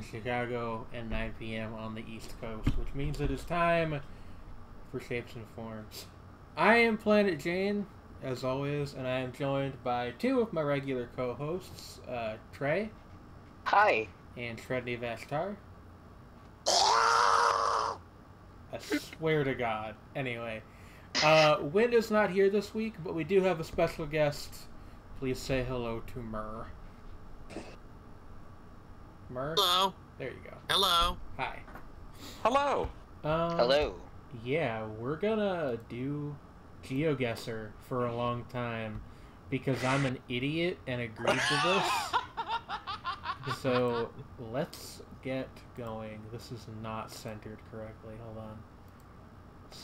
Chicago and 9 p.m. on the East Coast, which means it is time for Shapes and Forms. I am Planet Jane, as always, and I am joined by two of my regular co-hosts, Trey. Hi. And Shredney Vashtar. I swear to God. Anyway, Win is not here this week, but we do have a special guest. Please say hello to Murr. Murr? Hello. There you go. Hello. Hi. Hello. Hello. Yeah, we're gonna do GeoGuessr for a long time because I'm an idiot and agreed to this. So let's get going. This is not centered correctly. Hold on.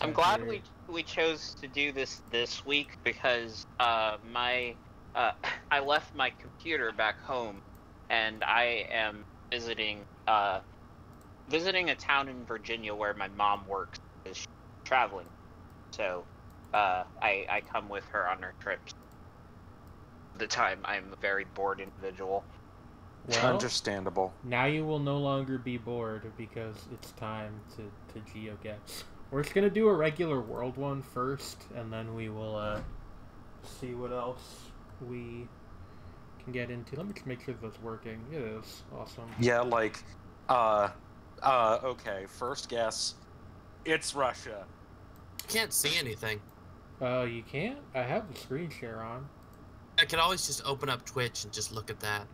I'm glad we chose to do this week because I left my computer back home and I am visiting a town in Virginia where my mom works, is she's traveling. So I come with her on her trips. The time I'm a very bored individual. Well, understandable. Now you will no longer be bored because it's time to GeoGuess. We're just gonna do a regular world one first, and then we will see what else we can get into. Let me just make sure that's working. It is. Awesome. Yeah, okay, first guess. It's Russia. Can't see anything. You can't? I have the screen share on. I could always just open up Twitch and just look at that.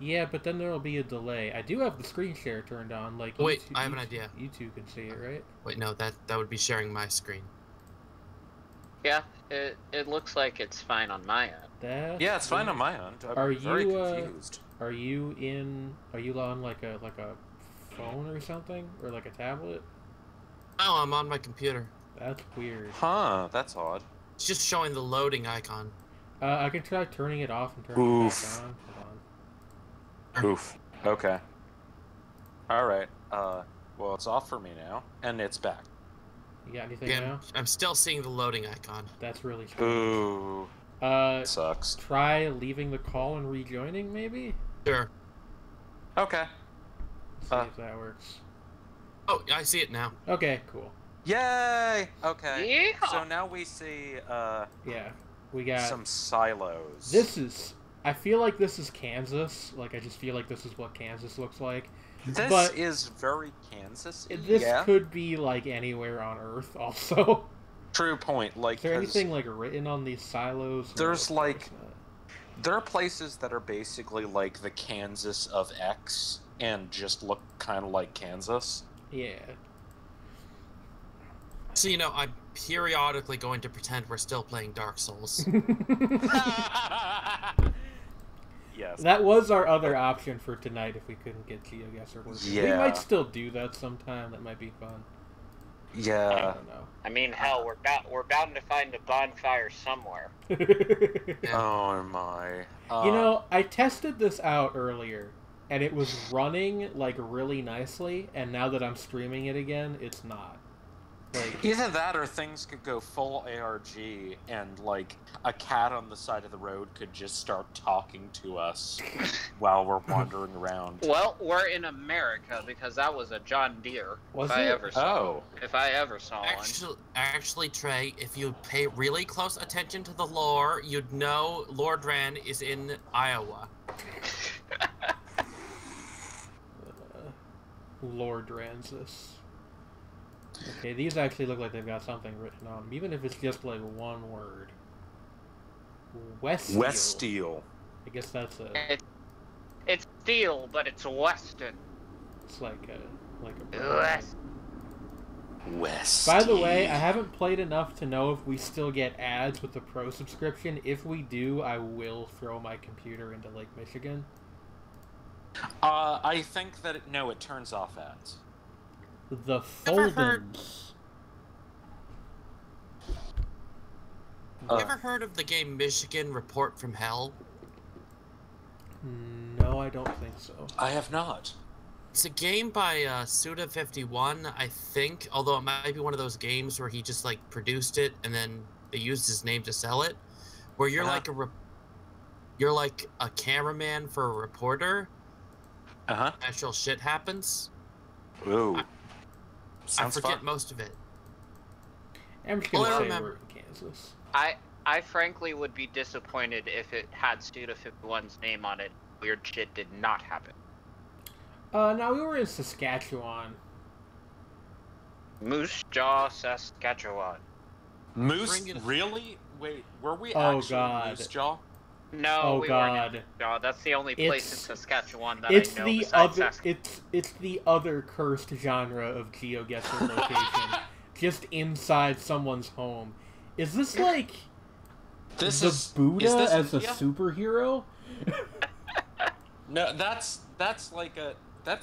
Yeah, but then there'll be a delay. I do have the screen share turned on. Like, wait, I have an idea. You two can see it, right? Wait, no, that would be sharing my screen. Yeah, it looks like it's fine on my end. Yeah, it's fine on my end. I'm very confused. Are you on like a phone or something, or like a tablet? Oh, I'm on my computer. That's weird. Huh? That's odd. It's just showing the loading icon. I can try turning it off and turning it back on. Hold on. Oof. Okay. Alright. Well, it's off for me now, and it's back. You got anything Yeah, now? I'm still seeing the loading icon. That's really strange. Ooh. Sucks. Try leaving the call and rejoining, maybe? Sure. Okay. See if that works. Oh, I see it now. Okay, cool. Yay! Okay. Yeah. So now we see, Yeah, we got... some silos. This is... I feel like this is Kansas. Like, I just feel like this is what Kansas looks like. This is very Kansas. This could be, like, anywhere on Earth, also. True point. Like, is there anything, like, written on these silos? There's, like... There are places that are basically like the Kansas of X and just look kind of like Kansas. Yeah. So, you know, I'm periodically going to pretend we're still playing Dark Souls. Yes. That was our other option for tonight if we couldn't get GeoGuessr working. Yeah. We might still do that sometime. That might be fun. Yeah. I don't know. I mean, hell, we're bound to find a bonfire somewhere. Oh my. You know, I tested this out earlier, and it was running, like, really nicely, and now that I'm streaming it again, it's not. Like, either that or things could go full ARG and, like, a cat on the side of the road could just start talking to us while we're wandering around. Well, we're in America because that was a John Deere. Was if I it? ever saw If I ever saw Actually, Trey, if you pay really close attention to the lore, you'd know Lord Ran is in Iowa. Lord Ranzis. Okay, these actually look like they've got something written on them, even if it's just like one word. Weststeel. Weststeel. I guess that's a... It's steel, but it's Weston. It's like a... West. West. By the way, I haven't played enough to know if we still get ads with the Pro subscription. If we do, I will throw my computer into Lake Michigan. I think that it turns off ads. The Foldens. You ever heard of the game Michigan Report from Hell? No, I don't think so. I have not. It's a game by Suda51, I think, although it might be one of those games where he just, like, produced it and then they used his name to sell it, where you're like a cameraman for a reporter, actual shit happens. Ooh. I Sounds forget fun. most of it. I'm just gonna All I say remember- we're in Kansas. I frankly would be disappointed if it had Suda51's name on it. Weird shit did not happen. Now we were in Saskatchewan. Moose Jaw, Saskatchewan. Moose? Bring it- Really? Wait, were we Oh, actually God. Moose Jaw? No, Oh, we God. weren't in Moose Jaw. That's the only place in It's- Saskatchewan that It's I know the besides other. Saskatchewan. It's the other cursed genre of GeoGuessr location, just inside someone's home. Is this like the Buddha is this as a India? superhero? No, that's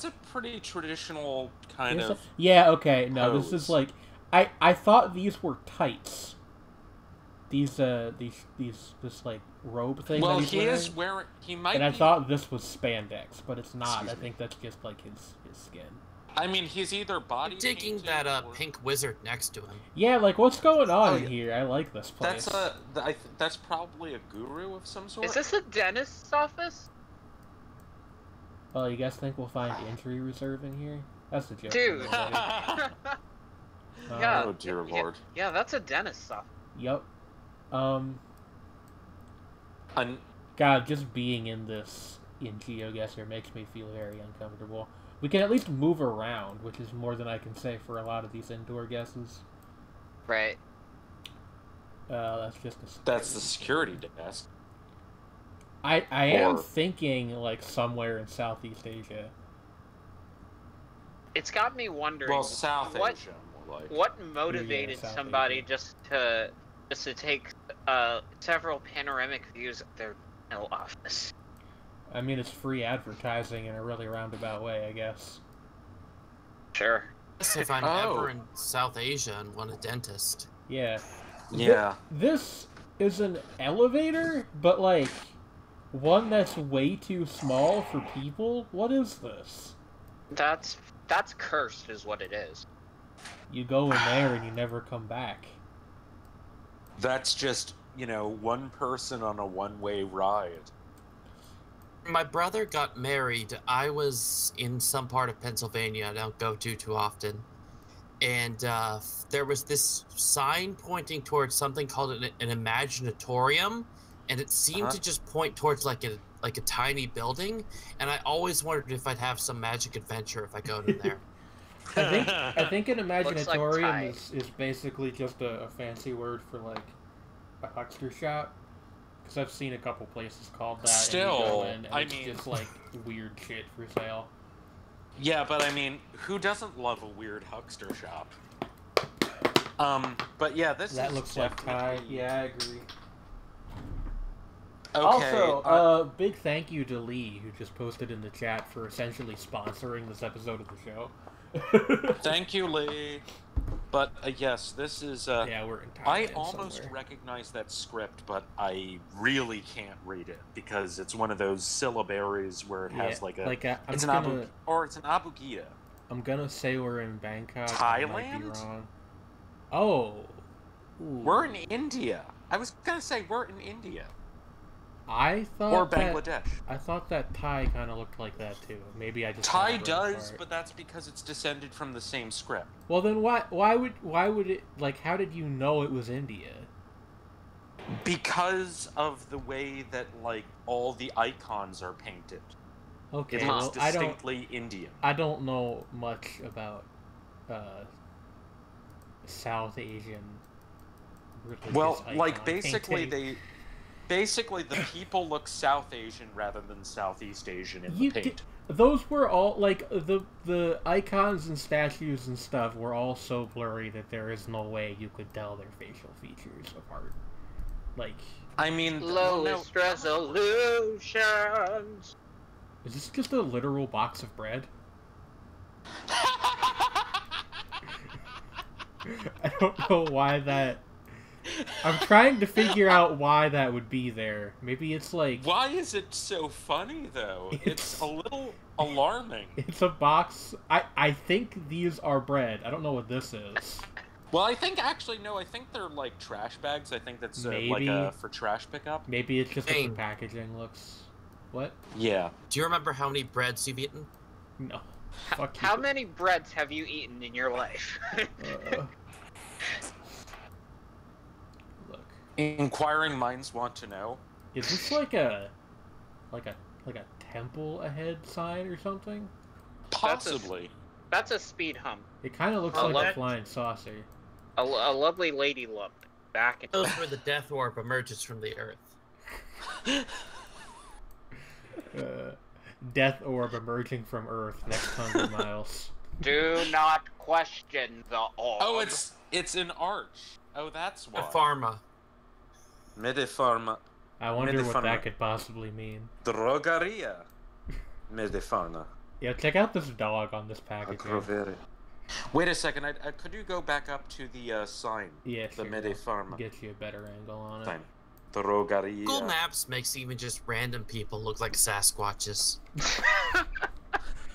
a pretty traditional kind of. Yeah. Okay. No, this is pose. like I thought these were tights. These this like robe thing. Well, that he's he wearing. is wearing. He might. And I be, thought this was spandex, but it's not. Excuse I me. think that's just like his skin. I mean, he's either body. I'm digging painted that or- pink wizard next to him. Yeah, like what's going on Oh, in yeah. here? I like this place. That's probably a guru of some sort. Is this a dentist's office? Oh, you guys think we'll find injury reserve in here? That's a joke. Dude. everybody. Yeah. Oh dear Yeah. lord. Yeah, that's a dentist's office. Yep. An- God, just being in GeoGuessr makes me feel very uncomfortable. We can at least move around, which is more than I can say for a lot of these indoor guesses. Right. That's just That's the security desk. I am Or- thinking like somewhere in Southeast Asia. It's got me wondering. Well, South what, Asia, more like. What motivated South somebody Asia. just to take several panoramic views of their dental office? I mean, it's free advertising in a really roundabout way, I guess. Sure. If I'm Oh. ever in South Asia and want a dentist. Yeah. Yeah. This is an elevator, but like one that's way too small for people. What is this? That's cursed, is what it is. You go in there and you never come back. That's just, one person on a one-way ride. My brother got married. I was in some part of Pennsylvania I don't go to too often. And there was this sign pointing towards something called an imaginatorium. And it seemed to just point towards like a tiny building. And I always wondered if I'd have some magic adventure if I go in there. I think an Looks like imaginatorium Thai. is basically just a fancy word for like a huckster shop. Because I've seen a couple places called that. Still, and you go in and I it's mean- just like weird shit for sale. Yeah, but I mean, who doesn't love a weird huckster shop? But yeah, this That is looks like Thai. definitely- Yeah, I agree. Okay. Also, big thank you to Lee, who just posted in the chat for essentially sponsoring this episode of the show. thank you, Lee. But yes, this is. Yeah, we're in I Thailand almost somewhere. recognize that script, but I really can't read it because it's one of those syllabaries where it has like a. I'm it's gonna, it's an abugida. I'm gonna say we're in Bangkok. I might be Thailand? wrong. Oh. Ooh. We're in India. I was gonna say we're in India I thought or that, Bangladesh. I thought that Thai kind of looked like that too. Maybe I just Thai had a brain does, fart. but that's because it's descended from the same script. Well, then why would it, like, how did you know it was India? Because of the way that like all the icons are painted. Okay, It looks well, distinctly Indian. I don't know much about South Asian religious Well, like icon basically painting. basically the people look South Asian rather than Southeast Asian in the You paint. those were all like the icons and statues and stuff were all so blurry that there is no way you could tell their facial features apart. Like, I mean, well, no, Lowest resolutions. is this just a literal box of bread? I don't know why that. I'm trying to figure out why that would be there. Maybe it's like why is it so funny though? It's a little alarming. it's a box. I think these are bread. I don't know what this is. Well, I think they're like trash bags. I think that's like Maybe. for trash pickup. Maybe it's just what the Dang. packaging looks. What? Yeah. Do you remember how many breads you've eaten? No. Fuck you. How many breads have you eaten in your life? Look. Inquiring minds want to know. Is this like a temple ahead sign or something? Possibly. That's a speed hump. It kind of looks Oh, like look. a flying saucer. A lovely lady lump back in. Those where the death orb emerges from the earth. Death orb emerging from Earth next 100 miles. Do not question the orb. Oh, it's an arch. Oh, that's A why. pharma. Medifarma. I wonder what Medifarma. that could possibly mean. Drogaria. Medifarma. Yeah, check out this dog on this package. Wait a second. Could you go back up to the sign? Yeah, The sure. Medifarma Get you a better angle on it. sign. Drogaria. Google Maps makes even just random people look like Sasquatches. Just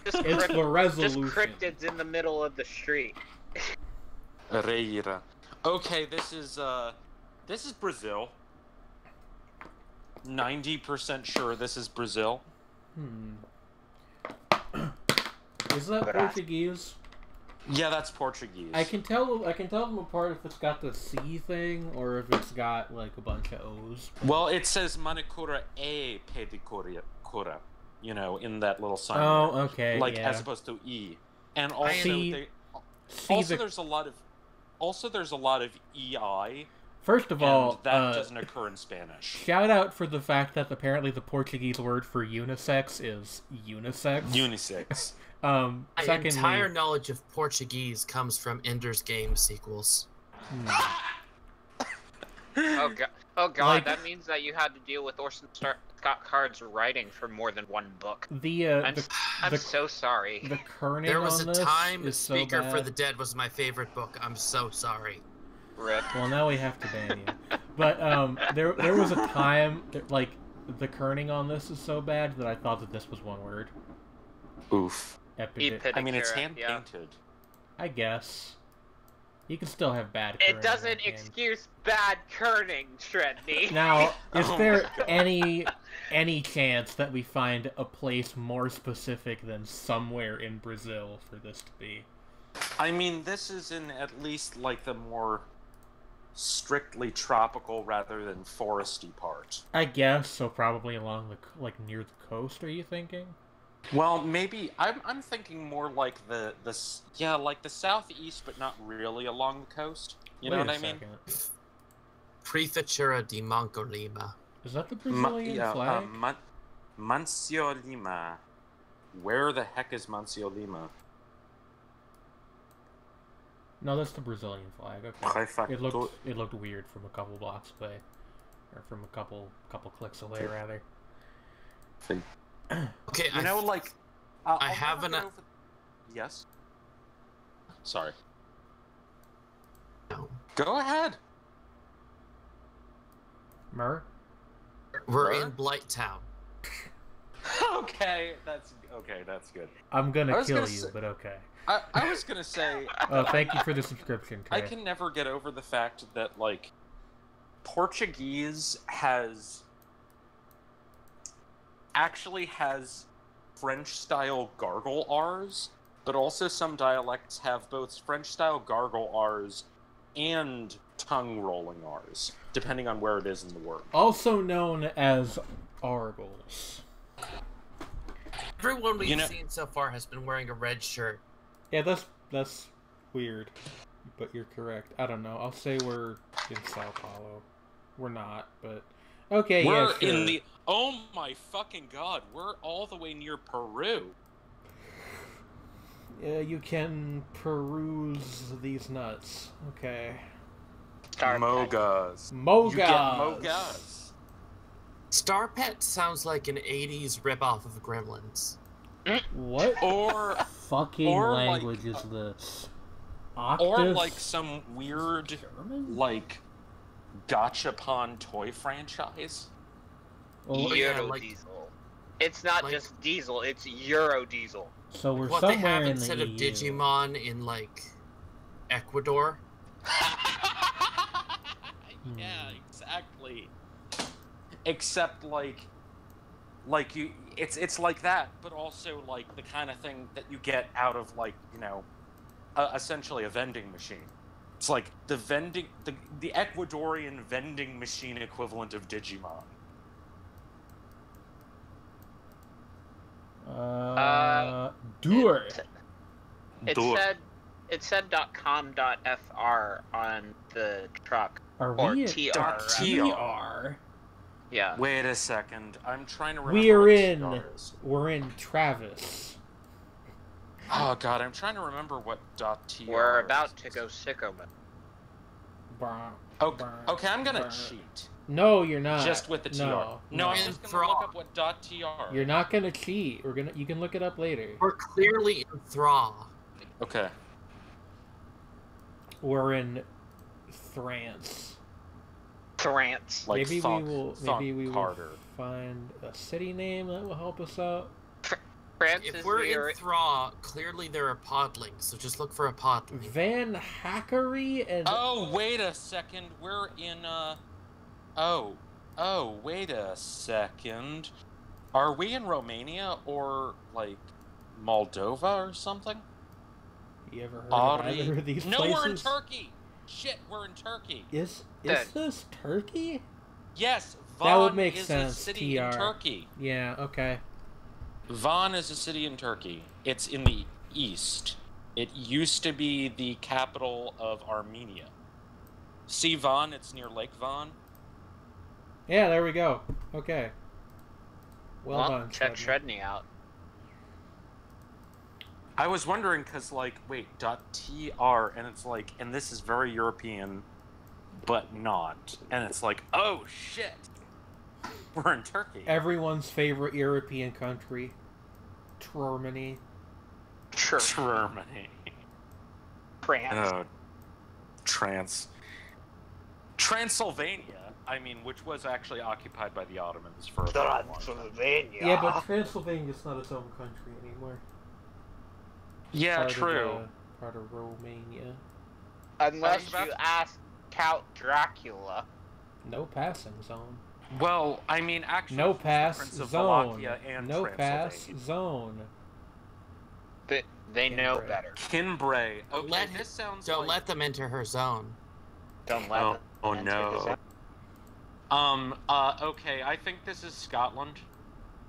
It's crypt- the resolution. Just cryptids in the middle of the street. Reira. Okay, this is Brazil. 90% sure this is Brazil. Is that Portuguese? Yeah, that's Portuguese. I can tell them apart if it's got the C thing or if it's got like a bunch of O's. Well, it says manicura e pedicura, you know, in that little sign. Oh, there. okay. Like yeah. as opposed to e. And also See there's a lot of ei. First of And all, that doesn't occur in Spanish. shout out for the fact that apparently the Portuguese word for unisex is unisex. Unisex. My Secondly, entire knowledge of Portuguese comes from Ender's Game sequels. Oh god! Oh god! Like- that means that you had to deal with Orson Scott Card's writing for more than one book. the I'm the- so sorry. the kerning There was on a this time is so Speaker for bad. the Dead was my favorite book. I'm so sorry. Rip. Well, now we have to ban you. But there was a time that, like, the kerning on this is so bad that I thought that this was one word. Oof. Epidemic. I mean, it's Pedicura, hand yeah. painted. I guess. You can still have bad kerning. It doesn't in that game. excuse bad kerning, Shredney. Now, is Oh there my God. any chance that we find a place more specific than somewhere in Brazil for this to be? I mean, this is in at least like the more strictly tropical rather than foresty part. I guess so. Probably along the near the coast. Are you thinking? Well, maybe I'm thinking more like the southeast, but not really along the coast. You know Wait what a I mean? second. Prefeitura de Mancolima. Is that the Brazilian flag? Mancio Lima. Where the heck is Mancio Lima? No, that's the Brazilian flag. Okay. It looked weird from a couple blocks away, or from a couple clicks away, rather. Okay, You know, like I'll have never an- get over- Yes. Sorry. No. Go ahead. Mer? We're Where? in Blight Town. Okay, that's good. I'm I gonna was kill gonna you, say- but okay. I was gonna say. Oh, thank you for the subscription, Trey. I can never get over the fact that like Portuguese actually has French-style gargle R's, but also some dialects have both French-style gargle R's and tongue-rolling R's, depending on where it is in the word. Also known as argles. Everyone we've You know- seen so far has been wearing a red shirt. Yeah, that's weird, but you're correct. I don't know. I'll say we're in Sao Paulo. We're not, but okay. We're yeah, sure. in the. Oh my fucking god! We're all the way near Peru. You can peruse these nuts. Okay. Mogas. Mogas. You get mogas. Star Pet sounds like an 80s ripoff of Gremlins. What Or fucking or like- language is this? or Octave like some weird German? like gachapon toy franchise. Well, Yeah, Euro like- Diesel. It's not like- just diesel, it's Euro Diesel. so we're What they somewhere have in instead the of EU. Digimon in, like, Ecuador. Yeah, exactly. Except like Like it's like that, but also like the kind of thing that you get out of like essentially a vending machine. It's like the Ecuadorian vending machine equivalent of Digimon. Dur. It said .com.fr on the truck. Are or we TR. at TR? Yeah. Wait a second. I'm trying to remember. We're in Travis. Oh god, I'm trying to remember what .tr. We're about to go sicko mode. Okay, I'm gonna cheat. No, you're not. Just with the TR. No, I'm just gonna look up what .tr. You're not gonna cheat. You can look it up later. We're clearly in Thra. Okay. We're in Thrance. Thrance. Like Maybe we will Carter. find a city name that will help us out. France If is we're near in Thra, clearly there are podlings, so just look for a podling. Van Hackery and Oh, wait a second. We're in Oh, wait a second. Are we in Romania or like Moldova or something? You ever heard of either of these No, places? we're in Turkey. Shit, we're in Turkey. Is this Turkey? Yes, Van That would make is sense, a city TR. in Turkey. Yeah, okay. Van is a city in Turkey. It's in the east. It used to be the capital of Armenia. See Van? It's near Lake Van. Yeah, there we go. Okay. Well done, check Shredney. Shredney out. I was wondering because, like, wait, .tr, and it's like, and this is very European, but not. And it's like, oh, shit. We're in Turkey. Everyone's favorite European country. Germany. Germany. France. Transylvania, I mean, which was actually occupied by the Ottomans for a very long time. Transylvania. Yeah, but Transylvania's not its own country anymore. Yeah, true. Part of Romania. Unless you ask Count Dracula. No passing zone. Well, I mean, actually, No he's the pass Prince of zone. Wallachia and No pass Transylvania. zone. But they know Kinbray. better. Kinbray. Okay, Let this sounds Don't like... let them enter her zone. Don't let them. Oh enter no. the Okay, I think this is Scotland.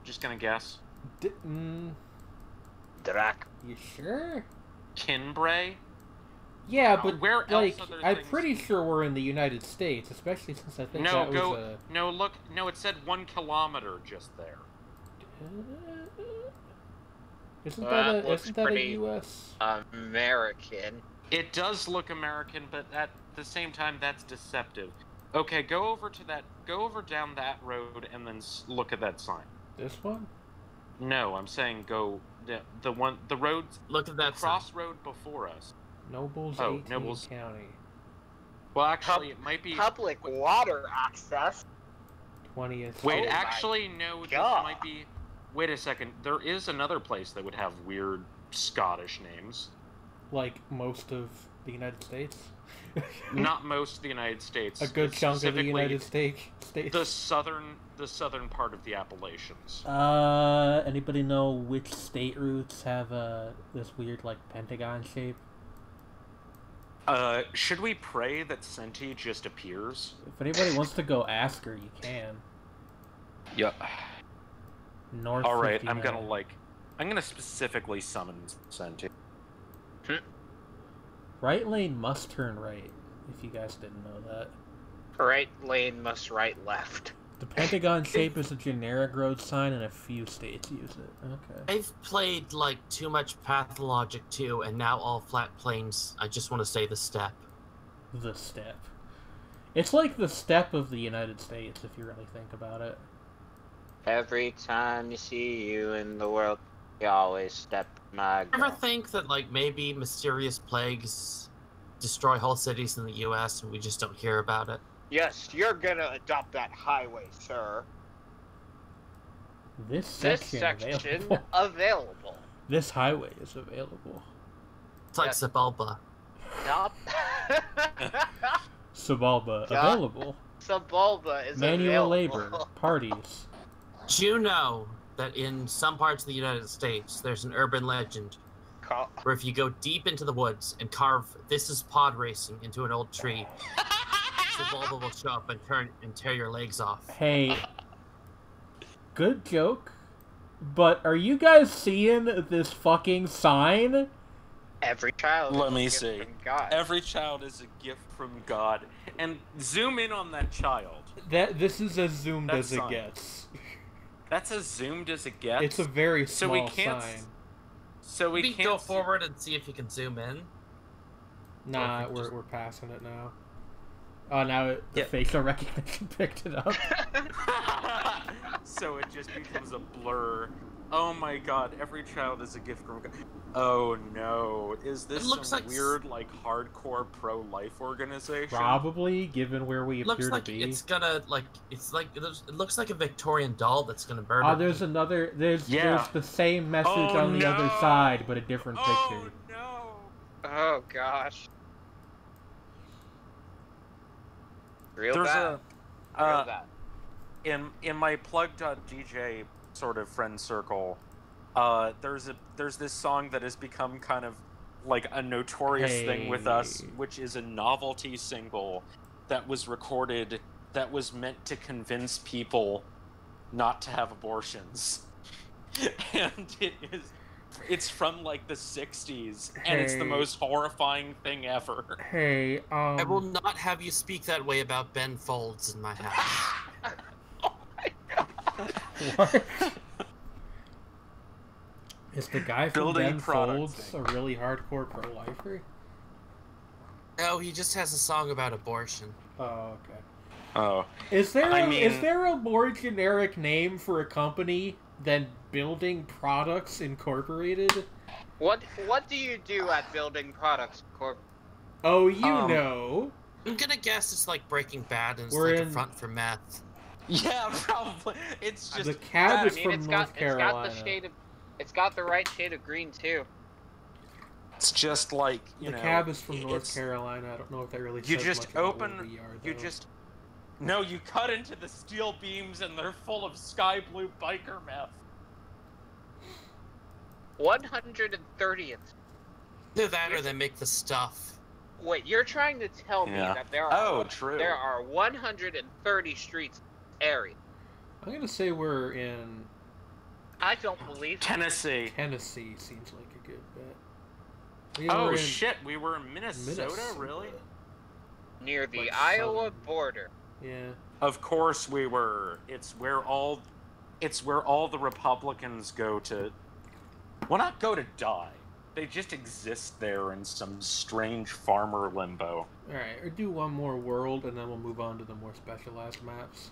Just gonna guess. Drac. You sure? Kinbray? Yeah, but Where else like, are there I'm things- pretty sure we're in the United States, especially since I think No, that go. was a... No, look. No, it said 1 kilometer just there. Isn't That that a looks isn't that a pretty- U.S.? American. It does look American, but at the same time, that's deceptive. Okay, go over to that. Go over down that road and then look at that sign. This one? No, I'm saying go the road. Look at that crossroad before us. Nobles, Oh, 18 Nobles. County. Well, actually, it might be. Public water access. 20th. Wait, Oh my actually, no. This God. might be. Wait a second. There is another place that would have weird Scottish names. Like most of the United States? Not most of the United States. A good chunk of the specifically United States. The southern part of the Appalachians. Anybody know which state routes have this weird like pentagon shape? Should we pray that Senti just appears? If anybody wants to go ask her, you can. Yeah. North. All right, 59. I'm gonna specifically summon Senti. Right lane must turn right. If you guys didn't know that. Right lane must right left. The pentagon shape is a generic road sign, and a few states use it. Okay. I've played like too much Pathologic 2, and now all flat planes. I just want to say the step. The step. It's like the step of the United States, if you really think about it. Every time you see you in the world, you always step my Ever girl. think that like maybe mysterious plagues destroy whole cities in the U.S. and we just don't hear about it? Yes, you're gonna adopt that highway, sir. This This section, section available. available. This highway is available. It's like Yes. Sebulba. Yup. Subalba Yeah. available. Sebulba is Manual available. labor parties. Do you know that in some parts of the United States, there's an urban legend where if you go deep into the woods and carve "This is pod racing" into an old tree, Xibalba will show up and tear your legs off. Hey, good joke, but are you guys seeing this fucking sign? Every child. Let is a me gift see. from God. Every child is a gift from God. And zoom in on that child. This is as zoomed That's as it sign. gets. That's as zoomed as it gets. It's a very So small we can't. sign. So we Maybe can't go forward and see if you can zoom in. Nah, Or if it just- we're passing it now. Oh, now the Yeah. facial recognition picked it up. So it just becomes a blur. Oh my God! Every child is a gift from God. Oh no! Is this It looks some like weird, like hardcore pro-life organization? Probably, given where we appear Looks like to be. it's gonna it looks like a Victorian doll that's gonna murder. Oh, there's me. another. There's Yeah. the same message Oh, on the other no! side, but a different Oh picture. no! Oh gosh. Real There's bad. a Real bad. in my plug.dj sort of friend circle, there's this song that has become kind of like a notorious thing with us, Hey. which is a novelty single that was recorded that was meant to convince people not to have abortions. And it's from like the 60s, and it's the Hey. most horrifying thing ever. Hey, I will not have you speak that way about Ben Folds in my house. What? Is the guy from Building Ben products Folds thing. a really hardcore pro-lifer? No, he just has a song about abortion. Oh, okay. Oh. Is there I a, mean- is there a more generic name for a company than Building Products Incorporated? What do you do at Building Products Corp? Oh, you Um, know. I'm gonna guess it's like Breaking Bad and it's We're like in- a front for meth. Yeah, probably. It's just The cab I is mean, from it's North got Carolina. the shade of, it's got the right shade of green too. it's just like The cab is from North it's- Carolina. I don't know if that really You says just much about open. where we are, You though. just. No, you cut into the steel beams and they're full of sky blue biker meth. 130th. Either that or they make the stuff. Wait, you're trying to tell me Yeah. that there Oh, are true. there are 130 streets in the area? I'm gonna say we're in I don't believe it. Tennessee. Tennessee. Seems like a good bet. We Oh were in shit, we were in Minnesota, Minnesota. really? Near the Like Iowa southern. border. Yeah. Of course we were. It's where all the Republicans go to. Well, not go to die. They just exist there in some strange farmer limbo. All right. Or do one more world, and then we'll move on to the more specialized maps.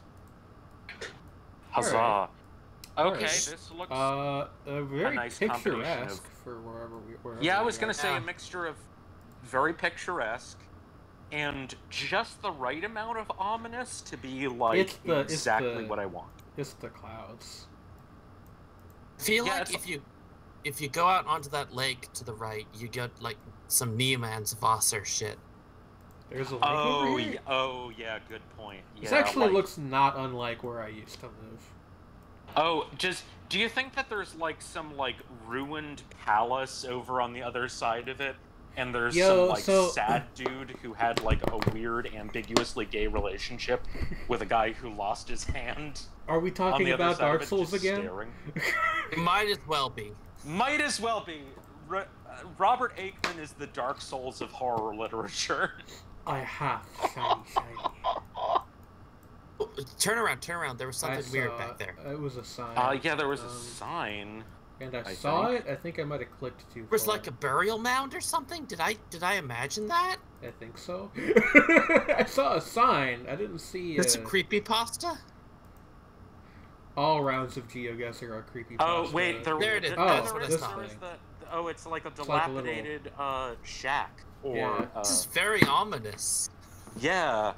Huzzah! Alright. Okay, Alright. this looks. A very nice combination picturesque of- for wherever Yeah, I we was gonna are. say Yeah. a mixture of very picturesque and just the right amount of ominous to be like It's the- exactly what I want. It's the clouds. I feel Yeah, like it's- if you go out onto that lake to the right, you get like some Neomans Wasser shit. There's a lake Oh, over here. yeah, good point. Yeah, This actually like- looks not unlike where I used to live. Oh, do you think that there's like some like ruined palace over on the other side of it? And there's Yo, some like so- sad dude who had like a weird, ambiguously gay relationship with a guy who lost his hand Are we on talking the other about side of Dark it, Souls just again? staring. It might as well be. Might as well be. Robert Aikman is the Dark Souls of horror literature. I have shiny. Oh, turn around. There was something weird back there. It was a sign. Yeah, there was a Um, sign. And I I saw think. it. I think I might have clicked too There was far. like a burial mound or something. Did I imagine that? I think so. I saw a sign. I didn't see. That's a creepypasta. All rounds of GeoGuessr are creepy. Oh wait, There it is. there That's what I is- thought. there is the. Oh, it's like a like a little- dilapidated shack. Or Yeah. This is very ominous. yeah.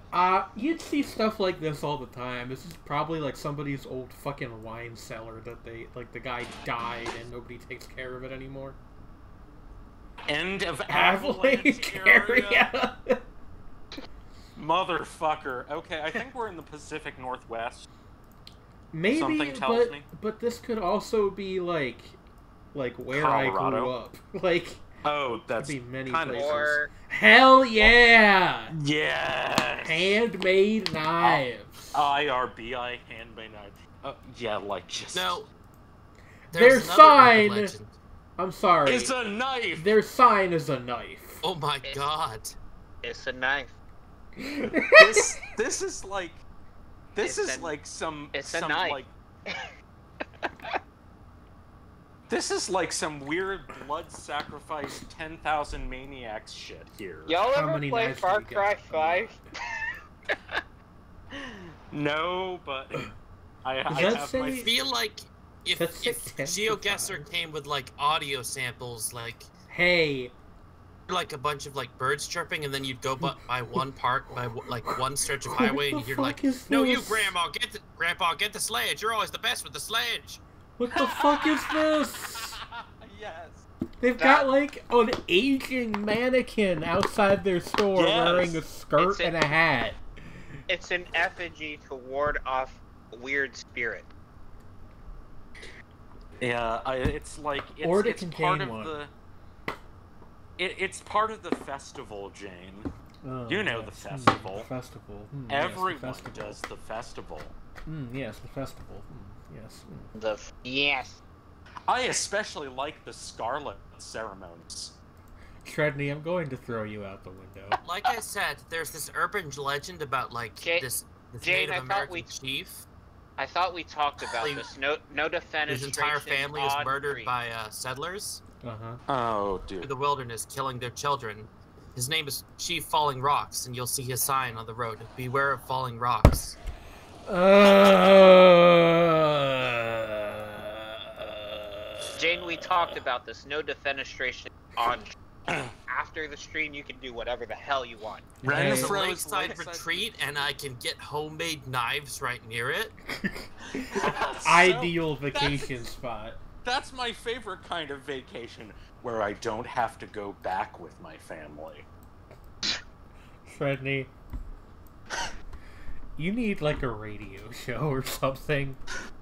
You'd see stuff like this all the time. This is probably like somebody's old fucking wine cellar that the guy died and nobody takes care of it anymore. End of Avalanche area. area. Motherfucker. Okay, I think we're in the Pacific Northwest. Maybe, Something tells me. but this could also be like where Colorado. I grew up. Like, Oh, that's could be many kind places. Or Hell yeah! Yes! Handmade knives. IRBI handmade knife. Yeah, like just... No. Their There's another sign! urban legend. I'm sorry. It's a knife! Their sign is a knife. Oh my god. it's a knife. This is like... This It's is a- like some... it's a some knife. like... This is like some weird blood sacrifice 10,000 maniacs shit here. Y'all How ever many play knives Far do you Cry got? 5? No, but I that have my... say- I feel like if That's if 10 to GeoGuessr 5. came with like audio samples, like Hey, a bunch of like birds chirping, and then you'd go by one part by like one stretch of highway, and what you'd the hear fuck like, is "No, you this? Grandpa, get the sledge. You're always the best with the sledge." What the fuck is this? Yes. They've got like an aging mannequin outside their store Yes. wearing a skirt It's a- and a hat. It's an effigy to ward off a weird spirit. Yeah, it's like Or to it's part contain of one. the. It's part of the festival, Jane. Oh, You know yes. the festival. The festival. Yes, the Everyone festival. does the festival. Yes, the festival. Yes. Yes. I especially like the Scarlet ceremonies. Shredney, I'm going to throw you out the window. Like I said, there's this urban legend about like this Jane, Native I thought American we- chief I thought we talked about Like, this. No defenestration. whose entire family was on murdered Creek. by settlers Uh-huh. Oh, through dude. the wilderness, killing their children. His name is Chief Falling Rocks, and you'll see his sign on the road. Beware of falling rocks. Jane, we talked about this. No defenestration on. After the stream, you can do whatever the hell you want. Ren There's a froze lakeside lakeside- retreat, and I can get homemade knives right near it. That's Ideal so- vacation spot. That's my favorite kind of vacation, where I don't have to go back with my family. Shredney, you need like a radio show or something.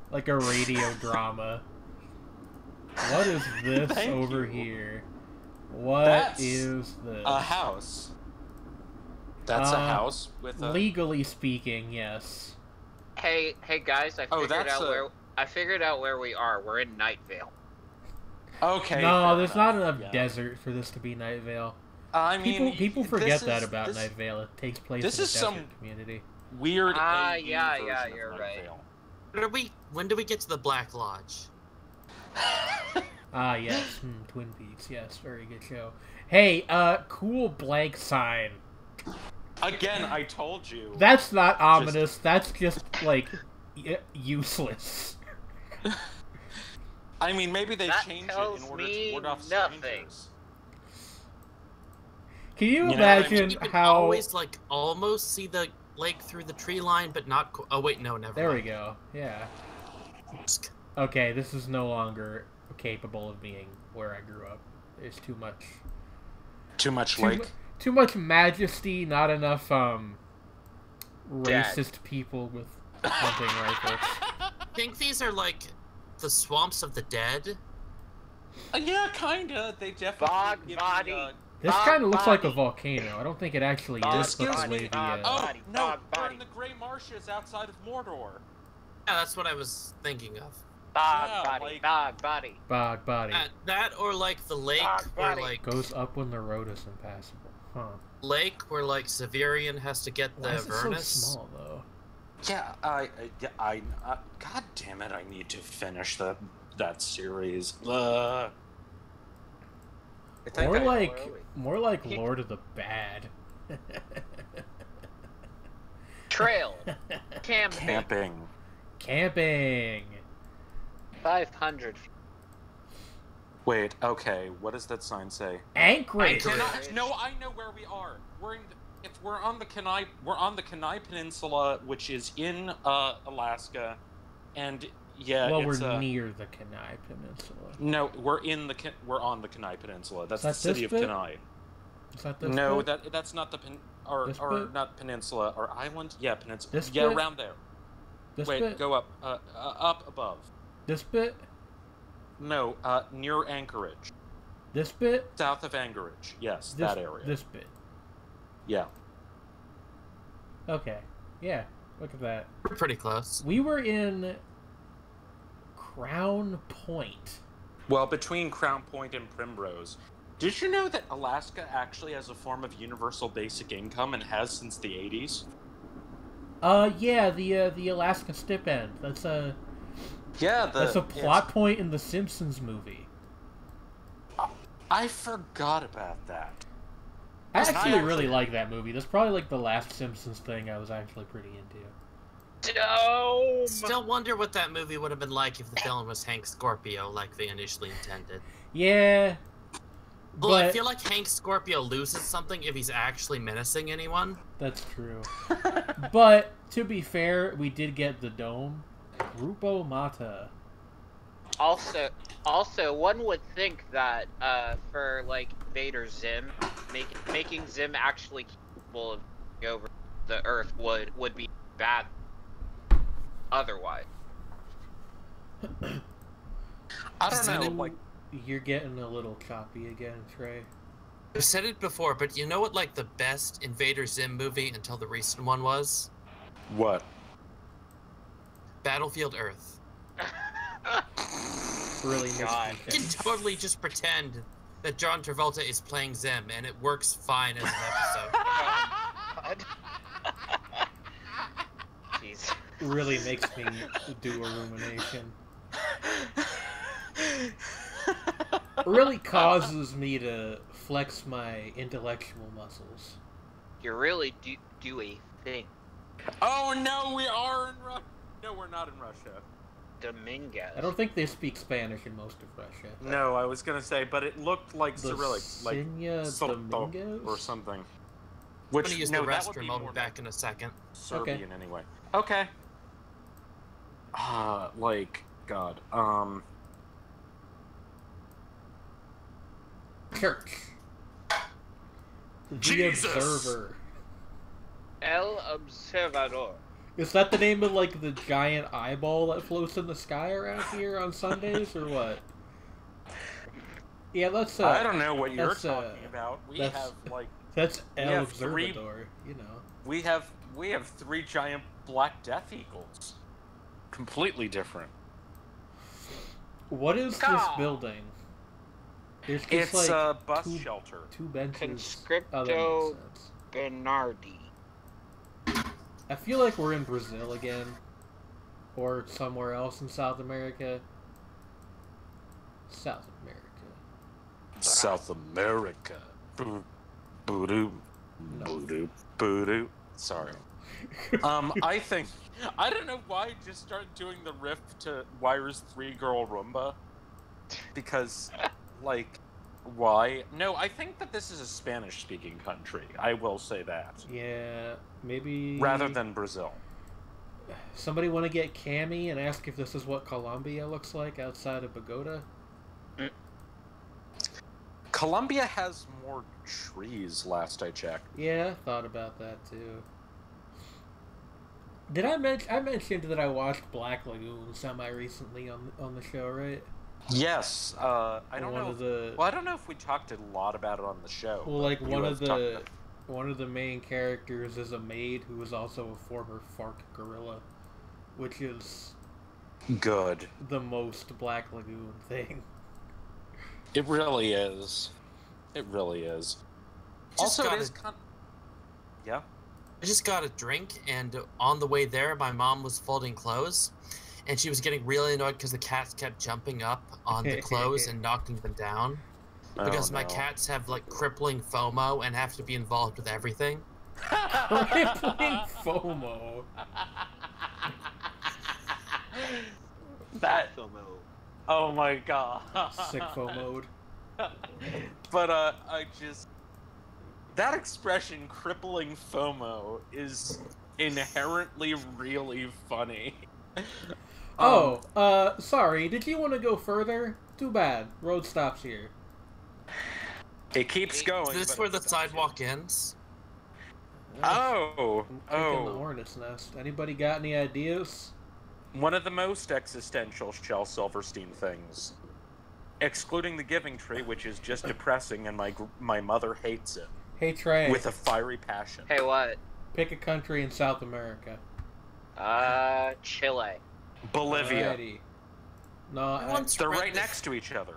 Like a radio drama. What is this Thank over you. here? What That's is this? A house. That's a house with a... Legally speaking, yes. Hey guys! Oh, that's I figured out where we are. We're in Night Vale. Okay. No, fair there's not enough. enough Yeah. desert for this to be Night Vale. I mean, People forget this that is- about this Night Vale. It takes place this in a is desert some- community. Weird Ah, AE yeah, version yeah, of you're Night right. Vale. When do we get to the Black Lodge? Ah, yes. Twin Peaks. Yes, very good show. Hey, cool blank sign. Again, I told you. That's not ominous. That's just, like, useless. I mean, maybe they That changed it tells in order to me ward off nothing. strangers. Can you know what I imagine You can how... always like almost see the lake through the tree line, but not. Oh wait, no, never. There we mind. go. Yeah. Okay, this is no longer capable of being where I grew up. There's too much... Too much Too, like. too much majesty, not enough, Dad. racist people with hunting rifles. I think these are like the swamps of the dead. Yeah, kinda. They definitely. Bog give me, body. This Bog kind of looks like a body. volcano. I don't think it actually Bog is, but the body, way the... bog Oh body, no, bog we're body. in the Grey Marshes outside of Mordor. Yeah, that's what I was thinking of. Bog Yeah, body. like- Bog body. Bog body. That or like the lake Bog where body. like Goes up when the road is impassable. Huh. Severian has to get the Why is it so Avernus. small, though? Yeah, God damn it! I need to finish that series. I think More I- like, Where are more like He- Lord of the Bad. Trail. Camping. camping. Camping. 500. Wait, okay. What does that sign say? Anchorage. No, I know where we are. We're on the Kenai Peninsula, which is in Alaska, and yeah, Well, it's we're near the Kenai Peninsula. no, we're on the Kenai Peninsula. That's Is the that city of this bit? Kenai. Is that this No, bit? that's not the This or bit? not peninsula or island. Yeah, peninsula. This yeah, bit? around there. This Wait, bit? go up. Up above. This bit? No, near Anchorage. This bit? South of Anchorage. Yes, that area. This bit. Yeah. Okay. Yeah, look at that. We're pretty close. We were in Crown Point. Well, between Crown Point and Primrose. Did you know that Alaska actually has a form of universal basic income and has since the 80s? Yeah, the Alaska Stipend. That's a plot point in the Simpsons movie. I forgot about that. I actually really like that movie. That's probably like the last Simpsons thing I was actually pretty into. Dome! Still wonder what that movie would have been like if the villain was Hank Scorpio, like they initially intended. Yeah. Well, I But- feel like Hank Scorpio loses something if he's actually menacing anyone. That's true. But, to be fair, we did get the dome. Grupo Mata. Also, one would think that for like Vader Zim, making Zim actually capable of taking over the Earth would be bad. Otherwise, I don't know, like... You're getting a little choppy again, Trey. I've said it before, but you know what, like, the best Invader Zim movie until the recent one was? What? Battlefield Earth. Really makes me God. You can think. totally just pretend that John Travolta is playing Zim, and it works fine as an episode. jeez. Really makes me do a rumination. Really causes me to flex my intellectual muscles. You really do a thing, Oh no, we are in Russia. No, we're not in Russia. Dominguez. I don't think they speak Spanish in most of Russia. No, I was gonna say, but it looked like The Cyrillic, like Sinya Soto Domingos? or something. I'm Which gonna use no, the that would be restroom. I'll be more back in a second. Serbian anyway. Okay. Like God. Church. The Jesus! Observer. El Observador. Is that the name of like the giant eyeball that floats in the sky around here on Sundays, or what? Yeah, that's I don't know what you're that's, talking about. We that's- have like that's we El have three- Observador, you know. we have 3 giant black death eagles. Completely different. What is this Caw. building? There's just It's like a bus two- shelter. 2 benches. Conscripto- Oh, that makes sense. Bernardi. I feel like we're in Brazil again, or somewhere else in South America. South America. South America. Boo-doo. No. Boo-doo. Boo-doo. Sorry. I think... I don't know why I just started doing the riff to Wire's 3-Girl Roomba. Because, like, why? No, I think that this is a Spanish-speaking country. I will say that. Yeah, maybe... Rather than Brazil. Somebody want to get Cammy and ask if this is what Colombia looks like outside of Bogota? Colombia has more trees, last I checked. Yeah, I thought about that too. Did I mentioned that I watched Black Lagoon semi-recently on the show, right? Yes, I don't One know. of the... Well, I don't know if we talked a lot about it on the show. Well, but like you one have of talked the main characters is a maid who is also a former FARC guerrilla, which is Good. the most Black Lagoon thing. It really is. It really is. Just Also, got it is a- Yeah? I just got a drink, and on the way there, my mom was folding clothes, and she was getting really annoyed because the cats kept jumping up on the clothes and knocking them down. Because Oh, my no. cats have, like, crippling FOMO and have to be involved with everything. Crippling FOMO. That... Oh my god. Sick mode. But, I just... That expression, crippling FOMO, is inherently really funny. Sorry, did you want to go further? Too bad. Road stops here. It keeps going. Is this but where it the stops sidewalk ends? here. Oh! I'm kicking the Oh! hornet's nest. Anybody got any ideas? One of the most existential Shel Silverstein things. Excluding the Giving Tree, which is just depressing, and my mother hates it. Hey Trey. With a fiery passion. Hey, what? Pick a country in South America. Chile. Bolivia. Alrighty. No, they're right next to each other.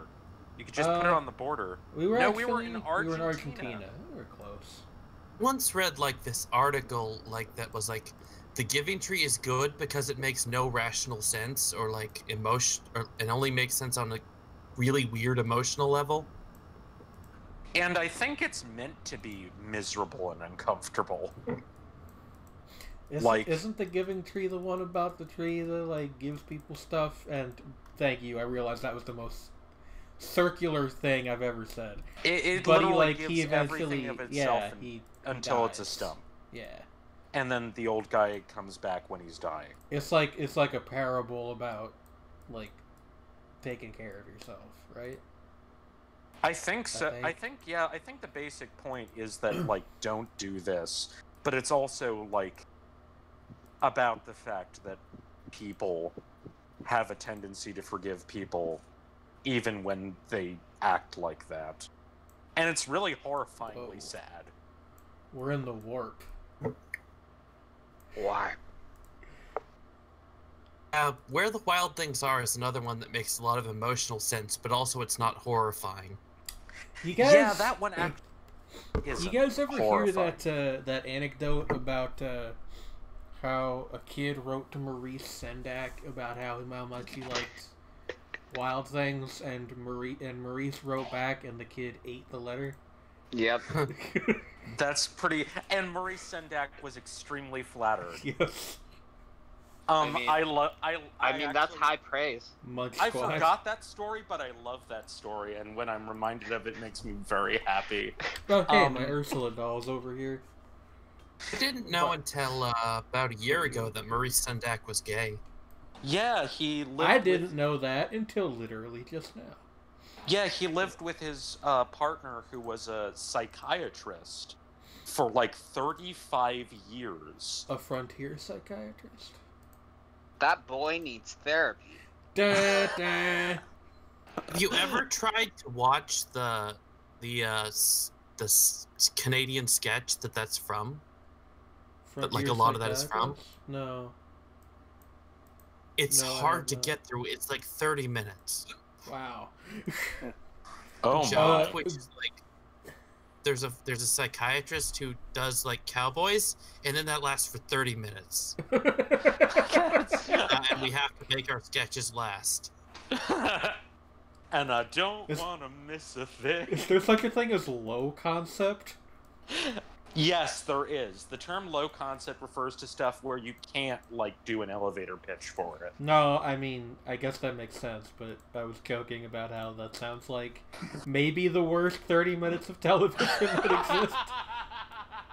You could just put it on the border. We were in We were in Argentina. We were close. Once read like this article like that was like the Giving Tree is good because it makes no rational sense or like emotion or it only makes sense on a really weird emotional level. And I think it's meant to be miserable and uncomfortable. Isn't the Giving Tree the one about the tree that like gives people stuff? And thank you, I realized that was the most circular thing I've ever said. It but literally gives gives everything of itself until it's a stump. Yeah. And then the old guy comes back when he's dying. It's like a parable about like taking care of yourself, right? I think so. I think the basic point is that like don't do this, but it's also like about the fact that people have a tendency to forgive people even when they act like that. And it's really horrifyingly sad. We're in the warp. Why? Where the Wild Things Are is another one that makes a lot of emotional sense, but also it's not horrifying. You guys, yeah, that one is. You guys ever horrifying. hear that anecdote about how a kid wrote to Maurice Sendak about how much he liked Wild Things, and Maurice wrote back, and the kid ate the letter? Yep. That's pretty. And Maurice Sendak was extremely flattered. Yes. I mean, actually, that's high praise. I forgot that story, but I love that story, and when I'm reminded of it, it makes me very happy. Oh, hey, my Ursula doll's over here. I didn't know until about a year ago that Maurice Sendak was gay. Yeah, he lived I didn't know that until literally just now. Yeah, he lived with his partner, who was a psychiatrist, for like 35 years. A frontier psychiatrist? That boy needs therapy. Da, da. Have you ever tried to watch the Canadian sketch that's from? That like a lot of that is from? No. It's hard to get through. It's like 30 minutes. Wow. Oh my! Which is like, there's a psychiatrist who does like cowboys, and then that lasts for 30 minutes. And we have to make our sketches last. And I don't want to miss a thing. Is there such a thing as low concept? Yes, there is. The term low concept refers to stuff where you can't, like, do an elevator pitch for it. No, I mean, I guess that makes sense, but I was joking about how that sounds like maybe the worst 30 minutes of television that exists.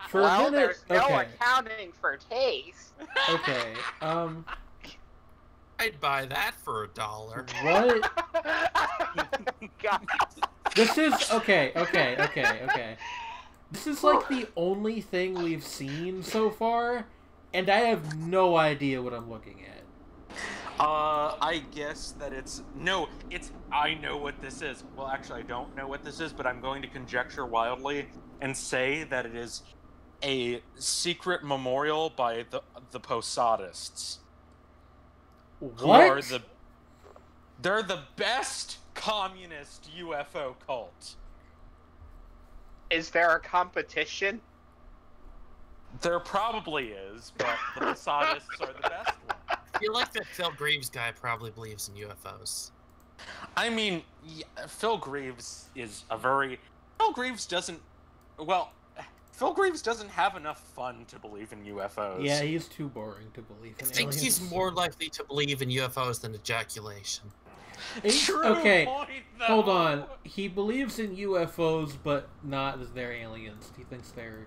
For a minute, there's no accounting for taste. Okay, I'd buy that for $1. What? God. This is... Okay. This is like the only thing we've seen so far, and I have no idea what I'm looking at. I guess that I know what this is. Well, actually, I don't know what this is, but I'm going to conjecture wildly and say that it is a secret memorial by the Posadists. What? They're the best communist UFO cult. Is there a competition? There probably is, but the Posadists are the best one. I feel like that Phil Greaves guy probably believes in UFOs. I mean, Phil Greaves is Phil Greaves doesn't have enough fun to believe in UFOs. Yeah, he's too boring to believe in I think aliens. he's more likely to believe in UFOs than ejaculation. True okay, point, though. hold on. He believes in UFOs, but not as they're aliens. He thinks they're,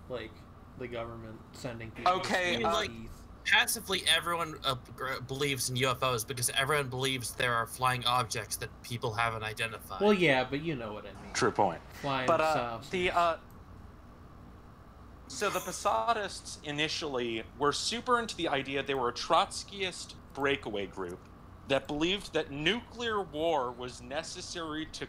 like, the government sending people Okay, to like, space. Passively, everyone believes in UFOs because everyone believes there are flying objects that people haven't identified. Well, yeah, but you know what I mean. True point. Flying But saucers. So the Posadists initially were super into the idea. They were a Trotskyist breakaway group that believed that nuclear war was necessary to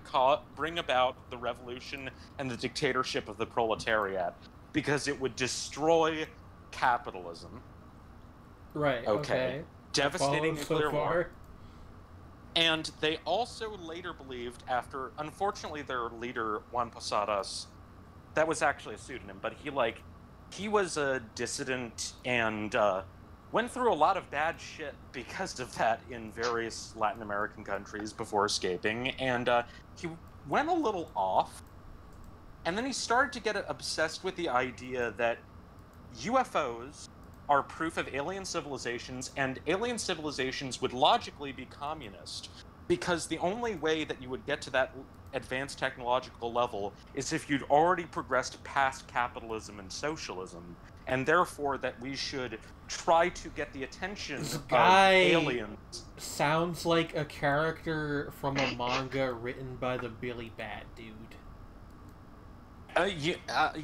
bring about the revolution and the dictatorship of the proletariat because it would destroy capitalism. Right. Okay. Devastating nuclear so war. And they also later believed, after, unfortunately, their leader, Juan Posadas, that was actually a pseudonym, but he was a dissident and went through a lot of bad shit because of that in various Latin American countries before escaping, and he went a little off, and then he started to get obsessed with the idea that UFOs are proof of alien civilizations, and alien civilizations would logically be communist, because the only way that you would get to that advanced technological level is if you'd already progressed past capitalism and socialism, and therefore that we should try to get the attention of aliens. Sounds like a character from a manga written by the Billy Bat dude.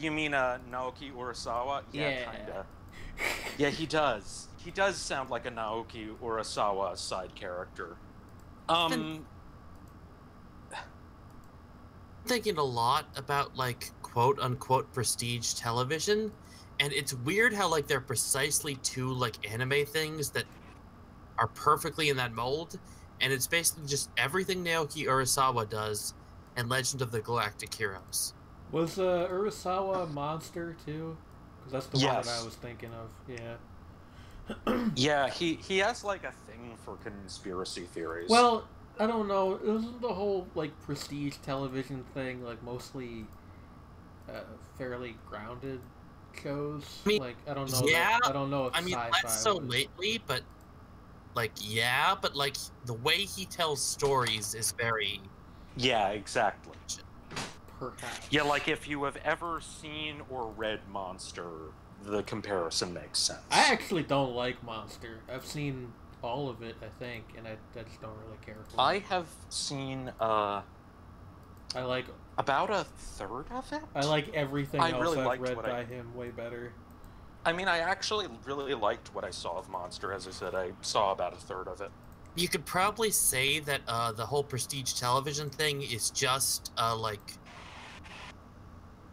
You mean Naoki Urasawa? Yeah, kinda. Yeah, he does. He does sound like a Naoki Urasawa side character. Thinking a lot about, like, quote-unquote prestige television, and it's weird how, like, they're precisely two, like, anime things that are perfectly in that mold, and it's basically just everything Naoki Urasawa does and Legend of the Galactic Heroes. Was Urasawa a monster, too? Because that's the one that I was thinking of, yeah. Yeah, he has, like, a thing for conspiracy theories. Well, I don't know. Isn't the whole, like, prestige television thing, like, mostly fairly grounded shows? I mean, like, I don't know. Yeah. I don't know if sci-fi less so lately, but, like, yeah, but, like, the way he tells stories is very... Yeah, exactly. Perhaps. Yeah, like, if you have ever seen or read Monster, the comparison makes sense. I actually don't like Monster. I've seen all of it, I think, and I just don't really care for it. I have seen, I like... about a third of it? I like everything else really I've liked read what by him way better. I mean, I actually really liked what I saw of Monster. As I said, I saw about a third of it. You could probably say that the whole prestige television thing is just, like...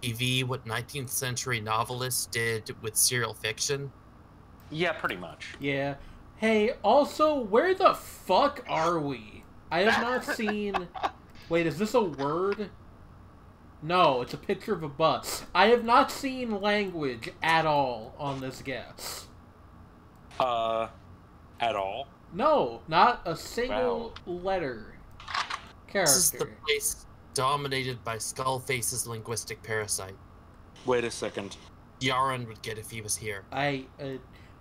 TV, what 19th century novelists did with serial fiction. Yeah, pretty much. Yeah. Hey, also, where the fuck are we? I have not seen... Wait, is this a word? No, it's a picture of a bus. I have not seen language at all on this guess. At all? No, not a single letter. Character. This is the place dominated by Skullface's linguistic parasite. Wait a second. Yaron would get if he was here.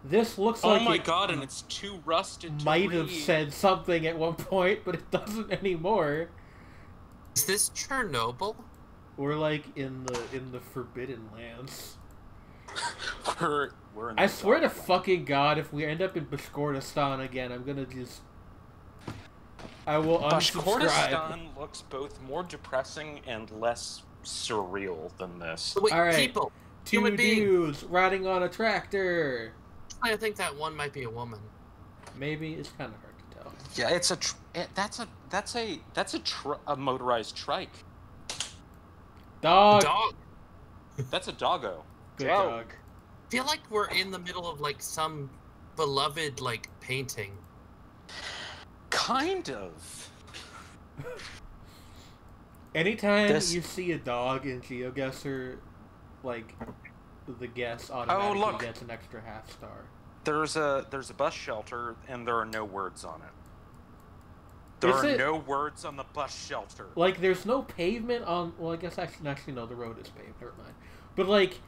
This looks like... Oh my god, and it's too rusted to might read. have said something at one point, but it doesn't anymore. Is this Chernobyl? We're like in the Forbidden Lands. we're in the I swear to Dark Land. fucking god, if we end up in Bashkortostan again, I'm gonna just... I will unsubscribe. Bashkortostan looks both more depressing and less surreal than this. Wait, All right. people. Two Human dudes riding on a tractor. I think that one might be a woman. Maybe it's kind of hard to tell. Yeah, it's a motorized trike. Dog. Dog. That's a doggo. Good dog. I feel like we're in the middle of, like, some beloved, like, painting. Kind of. Anytime you see a dog in GeoGuessr, like, the guess automatically gets an extra half star. There's a bus shelter, and there are no words on it. There are no words on the bus shelter. Like, there's no pavement on... Well, I guess actually no, the road is paved. Never mind. But, like,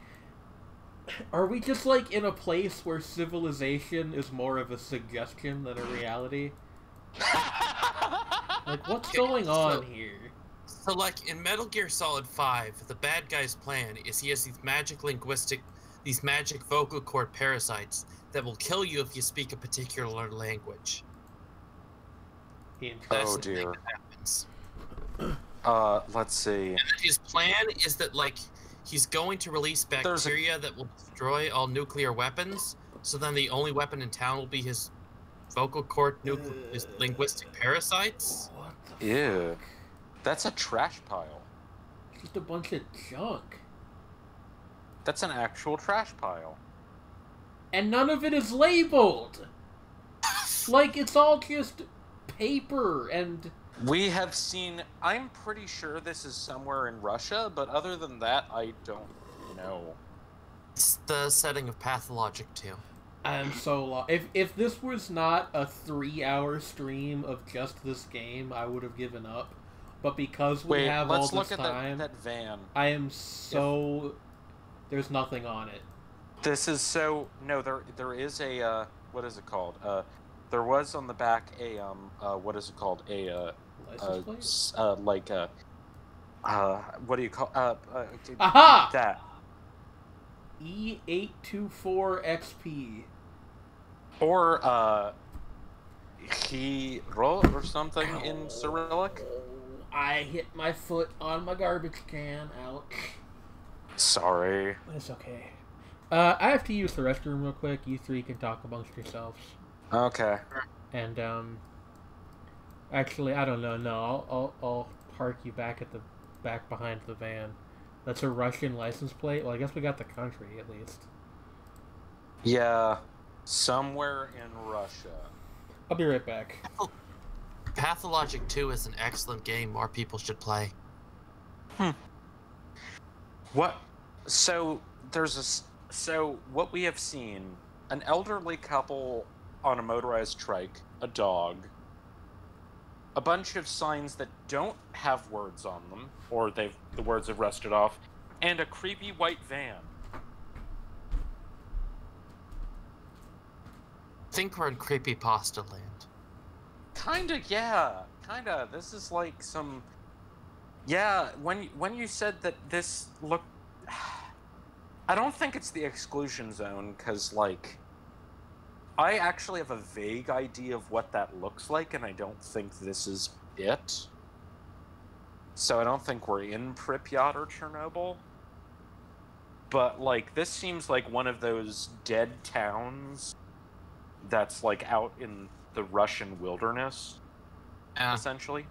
are we just, like, in a place where civilization is more of a suggestion than a reality? Like, what's going on here? So, like, in Metal Gear Solid 5, the bad guy's plan is he has these magic vocal cord parasites that will kill you if you speak a particular language. Oh dear. Let's see. And his plan is that, like, he's going to release bacteria that will destroy all nuclear weapons. So then the only weapon in town will be his vocal cord, his linguistic parasites. What the Ew. fuck? That's a trash pile. Just a bunch of junk. That's an actual trash pile. And none of it is labeled! Like, it's all just paper and... We have seen... I'm pretty sure this is somewhere in Russia, but other than that, I don't know. It's the setting of Pathologic 2. I'm so lost. If this was not a 3-hour stream of just this game, I would have given up. But because we have all this time, that van. I am so... There's nothing on it. This is so... No, there is a, what is it called? There was on the back a, what is it called? License plate? Like a... what do you call... Aha! That. E824XP. Or, Hero or something in Cyrillic? I hit my foot on my garbage can. Ouch. Sorry. It's okay. I have to use the restroom real quick. You three can talk amongst yourselves. Okay. And, actually, I don't know. No, I'll park you back at the back behind the van. That's a Russian license plate. Well, I guess we got the country, at least. Yeah. Somewhere in Russia. I'll be right back. Pathologic 2 is an excellent game. More people should play. What? So, so what we have seen, an elderly couple on a motorized trike, a dog, a bunch of signs that don't have words on them, or the words have rusted off, and a creepy white van. I think we're in Creepypasta land. Kinda, yeah. Kinda. This is like some... Yeah, when you said that this looked... I don't think it's the exclusion zone, because, like... I actually have a vague idea of what that looks like, and I don't think this is it. So I don't think we're in Pripyat or Chernobyl. But, like, this seems like one of those dead towns that's, like, out in the Russian wilderness, essentially.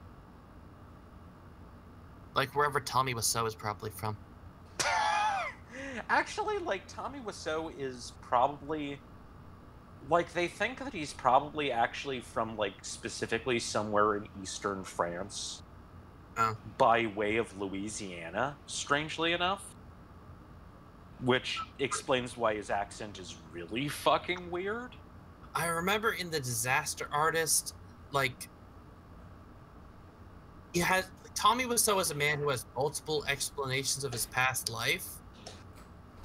Like wherever Tommy Wiseau is probably from. Actually, like, Tommy Wiseau is probably... Like, they think that he's probably actually from, like, specifically somewhere in eastern France. By way of Louisiana, strangely enough. Which explains why his accent is really fucking weird. I remember in The Disaster Artist, like... Tommy Wiseau is a man who has multiple explanations of his past life.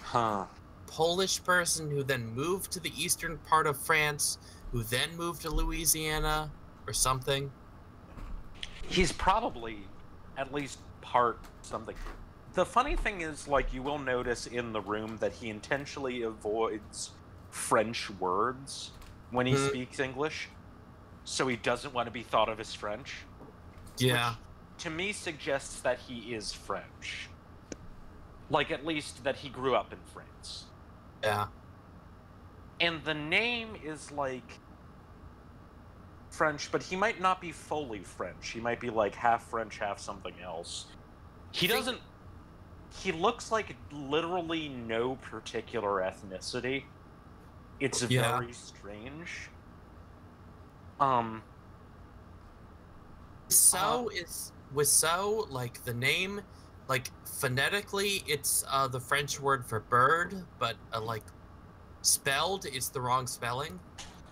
Huh. Polish person who then moved to the eastern part of France, who then moved to Louisiana, or something. He's probably at least part something. The funny thing is, like, you will notice in the room that he intentionally avoids French words when he speaks English, so he doesn't want to be thought of as French. Yeah. Which, to me, suggests that he is French. Like, at least that he grew up in France. Yeah. And the name is, like, French, but he might not be fully French. He might be, like, half French, half something else. He doesn't... He looks like literally no particular ethnicity. It's very strange. Wiseau, like, the name, like, phonetically, it's the French word for bird, but, like, spelled, it's the wrong spelling.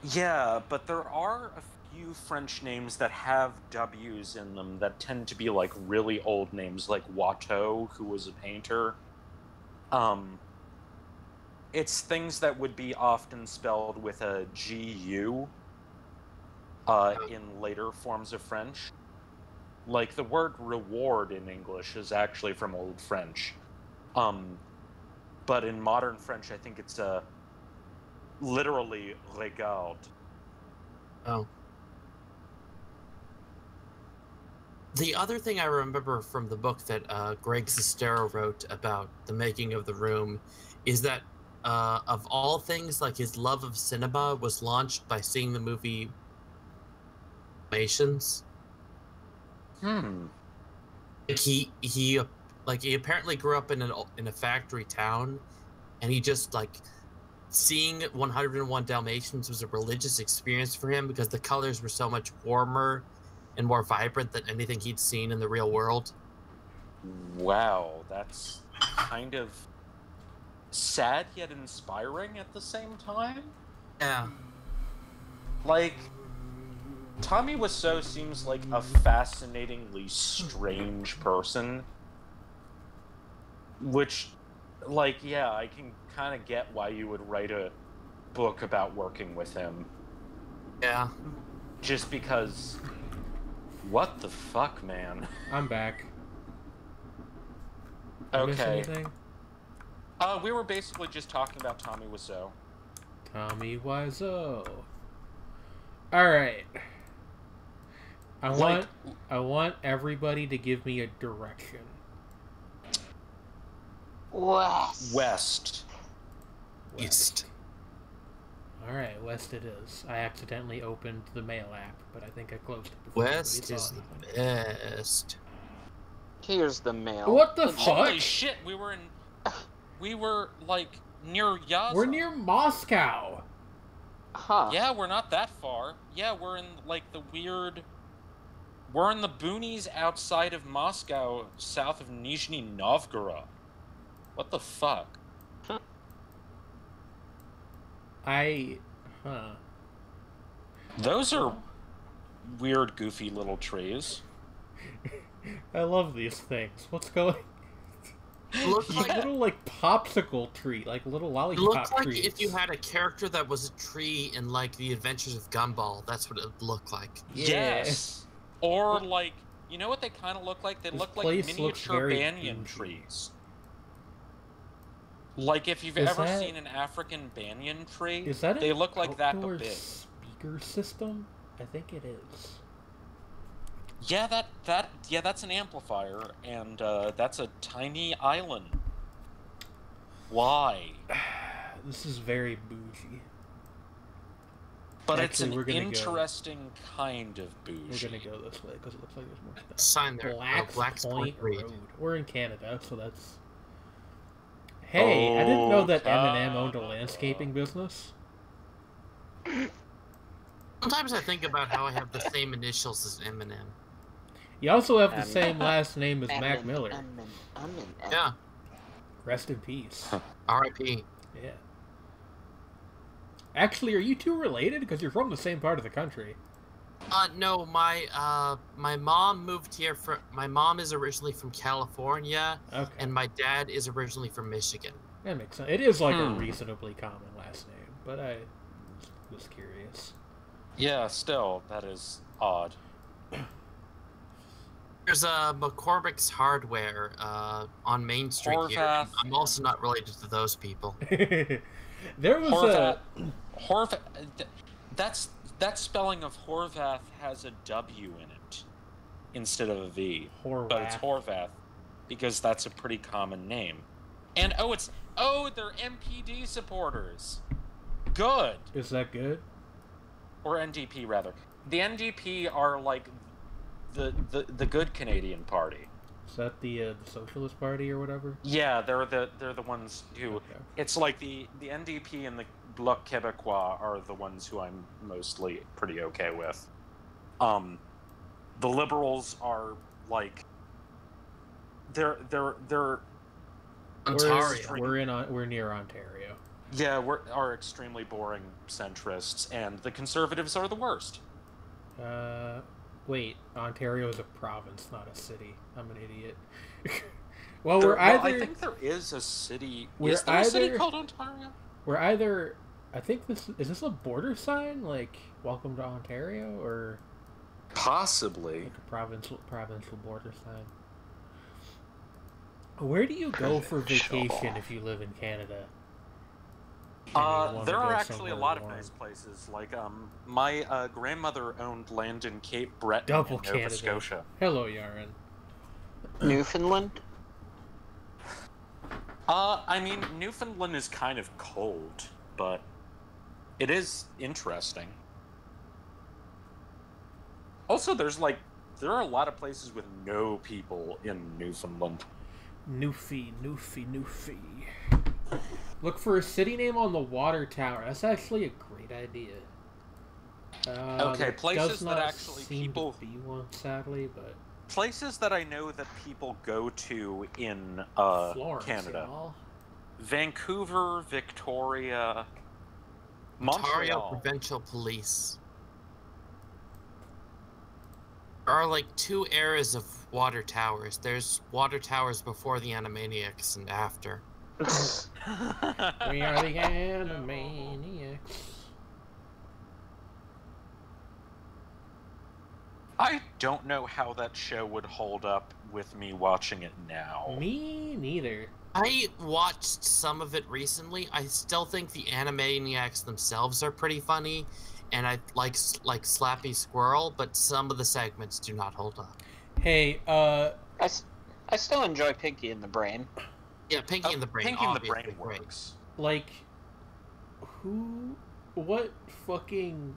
Yeah, but there are a few French names that have W's in them that tend to be, like, really old names, like Watteau, who was a painter. It's things that would be often spelled with a G-U in later forms of French. Like, the word reward in English is actually from Old French. But in modern French, I think it's literally regarde. Oh. The other thing I remember from the book that Greg Sestero wrote about the making of The Room is that of all things, like his love of cinema was launched by seeing the movie Dalmatians. Hmm. Like he apparently grew up in a factory town, and he just like seeing 101 Dalmatians was a religious experience for him because the colors were so much warmer and more vibrant than anything he'd seen in the real world. Wow, that's kind of sad yet inspiring at the same time. Yeah. Like, Tommy Wiseau seems like a fascinatingly strange person. Which, like, yeah, I can kind of get why you would write a book about working with him. Yeah. Just because... What the fuck, man? I'm back. Did I miss Okay. anything? We were basically just talking about Tommy Wiseau. Tommy Wiseau. Alright. I want everybody to give me a direction. West. East. Alright, west it is. I accidentally opened the mail app, but I think I closed it before West anybody is saw the anything. best. Here's the mail. What the Holy fuck? shit, we were, like, near Yaza. We're near Moscow! Huh. Yeah, we're not that far. Yeah, we're in, like, we're in the boonies outside of Moscow, south of Nizhny Novgorod. What the fuck? Those are weird, goofy little trees. I love these things. What's going... Looks Like like, little, like, popsicle tree, like little it lollipop looks like trees. if you had a character that was a tree in, like, The Adventures of Gumball. That's what it would look like. Yeah. Yes. Or, like, you know what they kind of look like? They This look like place looks miniature very banyan dingy. trees. Like, if you've Is ever that- seen an African banyan tree, Is that they an look like that outdoor but big. speaker system? I think it is. Yeah, that's an amplifier, and that's a tiny island. Why? This is very bougie. But Actually, we're it's an gonna go- interesting kind of We're bougie. gonna go this way because it looks like there's more stuff. Sign there. Black's Point Reed. Road. We're in Canada, so that's... Hey, I didn't know that Eminem owned a landscaping business. Sometimes I think about how I have the same initials as Eminem. You also have the Em- same last name as Mac Miller. Yeah. Rest in peace. R.I.P. Yeah. Actually, are you two related? Because you're from the same part of the country. No, my mom moved here from. My mom is originally from California, Okay. and my dad is originally from Michigan. That makes sense. It is like a Hmm. reasonably common last name, but I was curious. Yeah, still, that is odd. There's a McCormick's Hardware on Main Street here. Horvath. I'm also not related to those people. There was Horvath. a... Horvath. That spelling of Horvath has a W in it instead of a V. But it's Horvath. Horvath because that's a pretty common name. And they're MPD supporters. Good. Is that good? Or NDP rather. The NDP are like the good Canadian party. Is that the Socialist Party or whatever? Yeah, they're the ones who. Okay. It's like the NDP and the Bloc Québécois are the ones who I'm mostly pretty okay with. The Liberals are like. They're Ontario. We're near Ontario. yeah are extremely boring centrists, and the Conservatives are the worst. Wait, Ontario is a province, not a city. I'm an idiot. Well, I think there is a city. We're Is there a city either- called Ontario? we're either. I think this is this a border sign, like "Welcome to Ontario," or Possibly. like a provincial border sign. Where do you go for vacation if you live in Canada? There are actually a lot of nice places. Like, my grandmother owned land in Cape Breton Double in Nova Canada. Scotia. Hello, Yaren. Newfoundland? I mean, Newfoundland is kind of cold, but it is interesting. Also, there are a lot of places with no people in Newfoundland. Newfie. Look for a city name on the water tower. That's actually a great idea. Okay, places that actually seem people to be one, sadly, but places that I know that people go to in Florence, Canada. y'all. Vancouver, Victoria, Ontario Montreal. Provincial Police. There are like two eras of water towers. There's water towers before the Animaniacs and after. We are the Animaniacs. I don't know how that show would hold up with me watching it now. Me neither. I watched some of it recently. I still think the Animaniacs themselves are pretty funny, and I like Slappy Squirrel, but some of the segments do not hold up. Hey, I still enjoy Pinky and the Brain. Yeah, Pinky and the Brain. Pinky and the obviously Brain great. works. like, what fucking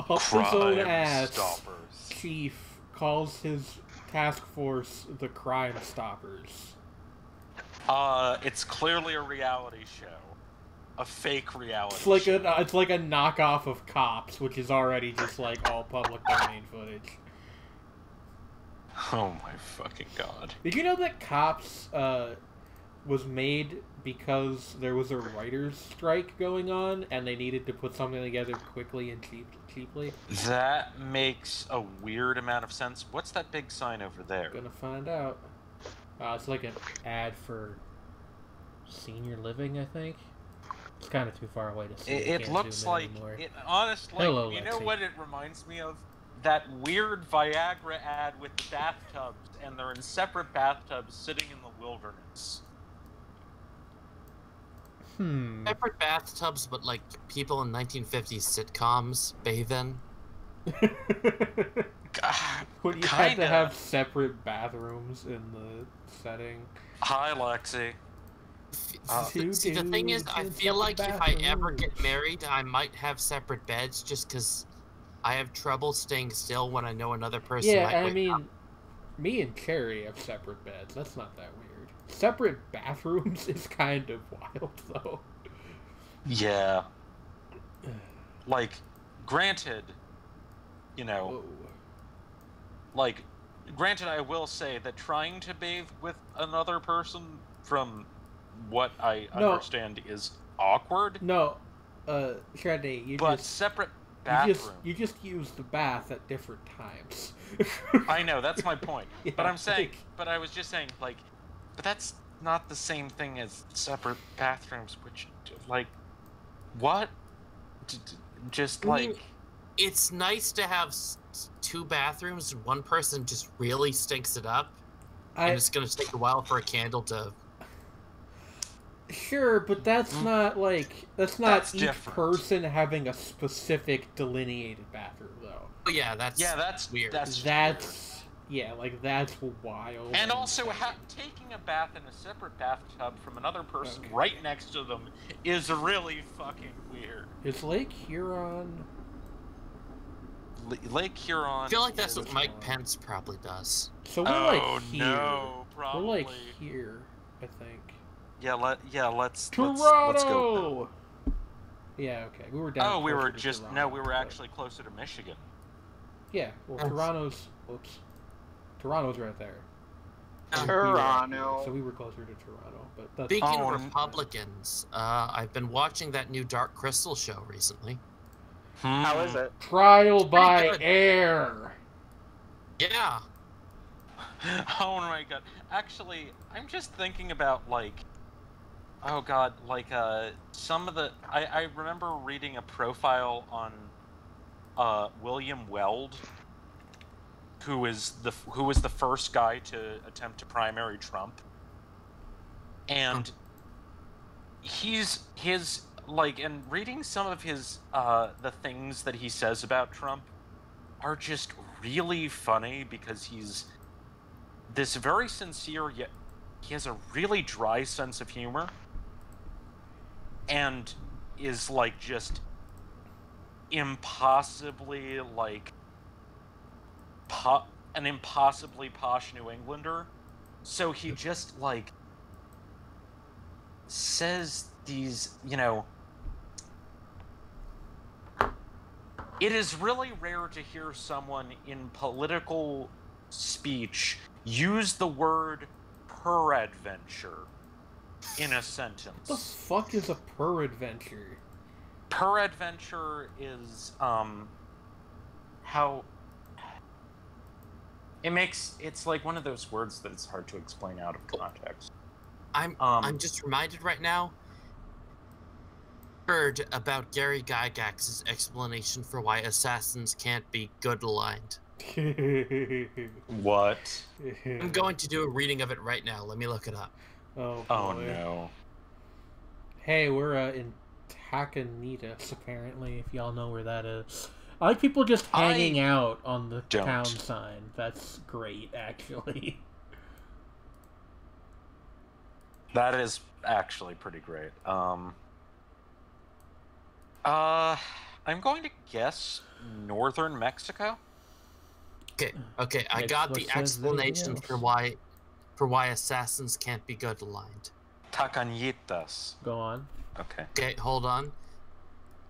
up his own ass Stoppers. chief calls his task force the Crime Stoppers? It's clearly a reality show. A fake reality It's like show. it's like a knockoff of Cops, which is already just like all public domain footage. Oh my fucking god. Did you know that Cops was made because there was a writer's strike going on, and they needed to put something together quickly and cheaply? That makes a weird amount of sense. What's that big sign over there? Gonna find out. It's like an ad for senior living, I think. It's kind of too far away to see. It Can't looks zoom in like anymore. it. Honestly, Hello, you know Lexi. what it reminds me of? That weird Viagra ad with the bathtubs, and they're in separate bathtubs, sitting in the wilderness. Separate bathtubs, but like people in 1950s sitcoms bathe in. God, When you had to kinda. have separate bathrooms in the setting. Hi, Lexi. See, the thing is, I feel like if I ever get married, I might have separate beds just because I have trouble staying still when I know another person Yeah, might I wake mean, up. me and Carrie have separate beds. That's not that weird. Separate bathrooms is kind of wild, though. Yeah. Like, granted, you know, Whoa. like, granted, I will say that trying to bathe with another person, from what I No. understand, is awkward. No, Shreddy, you But just separate bathrooms. you just use the bath at different times. I know, that's my point. Yeah, But I'm saying, like- but I was just saying, like, but that's not the same thing as separate bathrooms, which, like, what? Just, I mean, like, It's nice to have two bathrooms and one person just really stinks it up, and it's gonna take a while for a candle to. Sure, but that's not like that's not That's each different. person having a specific delineated bathroom, though. Oh yeah, that's weird. That's just That's yeah, like that's wild. And also, taking a bath in a separate bathtub from another person right next to them is really fucking weird. Is Lake Huron? Lake Huron. I feel like that's Which what Mike one? Pence probably does. So we're Oh like here. no, probably. We're like here, I think. Let's Toronto. let's go. Yeah, okay. We were down. Oh, we were closer to just Toronto, no, we were but- actually closer to Michigan. Yeah, well, Yes. Toronto's. Oops. Toronto's right there. Um, We were out Toronto. here, so we were closer to Toronto, but that's Speaking Oh, of Republicans, I've been watching that new Dark Crystal show recently. How is it? trial by good. air. Yeah, Oh my god. Actually, I'm just thinking about, like, oh god, like, some of the, I remember reading a profile on, William Weld, who was the first guy to attempt to primary Trump. And his like, and reading some of his the things that he says about Trump are just really funny because he's this very sincere, yet he has a really dry sense of humor and is like just impossibly like an impossibly posh New Englander. So he just like says these, you know, it is really rare to hear someone in political speech use the word peradventure in a sentence. What the fuck is a peradventure? Peradventure is how it's like one of those words that it's hard to explain out of context. I'm just reminded right now. Heard about Gary Gygax's explanation for why assassins can't be good aligned. What? I'm going to do a reading of it right now. Let me look it up. Oh, Oh boy. no. Hey, we're in Taconitas, apparently, if y'all know where that is. I like people just hanging out on the don't. town sign. That's great, actually. That is actually pretty great. I'm going to guess northern Mexico. Okay, I got the explanation for why assassins can't be good aligned. Taconitas. Go on. Okay. Okay, hold on.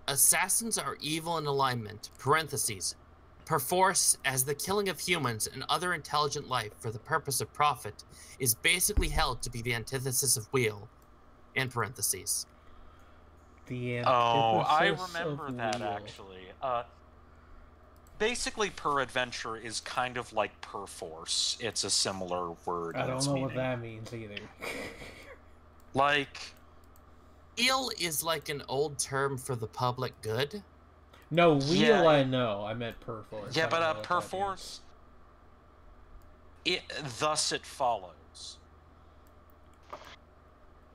Assassins are evil in alignment, parentheses, perforce, as the killing of humans and other intelligent life for the purpose of profit is basically held to be the antithesis of weal, in parentheses. The I antithesis remember of that weal. actually. Basically, peradventure is kind of like perforce. It's a similar word. I in don't its know what meaning. that means either. Like, Weal is like an old term for the public good. No, wheel Yeah, I know. I meant perforce. yeah, I don't know but what that perforce. Thus it follows.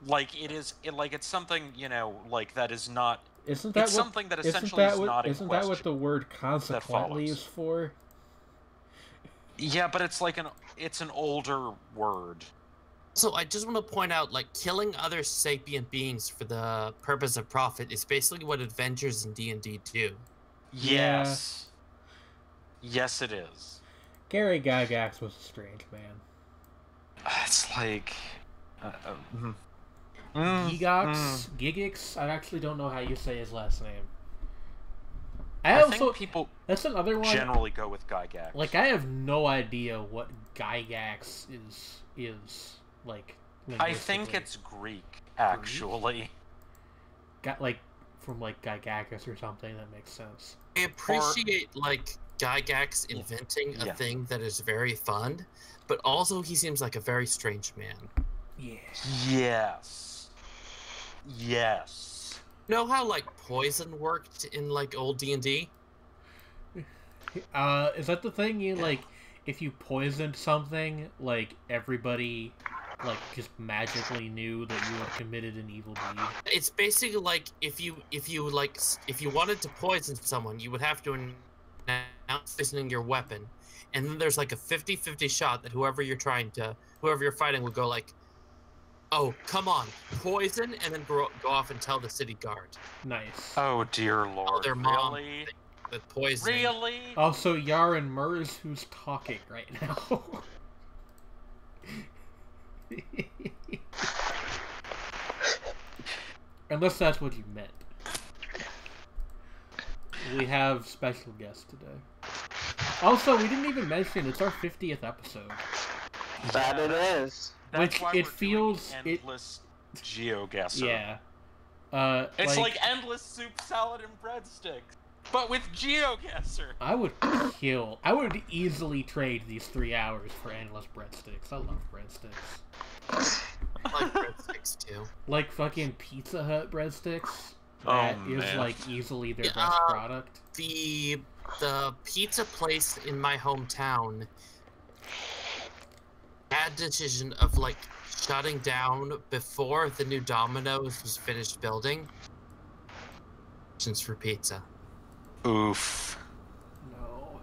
Like it's something, you know, like that is not. Isn't that It's what, something that isn't essentially that is what, not in isn't that what question. the word consequently follows. is for? Yeah, but it's like it's an older word. So I just want to point out, like, killing other sapient beings for the purpose of profit is basically what adventures in D&D do. Yeah. Yes. Yes, it is. Gary Gygax was a strange man. It's like. Gigix? I actually don't know how you say his last name. I also, think people that's another one. generally go with Gygax. Like, I have no idea what Gygax is like. I think it's Greek, actually. Got like from like Gygaxus or something. That makes sense. I appreciate, like, Gygax inventing a Yeah. thing that is very fun, but also he seems like a very strange man. Yeah. Yes. Yes. You know how, like, poison worked in, like, old D&D? Is that the thing you like? If you poisoned something, like everybody, like just magically knew that you had committed an evil deed. It's basically like if you wanted to poison someone, you would have to announce poisoning your weapon, and then there's like a 50-50 shot that whoever you're fighting would go like, "Oh, come on, poison," and then go off and tell the city guard. Nice. Oh dear lord. their mom. Really? The poisoning. Really? Also, Yaren Murs, who's talking right now. Unless that's what you meant. We have special guests today. Also, we didn't even mention it's our 50th episode. That it is. That's Which why it we're doing feels- endless GeoGuessr. Yeah. It's like endless soup, salad, and breadsticks, but with GeoGuessr. I would easily trade these 3 hours for endless breadsticks. I love breadsticks. I like breadsticks too. Like fucking Pizza Hut breadsticks. Oh, That is man. like easily their Yeah, best product. The pizza place in my hometown had a decision of like shutting down before the new Domino's was finished building. Since for pizza. Oof. No.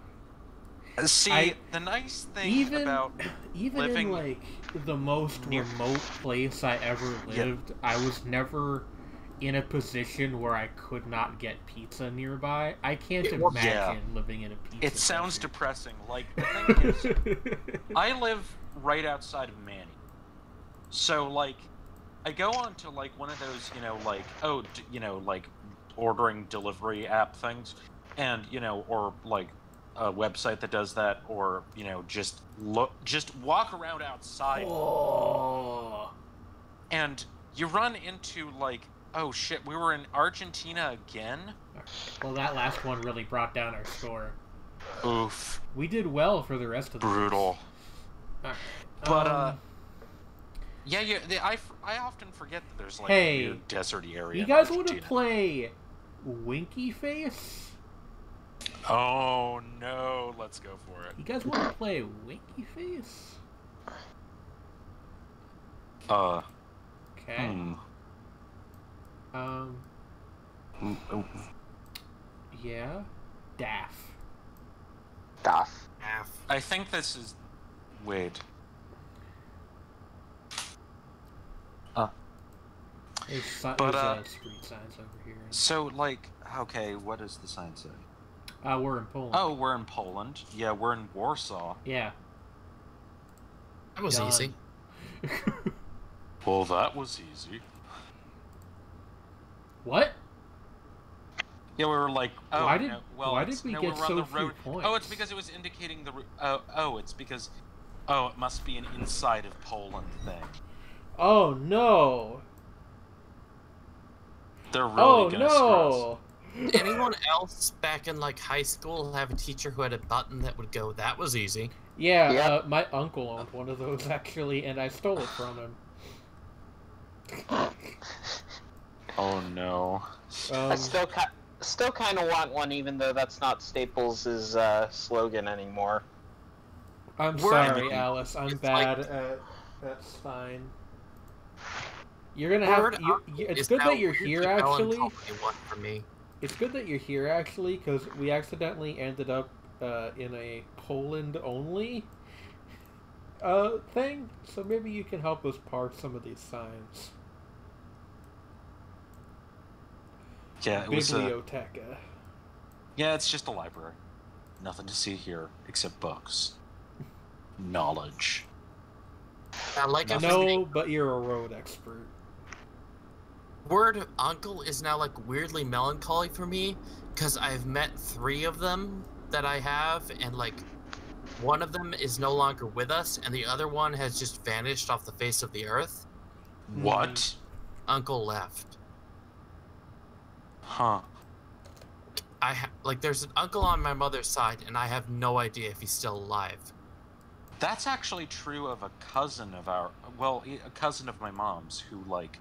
See, the nice thing about even living in like the most near... remote place I ever lived, I was never in a position where I could not get pizza nearby. I can't imagine living in a pizza. It sounds country. depressing. Like, the thing is, I live right outside of Manny. So, like, I go on to, like, one of those, like, ordering delivery app things, and, or, like, a website that does that, or, just walk around outside. Oh. And you run into, like, oh shit, we were in Argentina again? Well, that last one really brought down our score. Oof. We did well for the rest of the Brutal. Right. But, I often forget that there's, like, a weird deserty area. You guys want to play Winky Face? Oh, no. Let's go for it. You guys want to play Winky Face? Okay. Yeah. Daff. I think this is... Wait. There's street signs over here. So, like, okay, what does the sign say? We're in Poland. Oh, we're in Poland. Yeah, we're in Warsaw. Yeah. That was easy. Well, that was easy. What? Yeah, we were like, oh, why did we get so few points? Oh, it's because it was indicating the... it's because... Oh, it must be an inside of Poland thing. Oh, no. They're really gonna screw us. Did anyone else back in, like, high school have a teacher who had a button that would go, that was easy? Yeah, my uncle owned one of those, actually, and I stole it from him. Oh, no. I still kind of want one, even though that's not Staples' slogan anymore. I'm sorry, Alice. I'm bad at that sign. You're gonna have. It's good that you're here, actually. It's good that you're here, actually, because we accidentally ended up in a Poland-only thing. So maybe you can help us parse some of these signs. Yeah, it was Biblioteca. Yeah, it's just a library. Nothing to see here except books. Knowledge. But you're a road expert. Word uncle is now, like, weirdly melancholy for me, because I've met 3 of them that I have, and, like, one of them is no longer with us, and the other one has just vanished off the face of the earth. What? Uncle left. Huh. There's an uncle on my mother's side, and I have no idea if he's still alive. That's actually true of a cousin of a cousin of my mom's, who, like,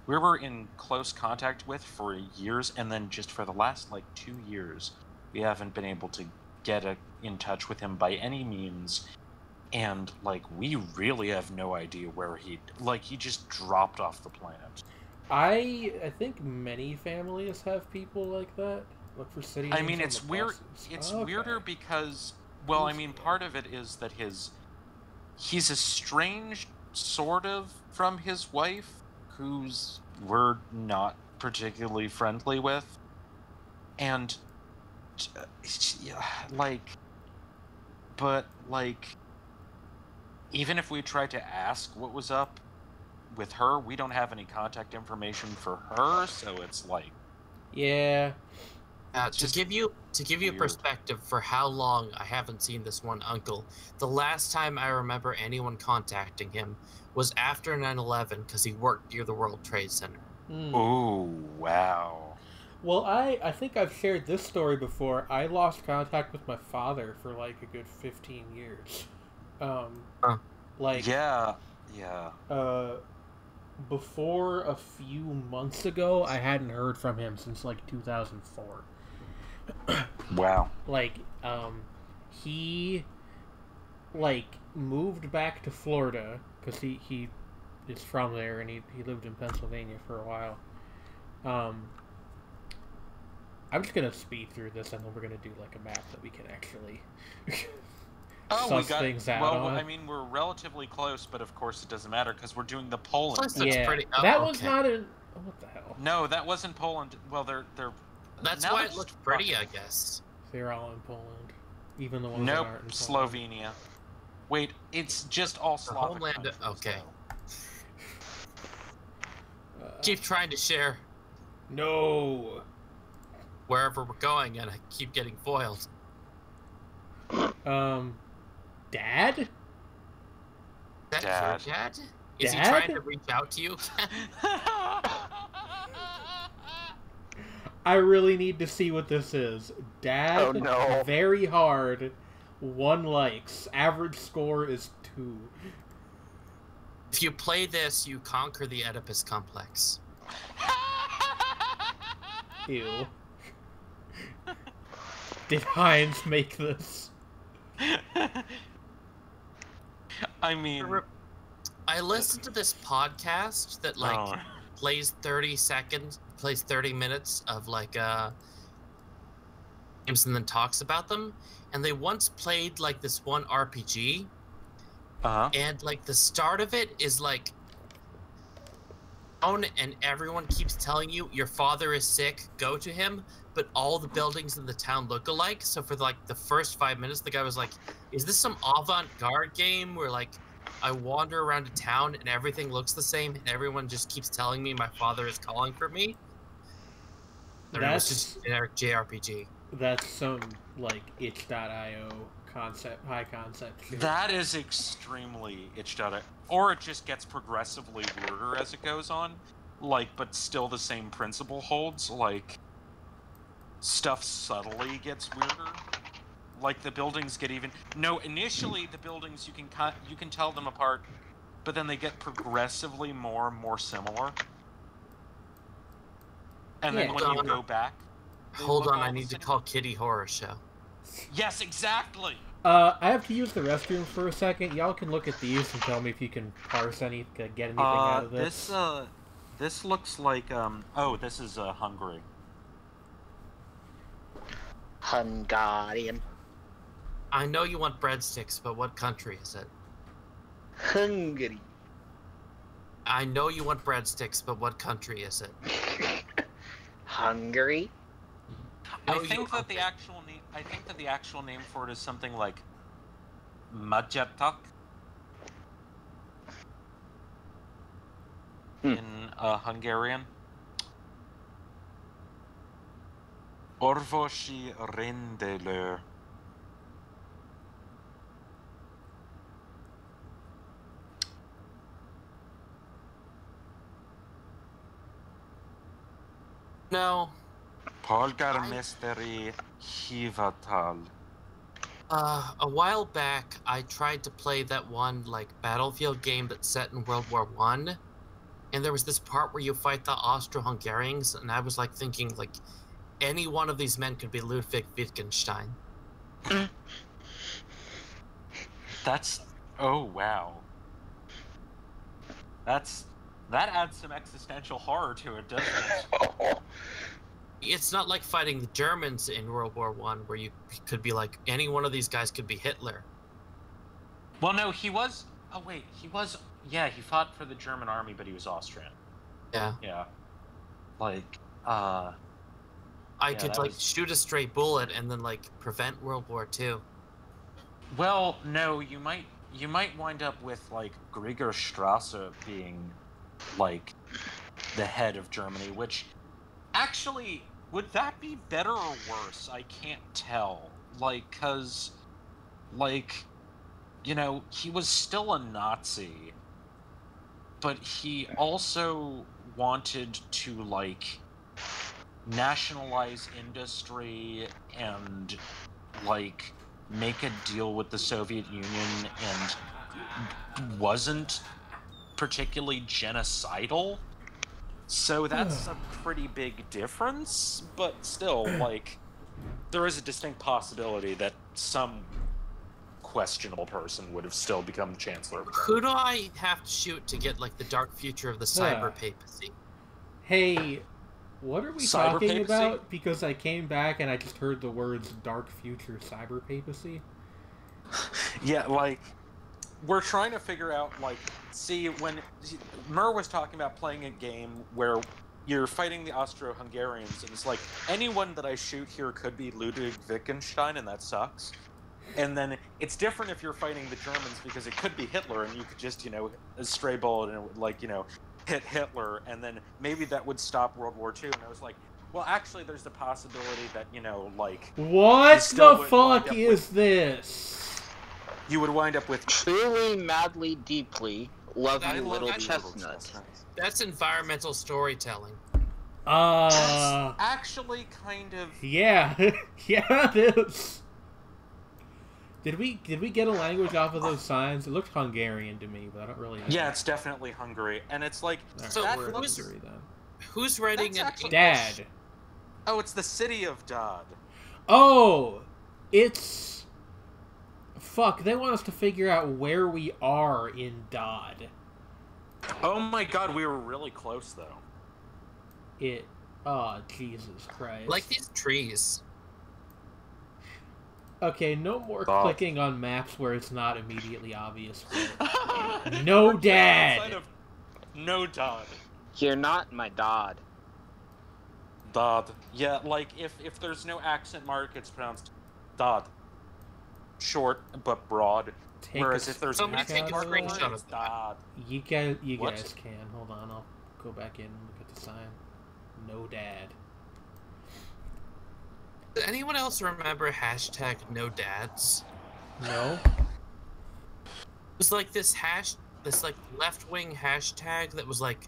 we were in close contact with for years, and then just for the last, like, 2 years, we haven't been able to get in touch with him by any means, and, like, we really have no idea where he just dropped off the planet. I think many families have people like that. Look for city names. I mean, it's weird. It's weirder because, well, I mean, part of it is that he's estranged, sort of, from his wife, who's we're not particularly friendly with, and even if we tried to ask what was up with her, we don't have any contact information for her, so it's like, yeah. To give you weird perspective for how long I haven't seen this one uncle, the last time I remember anyone contacting him was after 9/11 because he worked near the World Trade Center. Oh, wow. Well, I think I've shared this story before. I lost contact with my father for like a good 15 years. Before a few months ago, I hadn't heard from him since like 2004. Wow. He moved back to Florida because he is from there, and he lived in Pennsylvania for a while. I'm just gonna speed through this, and then we're gonna do like a map that we can actually suss things out on. I mean, we're relatively close, but of course it doesn't matter because we're doing the Poland. Plus, that's Yeah, pretty. that was not in. What the hell? No, that wasn't Poland. Well, they're. That's now why it's it looked pretty, I guess. They're all in Poland, even the ones Nope, that aren't in Poland. Slovenia. Wait, it's just all The Slavic homeland. countries, Okay. though. Keep trying to share No. wherever we're going, and I keep getting foiled. Dad? Is that Dad. your dad? Is he Dad? trying to reach out to you? I really need to see what this is. Dad, Oh, no. very hard. 1 likes. Average score is 2. If you play this, you conquer the Oedipus complex. Ew. Did Heinz make this? I mean, I listened to this podcast that plays 30 minutes of like games and then talks about them, and they once played like this one RPG, and like the start of it is like and everyone keeps telling you your father is sick, go to him, but all the buildings in the town look alike. So for like the first 5 minutes, the guy was like, is this some avant-garde game where like I wander around a town and everything looks the same and everyone just keeps telling me my father is calling for me? And it was just a generic JRPG. That's some, like, itch.io concept, high concept shit. that is extremely itch.io. Or it just gets progressively weirder as it goes on. Like, but still the same principle holds. Like, stuff subtly gets weirder. Like, the buildings get even... No, initially the buildings, you can tell them apart, but then they get progressively more and more similar. And then when you go back... Hold on, I need to call Kitty Horror Show. Yes, exactly! I have to use the restroom for a second. Y'all can look at these and tell me if you can parse get anything out of this. This looks like, oh, this is, Hungary. Hungarian. I know you want breadsticks, but what country is it? Hungary. I know you want breadsticks, but what country is it? Hungary? I think that the actual name for it is something like Magyartak in Hungarian. Orvosi rendelő. No. Polgármesteri hivatal. A while back, I tried to play that one, like, Battlefield game that's set in World War I, and there was this part where you fight the Austro-Hungarians, and I was, like, thinking, like, any one of these men could be Ludwig Wittgenstein. That's... Oh, wow. That adds some existential horror to it, doesn't it? It's not like fighting the Germans in World War I, where you could be like, any one of these guys could be Hitler. Well, no, he was... Oh, wait, he was... Yeah, he fought for the German army, but he was Austrian. Yeah. Yeah. Like, I could, like, shoot a stray bullet and then, like, prevent World War II. Well, no, you might wind up with, like, Gregor Strasser being, like, the head of Germany, which... Actually, would that be better or worse? I can't tell. Like, 'cause... Like... You know, he was still a Nazi, but he also wanted to, like, nationalize industry and, like, make a deal with the Soviet Union and wasn't particularly genocidal. So that's a pretty big difference, but still, like, there is a distinct possibility that some questionable person would have still become Chancellor. Who do I have to shoot to get like the dark future of the cyber papacy? Hey, what are we Cyber talking papacy? about? Because I came back and I just heard the words dark future cyber papacy. Yeah, like, we're trying to figure out, like, see, when Mur was talking about playing a game where you're fighting the Austro-Hungarians, and it's like, anyone that I shoot here could be Ludwig Wittgenstein, and that sucks. And then it's different if you're fighting the Germans, because it could be Hitler, and you could just, you know, a stray bullet, and it would, like, you know, hit Hitler, and then maybe that would stop World War II. And I was like, well, actually, there's the possibility that, you know, like... What the fuck is this? You would wind up with... Truly, madly, deeply, love I you, love little that. chestnut. That's environmental storytelling. That's actually kind of... Yeah. Yeah, it is. Did we get a language off of those signs? It looked Hungarian to me, but I don't really know. Yeah, it's definitely Hungary, and it's like... Right, So we're who in is- Hungary, then. Who's writing That's an actually- Dad. Oh, it's the city of Dod. Oh! It's... Fuck, they want us to figure out where we are in Dodd. Oh my god, we were really close, though. Oh, Jesus Christ. like these trees? Okay, no more Dodd. clicking on maps where it's not immediately obvious. No Dad! Outside of no Dod. You're not my Dodd. Dod. Yeah, like, if there's no accent mark, it's pronounced Dod. Short, but broad. Take Whereas a if there's Somebody an take a accent mark, screenshot it's of that. Dod. You What? guys can. Hold on, I'll go back in and look at the sign. No Dad. Does anyone else remember hashtag no dads? No? It was like this like left-wing hashtag that was like,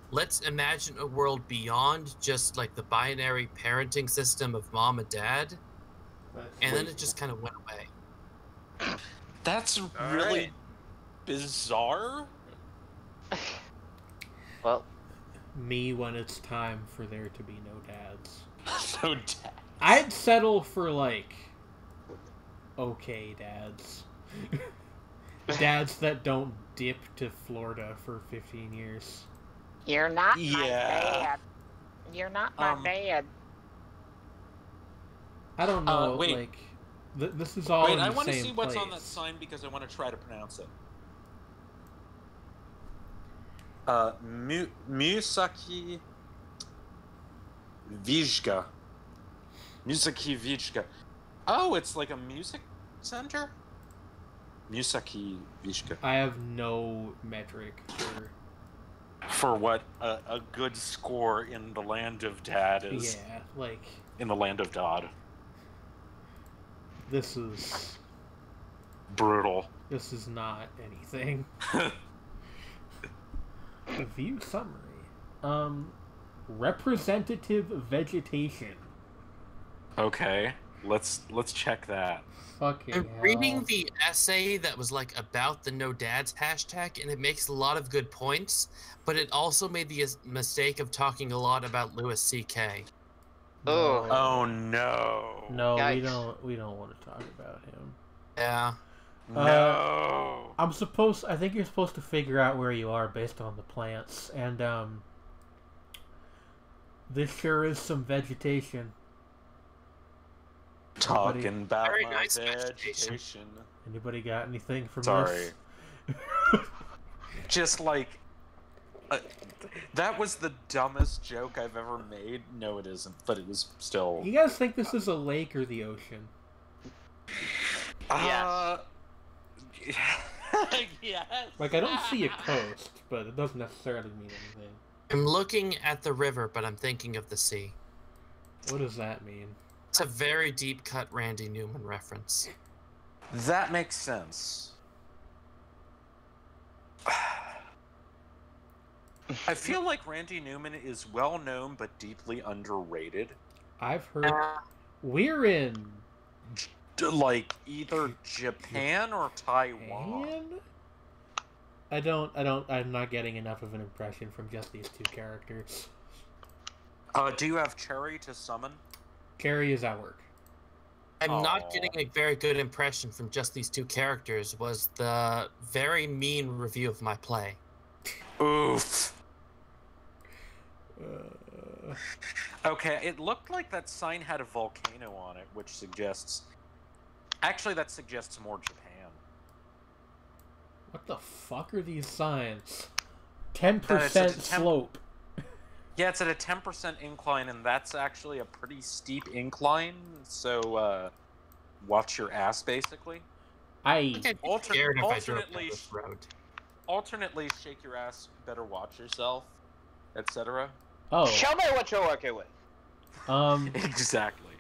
let's imagine a world beyond just like the binary parenting system of mom and dad, and then it just kind of went away. That's really bizarre. Well, Me when it's time for there to be no dads. No Dad. I'd settle for, like, okay dads. Dads that don't dip to Florida for 15 years. you're not Yeah. my dad. You're not my dad. I don't know, wait. like, this is all Wait, in the I want to same see what's on place. that sign because I want to try to pronounce it. Musaki Vizhka. Musaki Vizhka. Oh, it's like a music center? Musaki Vizhka. I have no metric For what a good score in the land of Dad is. yeah, like, In the land of Dodd. this is Brutal. not anything. View summary. Representative vegetation. Okay, let's check that. Fucking I'm hell. reading the essay that was like about the no dads hashtag, and it makes a lot of good points, but it also made the mistake of talking a lot about Louis C.K. Oh. Oh no. No, Yikes. we don't want to talk about him. Yeah. No. I think you're supposed to figure out where you are based on the plants, and this sure is some vegetation. Talking about Very my nice vegetation. Anybody got anything from Sorry. this? Just like that was the dumbest joke I've ever made. No, it isn't, but it was still. You guys think this is a lake or the ocean? Yes. Yes. Like, I don't see a coast, but it doesn't necessarily mean anything. I'm looking at the river, but I'm thinking of the sea. What does that mean? It's a very deep cut Randy Newman reference. That makes sense. I feel like Randy Newman is well known but deeply underrated. I've heard we're in Like either Japan or Taiwan. I'm not getting enough of an impression from just these two characters. Do you have Cherry to summon? Carrie is at work. I'm not getting a very good impression from just these two characters was the very mean review of my play. Oof. Okay, it looked like that sign had a volcano on it, which suggests... Actually, that suggests more Japan. What the fuck are these signs? 10% slope. Yeah, it's at a 10% incline, and that's actually a pretty steep incline, so, watch your ass, basically. Alternately, shake your ass, better watch yourself, etc. Oh. Show me what you're working with. Exactly.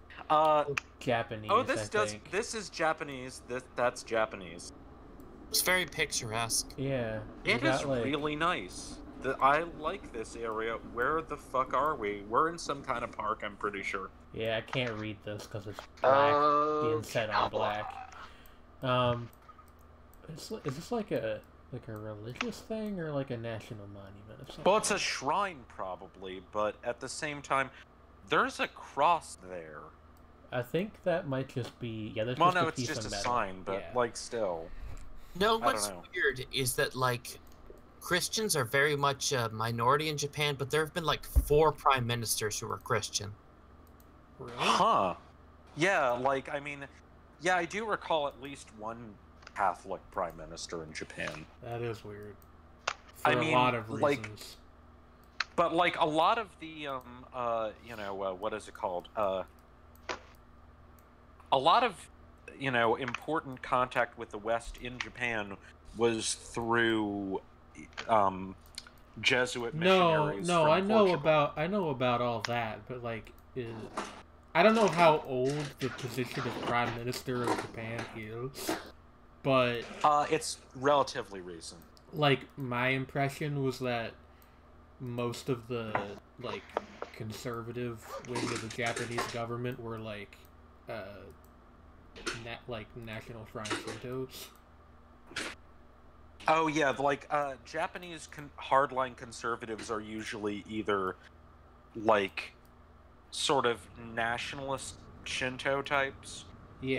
Japanese. Oh, this is Japanese. That's Japanese. It's very picturesque. Yeah. It is really nice. I like this area. Where the fuck are we? We're in some kind of park, I'm pretty sure. Yeah, I can't read this because it's black. Being set on black. Is this like a religious thing or like a national monument of something? Well, it's a shrine probably, but at the same time, there's a cross there. I think that might just be there's well, just no, a it's piece just of a metal. sign, but like still. No, what's weird is that like Christians are very much a minority in Japan, but there have been like 4 prime ministers who were Christian. Really? Huh. Yeah, like I mean, yeah, I do recall at least one Catholic prime minister in Japan. That is weird. For I mean, a lot of reasons. like, but like a lot of the you know, what is it called? A lot of, you know, important contact with the West in Japan was through Jesuit missionaries. No, I know Portugal. about all that, but like, I don't know how old the position of Prime Minister of Japan is, but it's relatively recent. Like, my impression was that most of the like conservative wing of the Japanese government were like national shrine Shintos. Oh yeah, like Japanese hardline conservatives are usually either like sort of nationalist Shinto types,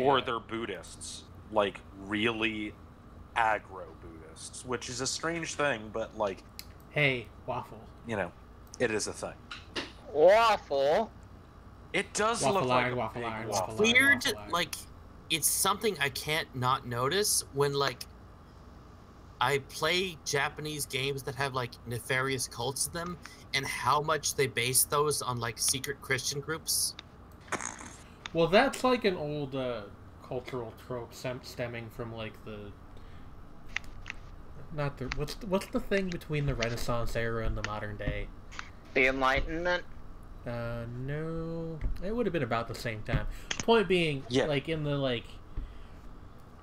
or they're Buddhists, like really aggro Buddhists, which is a strange thing, but like, hey, waffle. You know, it is a thing. Waffle. It does waffle look line, like waffle a line, big waffle waffle. Weird, like it's something I can't not notice when like I play Japanese games that have like nefarious cults in them, and how much they base those on like secret Christian groups. Well, that's like an old cultural trope stemming from like what's the thing between the Renaissance era and the modern day? The Enlightenment. No, it would have been about the same time. Point being, like in the like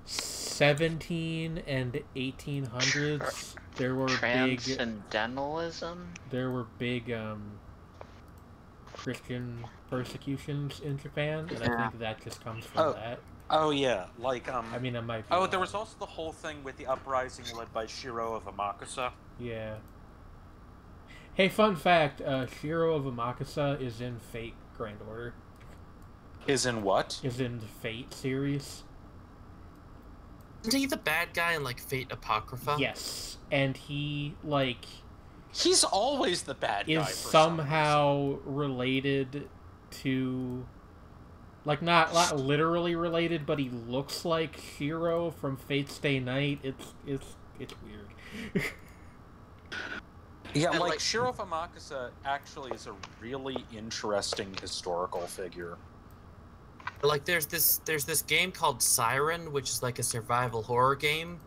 17 and 1800s, there were Transcendentalism. There were big Christian persecutions in Japan, and I think that just comes from that. Oh yeah, like I mean, it might be. Oh, there was also the whole thing with the uprising led by Shiro of Amakusa. Yeah. Hey, fun fact: Shiro of Amakusa is in Fate Grand Order. Is in what? Is in the Fate series. Isn't he the bad guy in like Fate Apocrypha? Yes, and he like. He's always the bad guy. Is somehow related to. Like, not literally related, but he looks like Shiro from Fate Stay Night. It's weird. Yeah, like Shiro of Amakusa actually is a really interesting historical figure. Like there's this game called Siren, which is like a survival horror game,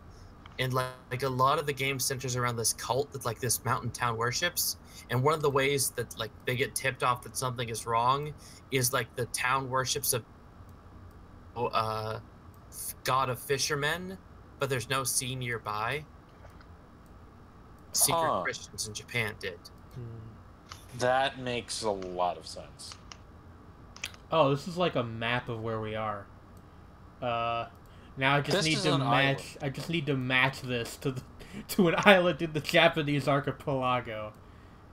and like a lot of the game centers around this cult that like this mountain town worships. And one of the ways that like they get tipped off that something is wrong is like the town worships a god of fishermen, but there's no sea nearby. Secret Christians in Japan did. That makes a lot of sense. Oh, this is like a map of where we are. Now I just need to match. Island. I just need to match this to an island in the Japanese archipelago.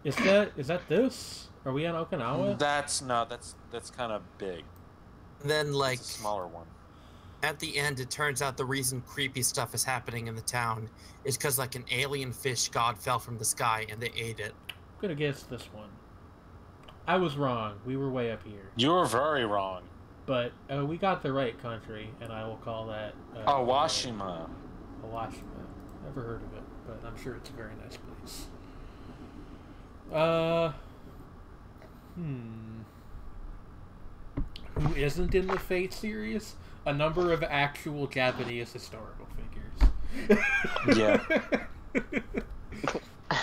Is that this? Are we on Okinawa? That's kind of big. And then, like, It's a smaller one. at the end, it turns out the reason creepy stuff is happening in the town is because, like, an alien fish god fell from the sky and they ate it. I'm gonna guess this one. I was wrong. We were way up here. You were very wrong. But we got the right country, and I will call that... Awashima. Awashima. Never heard of it, but I'm sure it's a very nice place. Who isn't in the Fate series? A number of actual Japanese historical figures. Yeah. Have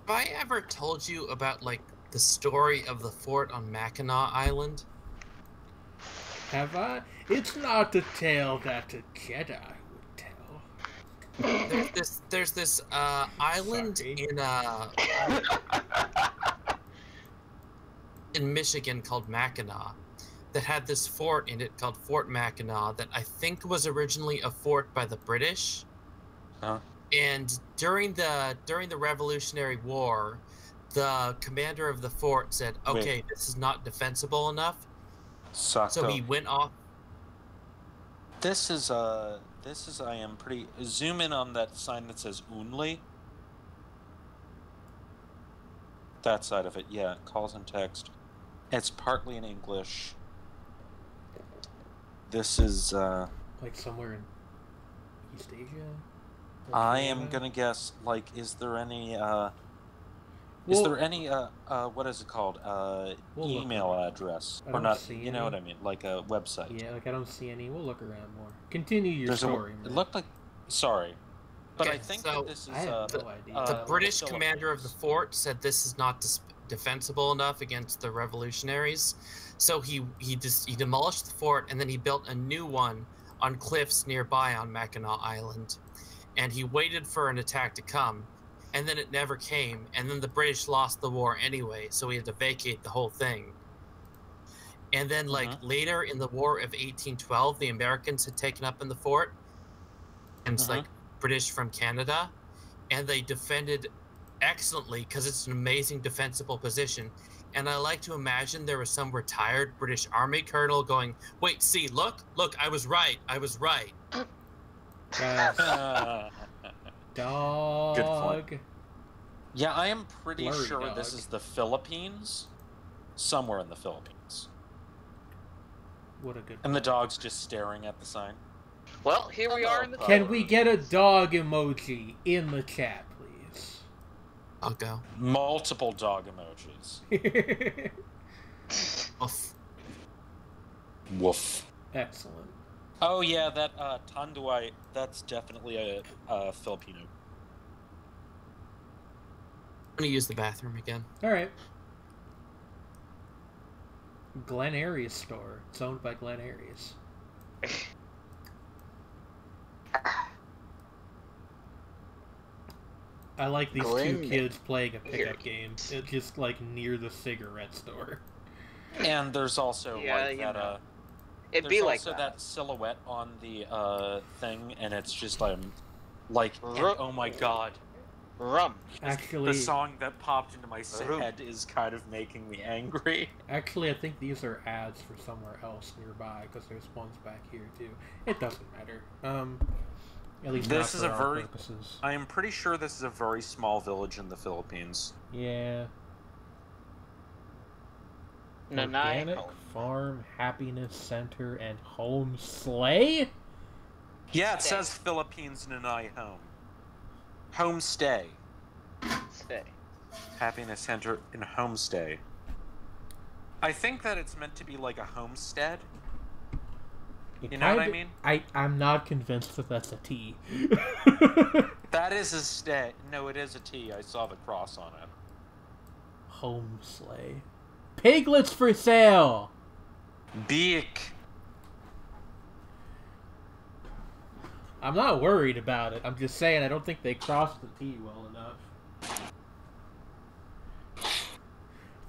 I ever told you about, like, the story of the fort on Mackinac Island? Have I? It's not a tale that a Jedi would tell. There's this island Sorry. in Michigan called Mackinac that had this fort in it called Fort Mackinac that I think was originally a fort by the British. Huh? And during the Revolutionary War, the commander of the fort said, "Okay, this is not defensible enough." Sato. So he went off. This is I am pretty zoom in on that sign that says only. That side of it, yeah, calls and text. It's partly in English. This is Like somewhere in East Asia? I am gonna guess, like, is there any what is it called? We'll look Email address. I Or don't not, see you know any. what I mean, like a website. Yeah, like I don't see any. We'll look around more. Continue your There's story. it man. looked like, sorry. But Okay, I think so that this is I have no idea. The British Philippines. commander of the fort said this is not defensible enough against the revolutionaries, so he demolished the fort and then he built a new one on cliffs nearby on Mackinac Island, and he waited for an attack to come, and then it never came, and then the British lost the war anyway, so he had to vacate the whole thing. And then, like, later in the War of 1812, the Americans had taken up in the fort, and it's like British from Canada, and they defended excellently because it's an amazing defensible position. And I like to imagine there was some retired British Army colonel going, "Wait, see, look, I was right. Guys, dog. Good point. Yeah, I am pretty Blurry sure dog. this is the Philippines. Somewhere in the Philippines. What a good. And the dog's just staring at the sign. Well, here we are in the. Can we get a dog emoji in the chat, please? I'll go." Multiple dog emojis. Oof. Woof. Excellent. Oh yeah, that tanduay, that's definitely a Filipino. I'm gonna use the bathroom again. All right. Glen Aries store. It's owned by Glen Aries. I like these two Glen kids playing a pickup Aries. game. It's just like near the cigarette store. And there's also Yeah, like you that know. It'd there's be like also that. silhouette on the thing, and it's just like Ru- oh my god. Rum. Actually, The song that popped into my Rum. head is kind of making me angry. I think these are ads for somewhere else nearby because there's ones back here too. It doesn't matter. At least This not is for a our very- purposes. I am pretty sure this is a very small village in the Philippines. Yeah. Nanai Organic home. Farm Happiness Center and Home Sleigh? Yeah, it Stay. says Philippines Nanai Home. Homestay. Stay. Happiness Center and Homestay. I think that it's meant to be like a homestead. It You know what I kinda- mean? I'm not convinced that that's a T. That is a stay. No, it is a T. I saw the cross on it. Home Sleigh. Piglets for sale! Beak. I'm not worried about it. I'm just saying I don't think they crossed the T well enough.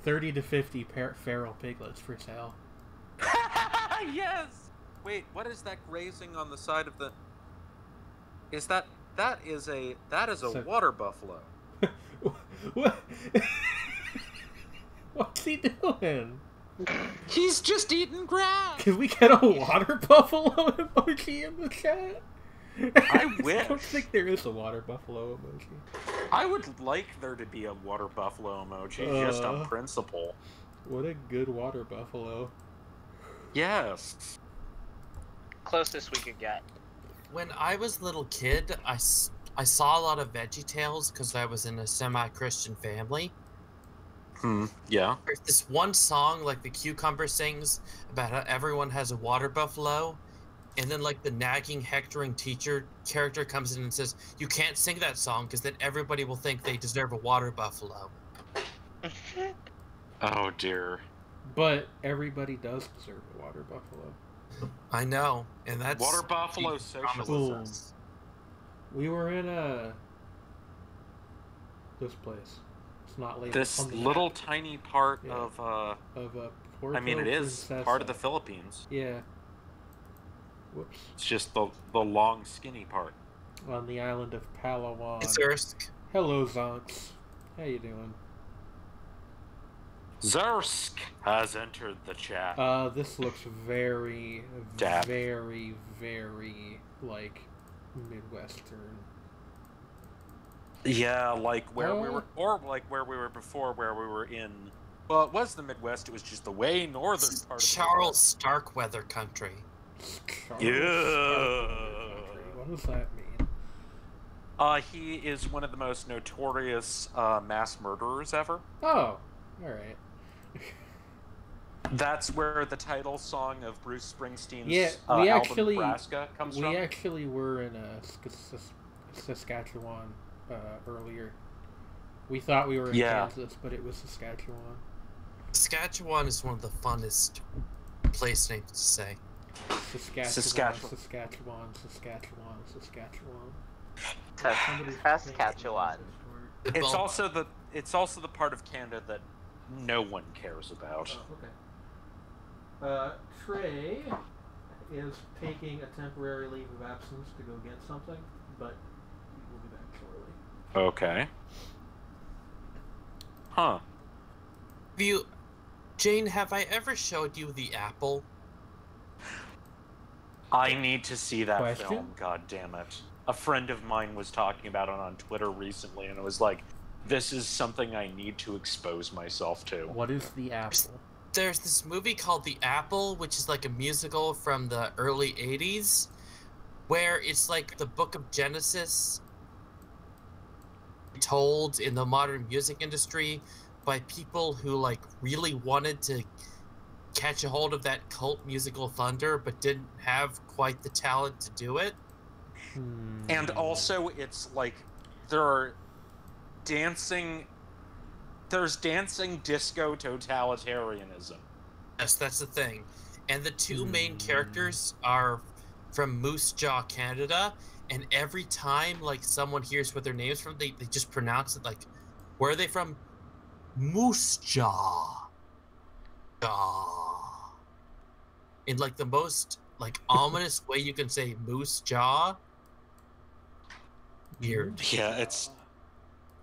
30 to 50 feral piglets for sale. Yes. Wait, what is that grazing on the side of the? Is that is a So- water buffalo? What? What's he doing? He's just eating grass. Can we get a water buffalo emoji in the chat? I wish. I don't think there is a water buffalo emoji. I would like there to be a water buffalo emoji, just on principle. What a good water buffalo. Yes. Closest we could get. When I was a little kid, I saw a lot of VeggieTales because I was in a semi-Christian family. Yeah. There's this one song, like the cucumber sings, about how everyone has a water buffalo, and then like the nagging, hectoring teacher character comes in and says, "You can't sing that song because then everybody will think they deserve a water buffalo." Oh dear. But everybody does deserve a water buffalo. I know, and that's Water buffalo socialism. We were in this place. It's not labeled. This on the little map. tiny part Yeah. of Porto I mean, it is Princesa. part of the Philippines. Yeah. Whoops. It's just the long, skinny part. On the island of Palawan. It's Ersk. Hello, Zonks. How you doing? Zersk has entered the chat. This looks very, Dab. very, very, like, Midwestern. Yeah, like where we were, or like where we were before, where we were in. Well, it was the Midwest. It was just the way northern part of Charles Starkweather country. Charles Yeah. Starkweather. What does that mean? He is one of the most notorious mass murderers ever. Oh, alright. That's where the title song of Bruce Springsteen's Yeah, we album actually Nebraska comes from. we actually were in Saskatchewan earlier. We thought we were in Kansas, but it was Saskatchewan. Saskatchewan is one of the funnest place names to say. Saskatchewan. Saskatchewan. It's also the part of Canada that no one cares about. Oh, okay. Trey is taking a temporary leave of absence to go get something, but he will be back shortly. Okay. Huh. Jane, have I ever showed you the apple? I need to see that Question? film, god damn it. A friend of mine was talking about it on Twitter recently, and it was like, this is something I need to expose myself to. What is the apple? There's this movie called The Apple, which is like a musical from the early 80s, where it's like the book of Genesis told in the modern music industry by people who like really wanted to catch a hold of that cult musical thunder but didn't have quite the talent to do it. And also, it's like, there's dancing disco totalitarianism. Yes, that's the thing. And the two main characters are from Moose Jaw, Canada, and every time like someone hears what their name's from, they just pronounce it like, where are they from? Moose Jaw. Jaw. In like the most like ominous way you can say Moose Jaw. Weird.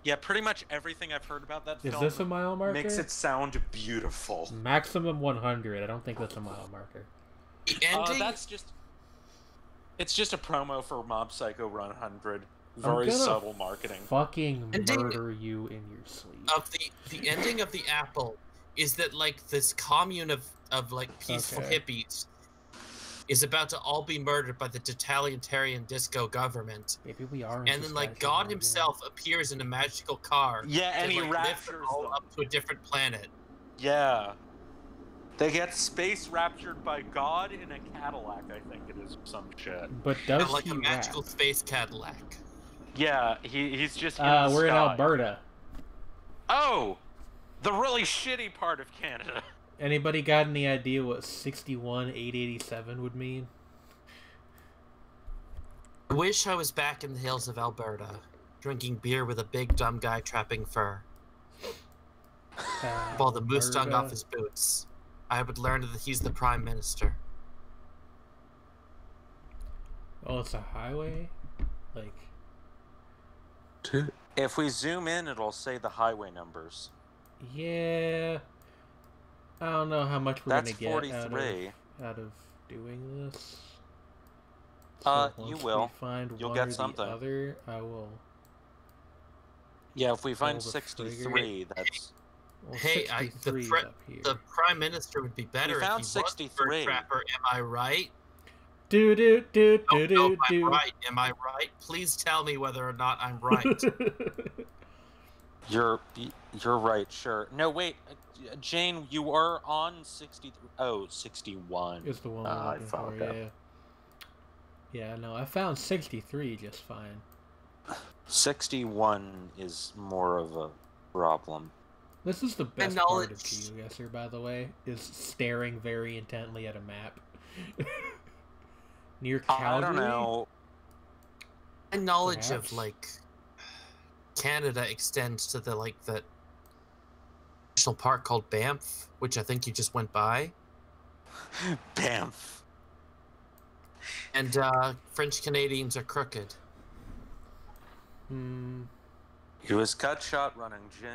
Yeah, pretty much everything I've heard about that Is film this a mile marker? makes it sound beautiful. Maximum 100. I don't think that's a mile marker. The ending It's just a promo for Mob Psycho 100. I'm Very gonna subtle marketing. Fucking Ending- murder you in your sleep. of the ending of The Apple is that like this commune of like peaceful Okay. hippies is about to all be murdered by the totalitarian disco government. Maybe we are. In And then like Saskatchewan God again. himself appears in a magical car. Yeah, and to, he like, lift raptures them all them. up to a different planet. Yeah. They get space raptured by God in a Cadillac, I think it is, or some shit. But does And, like he a magical rap? space Cadillac. Yeah, he's just in the We're in sky. Alberta. Oh! The really shitty part of Canada. Anybody got any idea what 61,887 would mean? I wish I was back in the hills of Alberta, drinking beer with a big dumb guy trapping fur, while the moose stung off his boots. I would learn that he's the prime minister. Oh, it's a highway? Like, If we zoom in, it'll say the highway numbers. yeah. I don't know how much we're That's gonna get 43. out of doing this. You once will. We find You'll one get or something. The other, I will. Yeah, if we find Pull the 63, that's... Well, Hey, 63 's up here. the Prime Minister would be better if he found was 63. Bird Trapper, am I right? Do do do do No, do I'm do. right. Am I right? Please tell me whether or not I'm right. You're right, sure. No, wait, Jane, you are on 63. Oh, 61. Is the one we're I looking for, fucked up. yeah. Yeah, no, I found 63 just fine. 61 is more of a problem. This is the best And part of knowledge. GeoGuessr, by the way, is staring very intently at a map. Near Calgary? I don't know. My knowledge Perhaps. of like Canada extends to the national park called Banff, which I think you just went by, Banff. and French Canadians are crooked. Hmm. He was cut short running gin,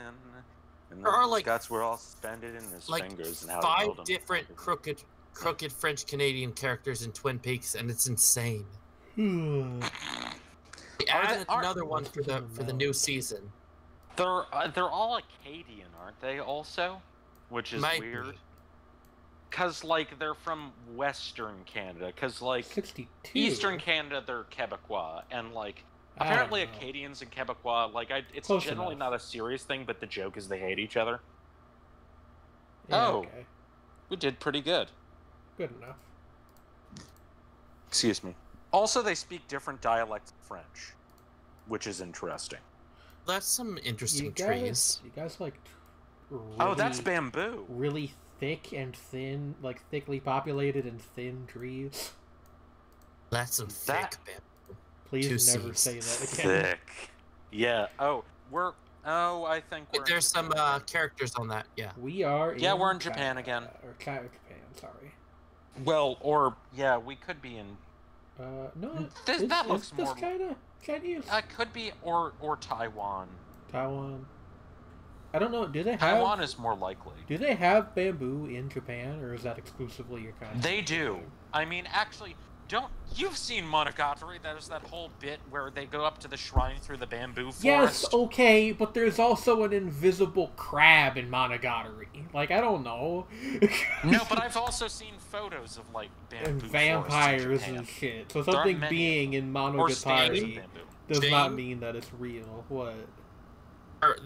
and There are, his like, guts were all suspended in his fingers. And how he 5 held 'em. different crooked French Canadian characters in Twin Peaks, and it's insane. They added another one for the new season. They're all Acadian, aren't they? Also, which is Might be. weird. Cause like they're from Western Canada. Cause like 62. Eastern Canada, they're Quebecois, and like I don't apparently know. Acadians and Quebecois, like it's Close generally enough. not a serious thing, but the joke is they hate each other. Yeah, Oh. okay. We did pretty good. Good enough. Excuse me. Also, they speak different dialects of French, which is interesting. That's some interesting You trees. guys like really, Oh, that's bamboo. really thick and thin, like thickly populated and thin trees. That's some That- thick bamboo. Please Two never Cs. say that again. Thick. Yeah. Oh, I think we're. in There's some Japan. characters on that. Yeah. We are. Yeah, in we're in Japan again. Or Japan. Sorry. Well, or yeah, we could be in. No. That looks is this more. China? Chinese? Could be or Taiwan. Taiwan. I don't know. Do they have? Taiwan is more likely. Do they have bamboo in Japan, or is that exclusively your kind? They do. I mean, actually, you've seen Monogatari? There's that whole bit where they go up to the shrine through the bamboo forest. Yes, okay, but there's also an invisible crab in Monogatari. Like, I don't know. No, but I've also seen photos of like bamboo And forests in vampires Japan. and shit. So There aren't something many being in Or stands of Monogatari bamboo. does not Jane? mean that it's real. What?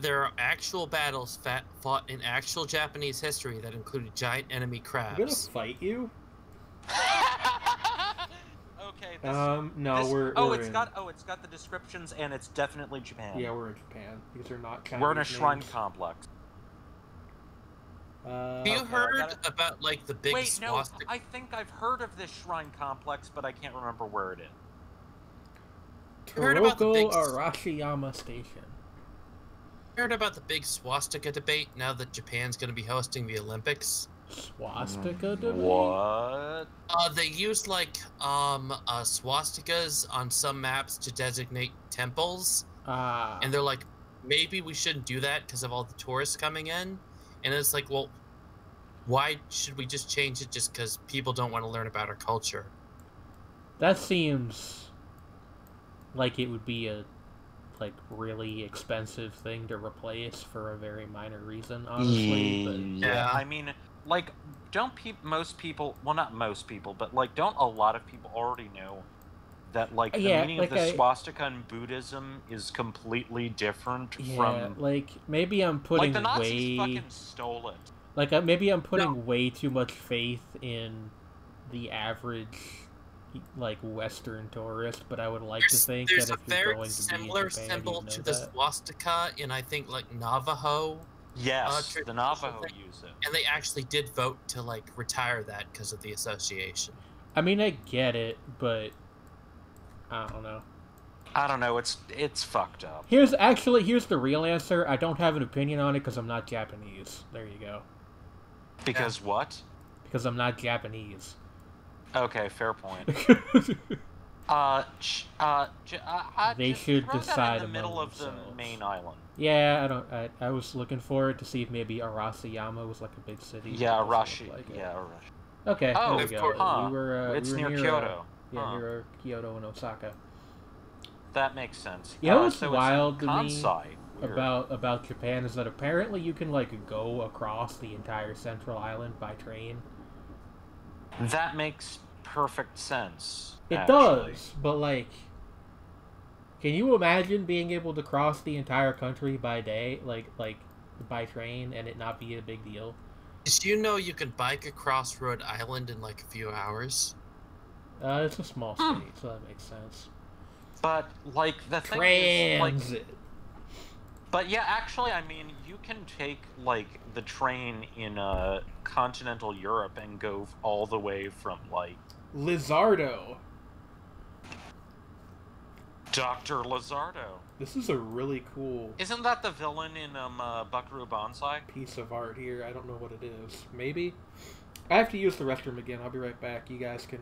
There are actual battles fought in actual Japanese history that included giant enemy I'm gonna crabs. fight you? Okay. No, we're it's in. got the descriptions, and it's definitely Japan. Yeah, we're in Japan. These are not Chinese We're in a shrine names. complex. Have you Okay, I heard gotta- about like the big Wait, no, swastika? I think I've heard of this shrine complex, but I can't remember where it is. heard about the Toroko big- Arashiyama Station. Heard about the big swastika debate now that Japan's going to be hosting the Olympics? Swastika debate? What? They used swastikas on some maps to designate temples, Ah. and they're like, maybe we shouldn't do that because of all the tourists coming in. And it's like, well, why should we just change it just because people don't want to learn about our culture? That seems like it would be a really expensive thing to replace for a very minor reason, honestly. But Yeah. I mean, like, don't most people? Well, not most people, but like, don't a lot of people already know that like the Yeah, meaning like of the swastika in Buddhism is completely different yeah, from like maybe I'm putting like the Nazis way fucking stole it. like maybe I'm putting way too much faith in the average Western tourist, but I would like to think There's that a if you're very going to be in similar Japan, symbol you'd know to the that. swastika in, I think, like Navajo, Yes, the traditional Navajo thing. use it. and they actually did vote to retire that because of the association. I mean, I get it, but I don't know. I don't know. It's fucked up. Here's the real answer. I don't have an opinion on it because I'm not Japanese. There you go. Because what? Because I'm not Japanese. Okay, fair point. They just should throw that decide in the middle among of the themselves. main island. Yeah, I don't. I was looking for it to see if maybe Arasayama was like a big city. Yeah, It doesn't Arashi. look like it. Yeah, Arashi. Okay, Oh, there we of go. course. We were It's we were near near Kyoto. yeah, near Kyoto and Osaka. That makes sense. You know what's so wild it's in to me Kansai. Weird. about Japan is that apparently you can like go across the entire central island by train. That makes perfect sense. It actually. does, but like, can you imagine being able to cross the entire country by day, like by train, and it not be a big deal? Did you know you can bike across Rhode Island in like a few hours? It's a small state, so that makes sense. But like the thing is, like, Transit. but yeah, actually, I mean, you can take like the train in continental Europe and go all the way from like Lizardo. Dr. Lizardo. This is a really cool Isn't that the villain in Buckaroo Banzai? piece of art here. I don't know what it is. Maybe. I have to use the restroom again. I'll be right back. You guys can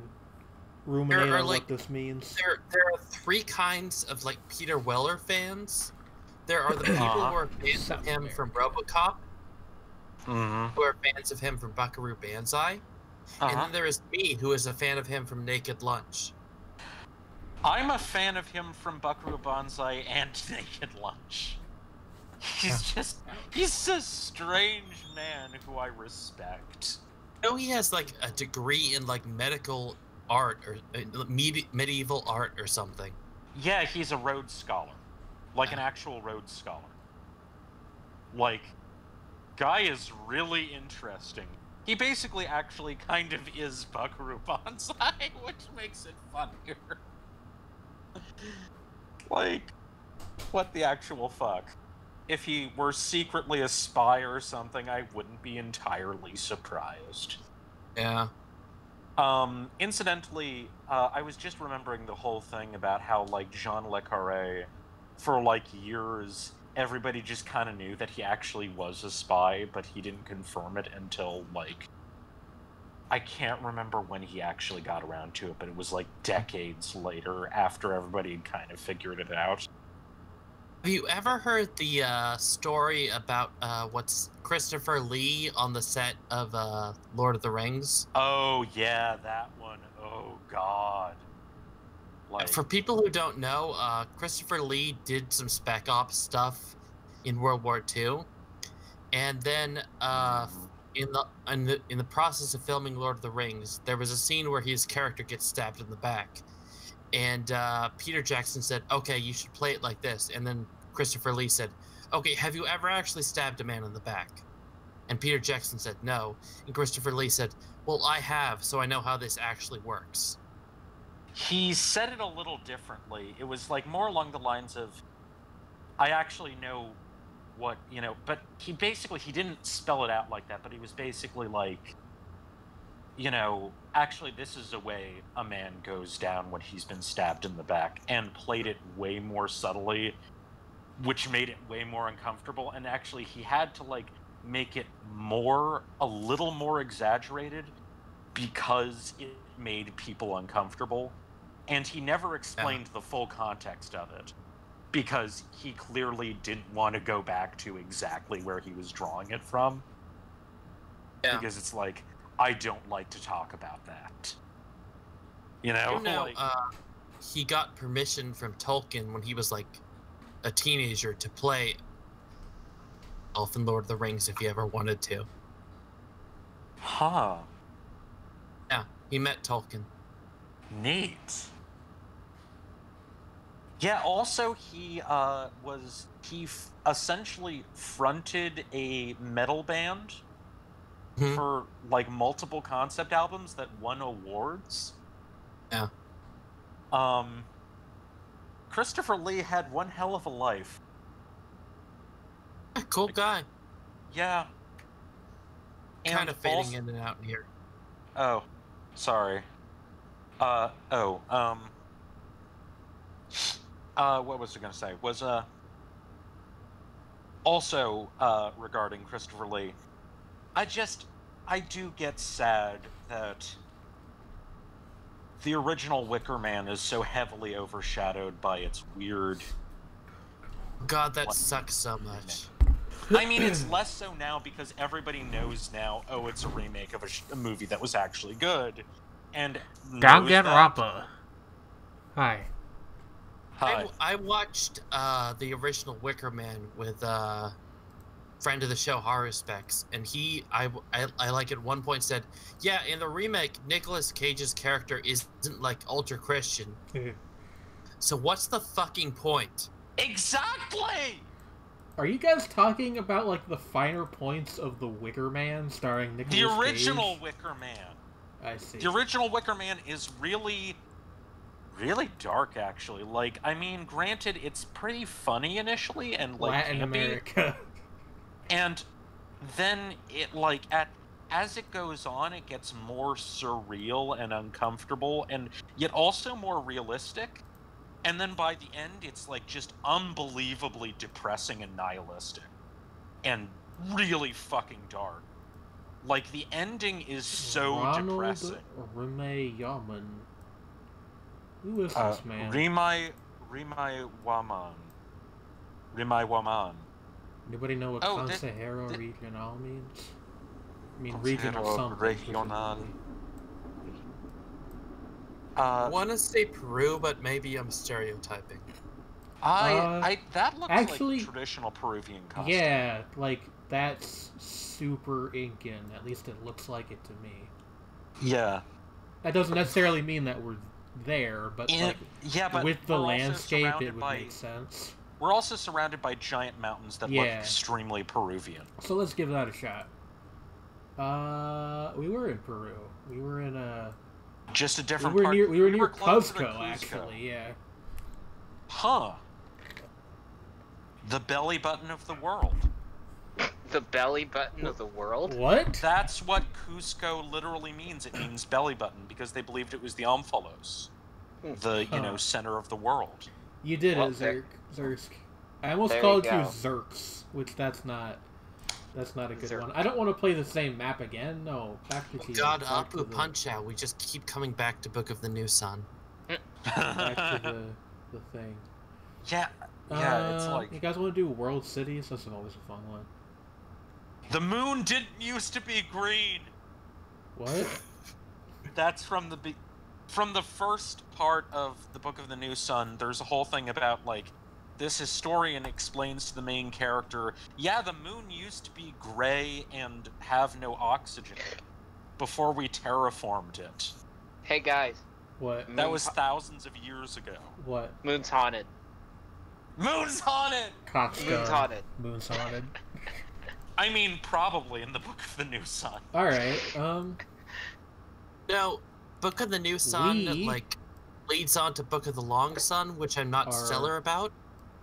ruminate There are, on like, what this means. There are three kinds of like Peter Weller fans. There are the people who are fans Sounds of him fair. from RoboCop, Mm-hmm. who are fans of him from Buckaroo Banzai, and then there is me, who is a fan of him from Naked Lunch. I'm a fan of him from Buckaroo Banzai and Naked Lunch. He's a strange man who I respect. You know, he has like a degree in like medical art or medieval art or something. Yeah, he's a Rhodes Scholar. Like an actual Rhodes Scholar. Like, guy is really interesting. He basically actually kind of is Buckaroo Banzai, which makes it funnier. Like, what the actual fuck? If he were secretly a spy or something, I wouldn't be entirely surprised. Yeah. Incidentally, I was just remembering the whole thing about how, like, Jean Le Carré, for, like, years, everybody just kind of knew that he actually was a spy, but he didn't confirm it until, like, I can't remember when he actually got around to it, but it was, like, decades later, after everybody had kind of figured it out. Have you ever heard the story about what's Christopher Lee on the set of Lord of the Rings? Oh, yeah, that one. Oh, God. Like, For people who don't know, Christopher Lee did some Spec Ops stuff in World War II, and then in the process of filming Lord of the Rings, there was a scene where his character gets stabbed in the back, and Peter Jackson said, "Okay, you should play it like this," and then Christopher Lee said, "Okay, have you ever actually stabbed a man in the back?" And Peter Jackson said, "No," and Christopher Lee said, "Well, I have, so I know how this actually works." he said it a little differently. It was, like, more along the lines of, I actually know what, you know, but he didn't spell it out like that, but he was basically like, you know, actually this is the way a man goes down when he's been stabbed in the back, and played it way more subtly, which made it way more uncomfortable, and actually he had to, like, make it a little more exaggerated because it made people uncomfortable, and he never explained the full context of it, because he clearly didn't want to go back to exactly where he was drawing it from. Yeah. Because it's like, I don't like to talk about that. You know? Like, He got permission from Tolkien when he was like a teenager to play Elf in Lord of the Rings if he ever wanted to. huh. Yeah, he met Tolkien. Neat. Yeah, also he essentially fronted a metal band Mhm. for, like, multiple concept albums that won awards. Yeah. Christopher Lee had one hell of a life. Cool guy. Yeah. Kind And of fading also- in and out here. Oh, sorry. What was I gonna say? Was, also, regarding Christopher Lee, I do get sad that the original Wicker Man is so heavily overshadowed by its weird... God, that sucks so much. I mean, it's less so now because everybody knows now, oh, it's a remake of a movie that was actually good. And Danganronpa. Hi. Hi. I watched the original Wicker Man with friend of the show, Horror Specs, and I like at one point said, yeah, in the remake, Nicolas Cage's character isn't like ultra Christian. So what's the fucking point? Exactly! Are you guys talking about, like, the finer points of The Wicker Man starring Nicolas Cage? The original Wicker Man. I see. The original Wicker Man is really, really dark, actually. Like, I mean, granted, it's pretty funny initially and, like, Latin campy. America. And then it, like, as it goes on, it gets more surreal and uncomfortable, and yet also more realistic. And then by the end, it's, like, just unbelievably depressing and nihilistic. And really fucking dark. Like, the ending is so depressing. Ronald Yaman. Who is this man? Rimai Waman. Anybody know what Consejero Regional means? I mean, regional something. Regional. I want to say Peru, but maybe I'm stereotyping. That looks actually, like traditional Peruvian costume. Yeah, like, that's super Incan. At least it looks like it to me. Yeah. That doesn't necessarily mean that we're there, but, but with the landscape, it would make sense. We're also surrounded by giant mountains that look extremely Peruvian. So let's give that a shot. We were in Peru. We were in just a different part. We were near Cuzco, actually, yeah. Huh. The belly button of the world. The belly button of the world? What? That's what Cusco literally means. It means belly button because they believed it was the Omphalos. The, center of the world. You did it, Zersk. I almost called you Zerks, which that's not a good one. I don't want to play the same map again. No, back to God, Apu Punch-Out. We just keep coming back to Book of the New Sun. Back to the thing. Yeah, it's like... You guys want to do World Cities? That's always a fun one. The moon didn't used to be green! What? That's from the first part of the Book of the New Sun. There's a whole thing about, like, this historian explains to the main character, yeah, the moon used to be gray and have no oxygen before we terraformed it. Hey, guys. What? That was thousands of years ago. What? Moon's haunted. Moon's haunted! Moon's haunted. Moon's haunted. I mean, probably in the Book of the New Sun. Alright, No, Book of the New Sun, leads on to Book of the Long Sun, which I'm not stellar about.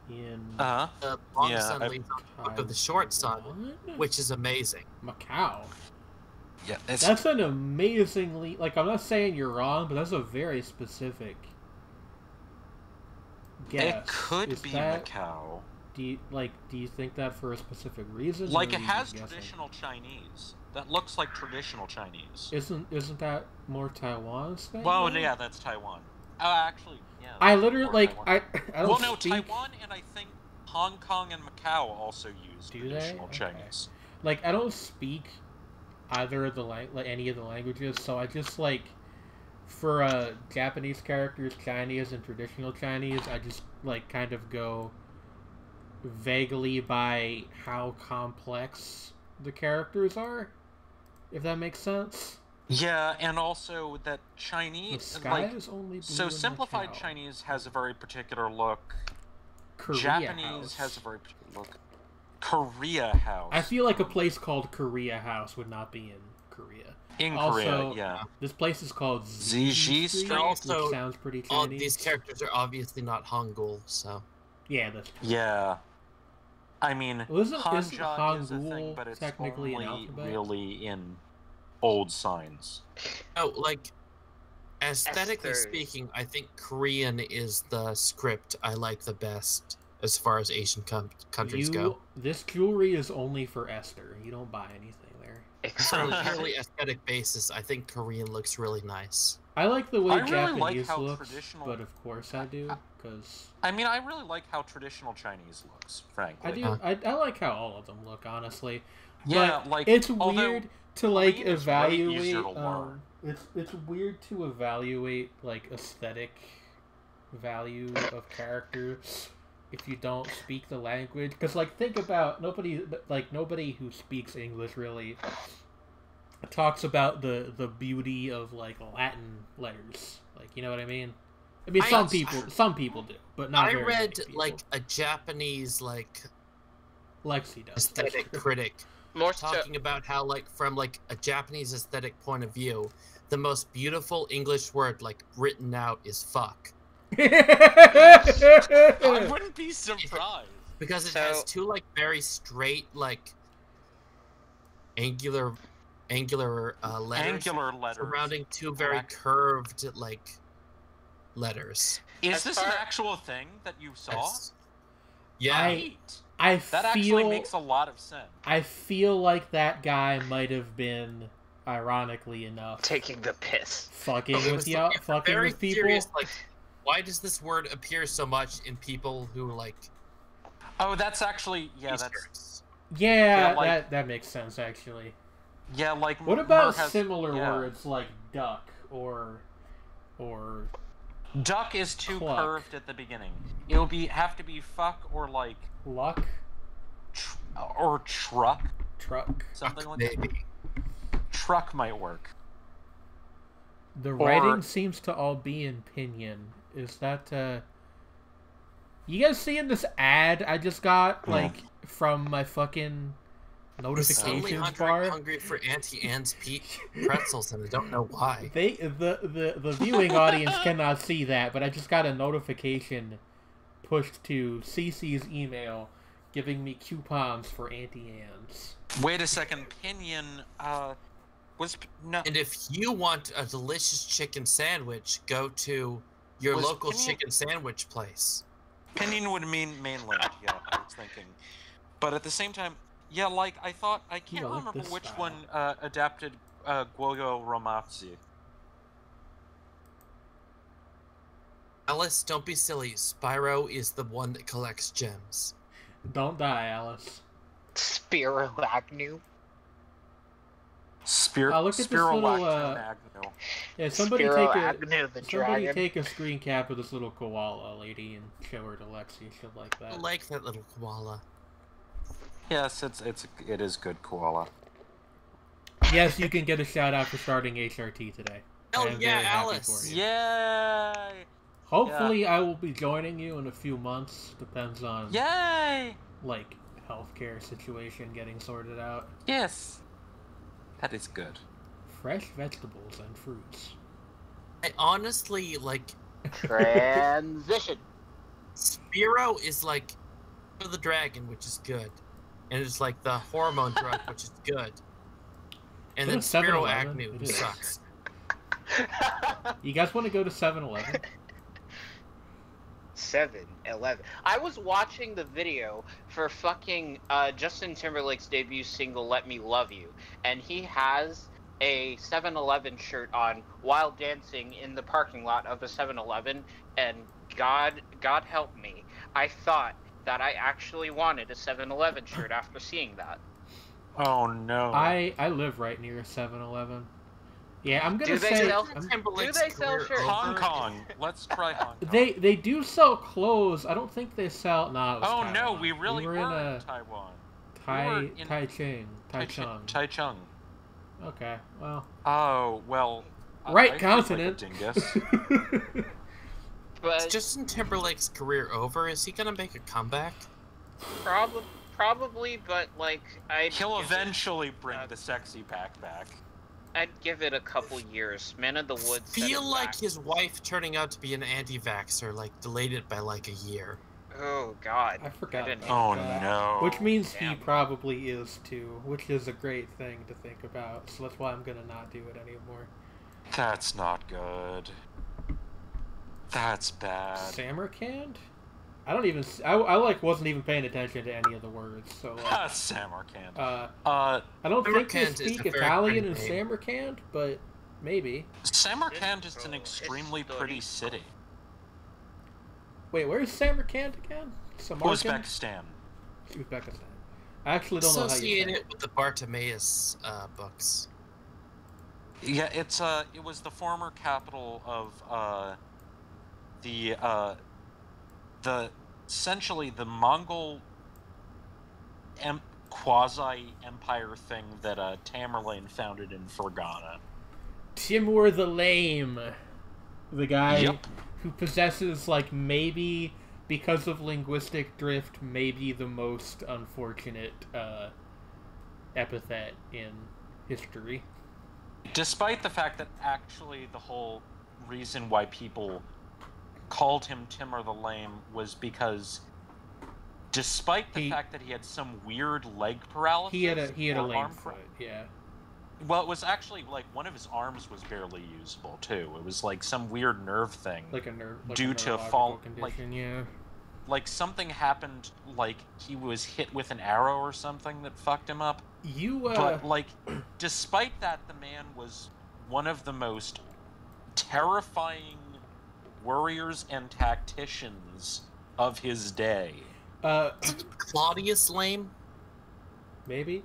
The Long Sun leads on to Book of the Short Sun, which is amazing. Macau. Yeah, that's an amazingly... Like, I'm not saying you're wrong, but that's a very specific guess. It could be Macau. Do you think that for a specific reason? Like, it has traditional Chinese. That looks like traditional Chinese. Isn't that more Taiwan's thing? Well, yeah, that's Taiwan. Actually, yeah. I literally, I don't Well, no, speak... Taiwan and I think Hong Kong and Macau also use traditional Chinese. Like, I don't speak either of any of the languages, so I just, like, for Japanese characters, Chinese and traditional Chinese, I just, like, kind of go vaguely by how complex the characters are, if that makes sense. Yeah, and also that Chinese, the sky is only blue so simplified Macau. Chinese has a very particular look. Korea Japanese House has a very particular look. Korea House. I feel like a place called Korea House would not be in Korea. In also, Korea, yeah. This place is called Ziji Street, also, which sounds pretty Chinese. All these characters are obviously not Hangul, so... Yeah, that's true. Yeah. I mean, Hanja is a thing, but it's technically only really in old signs. Oh, like, aesthetically speaking, I think Korean is the script I like the best as far as Asian countries go. This jewelry is only for Esther. You don't buy anything there. On a purely aesthetic basis, I think Korean looks really nice. I like the way I really Japanese like how looks, traditional- but of course I do, because I mean, I really like how traditional Chinese looks, frankly. I do. I like how all of them look, honestly. Yeah, But like it's although weird to like Korean is way easier evaluate. to learn. It's weird to evaluate like aesthetic value of characters if you don't speak the language. Because like think about nobody who speaks English really talks about the beauty of like Latin letters. Like you know what I mean? I mean some people do, but not. I very read many people. like a Japanese like Lexi does. aesthetic critic More talking about how like from like a Japanese aesthetic point of view, the most beautiful English word like written out is fuck. I wouldn't be surprised. Because it has two like very straight like angular letters Angular letters. surrounding two very curved like letters. Is As this far- an actual thing that you saw? Yes. Yeah. Right. I That actually makes a lot of sense. I feel like that guy might have been, ironically enough, taking the piss. fucking It with was, y'all, like, fucking very with people. serious, like, why does this word appear so much in people who like Oh, that's actually that's Easters? Yeah, Yeah, like- that makes sense actually. yeah. Like What about Mer has- similar yeah. words like duck or Duck is too Cluck. curved at the beginning. It'll have to be fuck or like luck, or truck, truck? something like that. Maybe. Truck might work. The Or- writing seems to all be in pinyin. Is that you guys seeing this ad I just got like from my fucking Suddenly notifications I'm bar? hungry for Auntie Anne's pretzels, and I don't know why. The viewing audience cannot see that, but I just got a notification pushed to Cece's email giving me coupons for Auntie Anne's. Wait a second, Pinion. Was no. And if you want a delicious chicken sandwich, go to your Was local Pinion- chicken sandwich place. Pinion would mean mainland. Yeah, I was thinking. But at the same time, yeah, like I thought. I can't I like remember this which style. one adapted Goyo Romatsu. Alice, don't be silly. Spyro is the one that collects gems. Don't die, Alice. Spiro Agnew. Look at this little, Agnew. Yeah, somebody Spiro take a Agnew, the somebody dragon. take a screen cap of this little koala lady and show her to Lexi. She'll like I that. like that little koala. Yes, it is good koala. Yes, you can get a shout out for starting HRT today. Oh I am yeah, very happy Alice. for you. Yay! Hopefully, I will be joining you in a few months. Depends on Yay! like healthcare situation getting sorted out. Yes. That is good. Fresh vegetables and fruits. I honestly like Transition. Spiro is like the dragon, which is good, and it's like the hormone drug, which is good, and then Is it a Spiro 7-Eleven? Agnew, who It is. sucks. You guys want to go to 7-Eleven? 7-Eleven. I was watching the video for fucking Justin Timberlake's debut single "Let Me Love You," and he has a 7-Eleven shirt on while dancing in the parking lot of a 7-Eleven. And God help me, I thought that I actually wanted a 7-Eleven shirt after seeing that. Oh no. I live right near a 7-Eleven. Yeah, I'm gonna Do they say sell- Timberlake's do they sell career shirts? over. Hong Kong. Let's try Hong Kong. they do sell clothes. I don't think they sell. Nah, it was Oh no, Taiwan. we really were were in in a Taiwan. we were in Taichung. Taichung. Okay, well, Oh well. right I feel continent. Like a dingus. Is But Justin Timberlake's career over? Is he gonna make a comeback? probably, but like He'll eventually bring the sexy pack back. I'd give it a couple years. Man of the Woods. set Feel it like back. his wife turning out to be an anti-vaxxer like delayed it by like a year. Oh God. I forgot. didn't about Oh that. no. Which means he Damn. probably is too, which is a great thing to think about. So that's why I'm gonna not do it anymore. That's not good. That's bad. Samarkand? I don't even. I like wasn't even paying attention to any of the words. So like, Samarkand. I don't think they Samarkand is speak a very Italian in pretty name. Samarkand, but Maybe. Samarkand is an extremely pretty city. Wait, where's Samarkand again? Samarkand? Uzbekistan. Uzbekistan. I actually don't know how you say Associate it. it with the Bartimaeus books. Yeah, it was the former capital of the essentially the Mongol quasi-empire thing that Tamerlane founded in Fergana. Timur the Lame. The guy Yep. who possesses, like, maybe, because of linguistic drift, maybe the most unfortunate epithet in history. Despite the fact that actually the whole reason why people called him Timur the Lame was because, despite the fact that he had some weird leg paralysis, He had a or lame arm foot, yeah. Well, it was actually like one of his arms was barely usable too. It was like some weird nerve thing, Like a nerve, like due a to neurological condition, yeah. like something happened, like he was hit with an arrow or something that fucked him up. But like, despite that, the man was one of the most terrifying warriors and tacticians of his day. Claudius Lame? Maybe.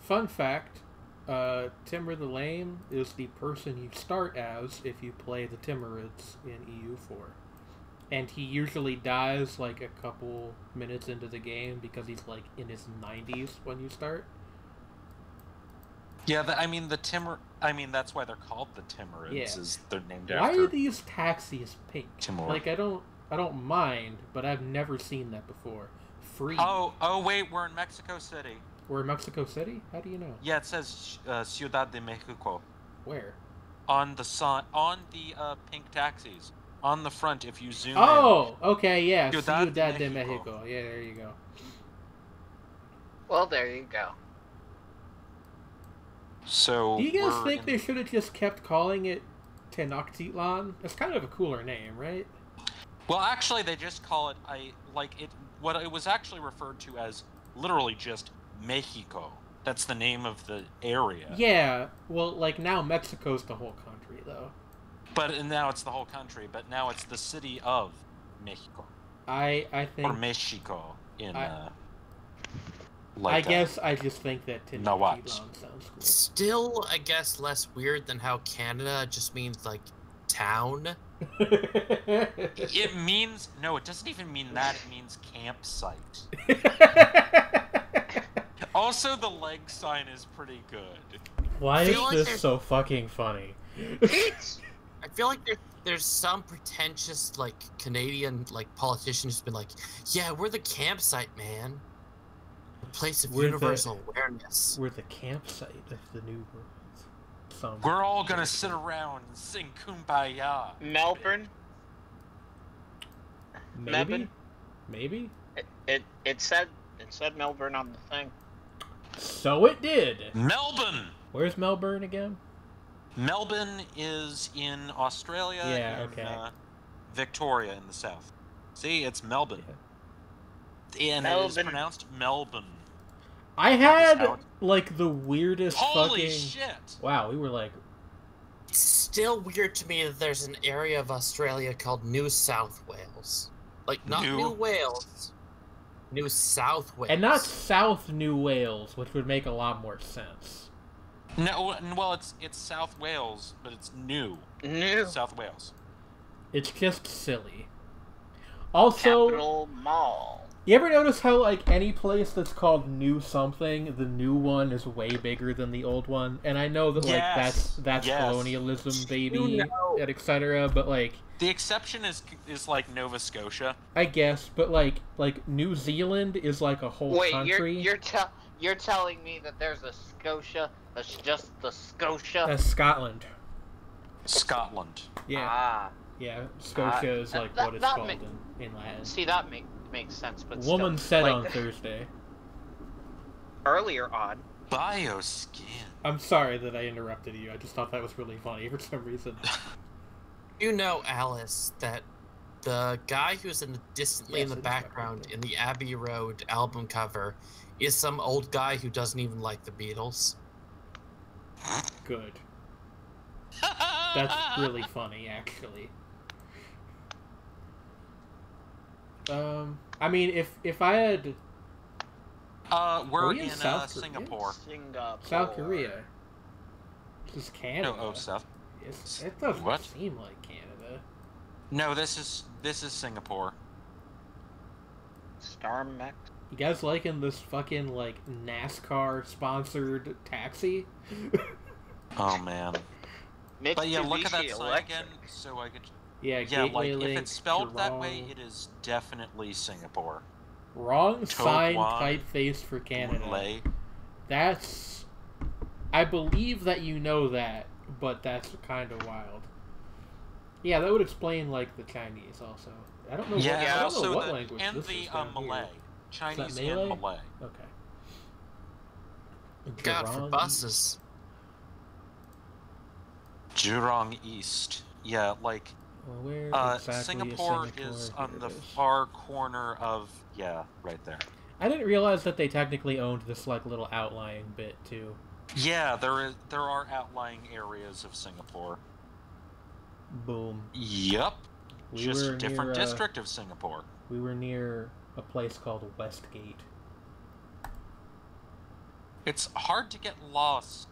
Fun fact, Timur the Lame is the person you start as if you play the Timurids in EU4. And he usually dies like a couple minutes into the game because he's like in his 90s when you start. Yeah, that's why they're called the Timurids. Yeah. Is they're named Why after are these taxis pink? Timur. Like, I don't mind, but I've never seen that before. Free. Oh wait, we're in Mexico City. We're in Mexico City? How do you know? Yeah, it says Ciudad de Mexico Where? on the pink taxis on the front. If you zoom in. Oh, okay, yeah. Ciudad Ciudad de de Mexico. Mexico. Yeah, there you go. Well, there you go. So Do you guys we're think in- they should have just kept calling it Tenochtitlan? That's kind of a cooler name, right? Well, actually, they just call it what it was actually referred to as literally just Mexico. That's the name of the area. Yeah, well, like, now Mexico's the whole country, though. But now it's the whole country. But now it's the city of Mexico I think... or Mexico in I guess I just think that Nahuatl. Tenochtitlan sounds cool. Still, I guess, less weird than how Canada just means, like, town. It means no. It doesn't even mean that. It means campsite. Also, the leg sign is pretty good. Why I is feel like this there's- so fucking funny? I feel like there's some pretentious, like, Canadian, like, politician who's been like, yeah, we're the campsite, man. A place of We're the- universal awareness. We're the campsite of the new world. Some We're all gonna sit around and sing Kumbaya. Melbourne. Maybe? Melbourne? Maybe? It said Melbourne on the thing. So it did! Melbourne. Where's Melbourne again? Melbourne is in Australia. Yeah, in, okay. Victoria in the south. See, it's Melbourne. And it is Melbourne. pronounced Melbourne. I That is had, how it- like, the weirdest Holy fucking... shit! Wow, we were like... It's still weird to me that there's an area of Australia called New South Wales. Like, not New- New Wales. New South Wales. And not South New Wales, which would make a lot more sense. No, well, it's South Wales, but it's new New South Wales. It's just silly. Also, Capital Mall. you ever notice how, like, any place that's called New Something, the new one is way bigger than the old one? And I know that, like, Yes, that's yes. colonialism, baby, You know. and etc., but, like, The exception is like Nova Scotia. I guess, but, like New Zealand is, like, a whole Wait, country. you're telling me that there's a Scotia that's just the Scotia? That's Scotland. Scotland. Yeah, Ah, yeah, Scotia is, that- like, that- what it's that called ma- in Latin. see that makes sense, but Woman still, said like, on Thursday. earlier on. Bioskin. I'm sorry that I interrupted you. I just thought that was really funny for some reason. You know, Alice, that the guy who's distantly Yes, in the it is background fucking in the Abbey Road album cover is some old guy who doesn't even like the Beatles. Good. That's really funny, actually. I mean, if I had... We're we in in South Korea? Singapore. South Korea. This is Canada. No, South. It doesn't What? seem like Canada. No, this is Singapore. Starmex. You guys liking this fucking, like, NASCAR-sponsored taxi? Oh, man. But yeah, look at that sign Electric. again, so I could... Yeah, Yeah, Gateway like, Link, if it's spelled that wrong. way, it is definitely Singapore. Wrong sign Toguan, typeface for Canada. Lay. That's... I believe that you know that, but that's kind of wild. Yeah, that would explain, like, the Chinese also. I don't know Yeah, what, I don't know also what the, language and this the is down Malay. here. Chinese Malay? and Malay. Okay. God, for Jurong buses. Jurong East. Yeah, like, Well, where exactly Singapore is on Here the it is. far corner of... Yeah, right there. I didn't realize that they technically owned this, like, little outlying bit, too. Yeah, there are outlying areas of Singapore. Boom. Yep. We Just were a different near, district of Singapore. We were near a place called Westgate. It's hard to get lost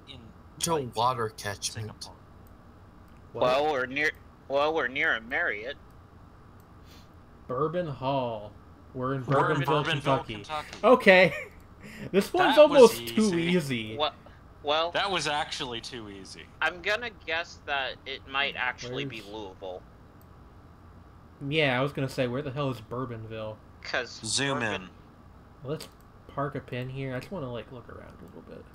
in Joe like, water catchment. Singapore. What? Well, we're near a Marriott. Bourbon Hall. We're in We're in Bourbonville, Bourbonville, Kentucky. Kentucky. Okay. This one's That was almost too easy. easy. What? Well, That was actually too easy. I'm gonna guess that it might actually be Where's- Louisville, Yeah, I was gonna say, where the hell is Bourbonville? because Zoom in. Let's park a pin here. I just want to, like, look around a little bit.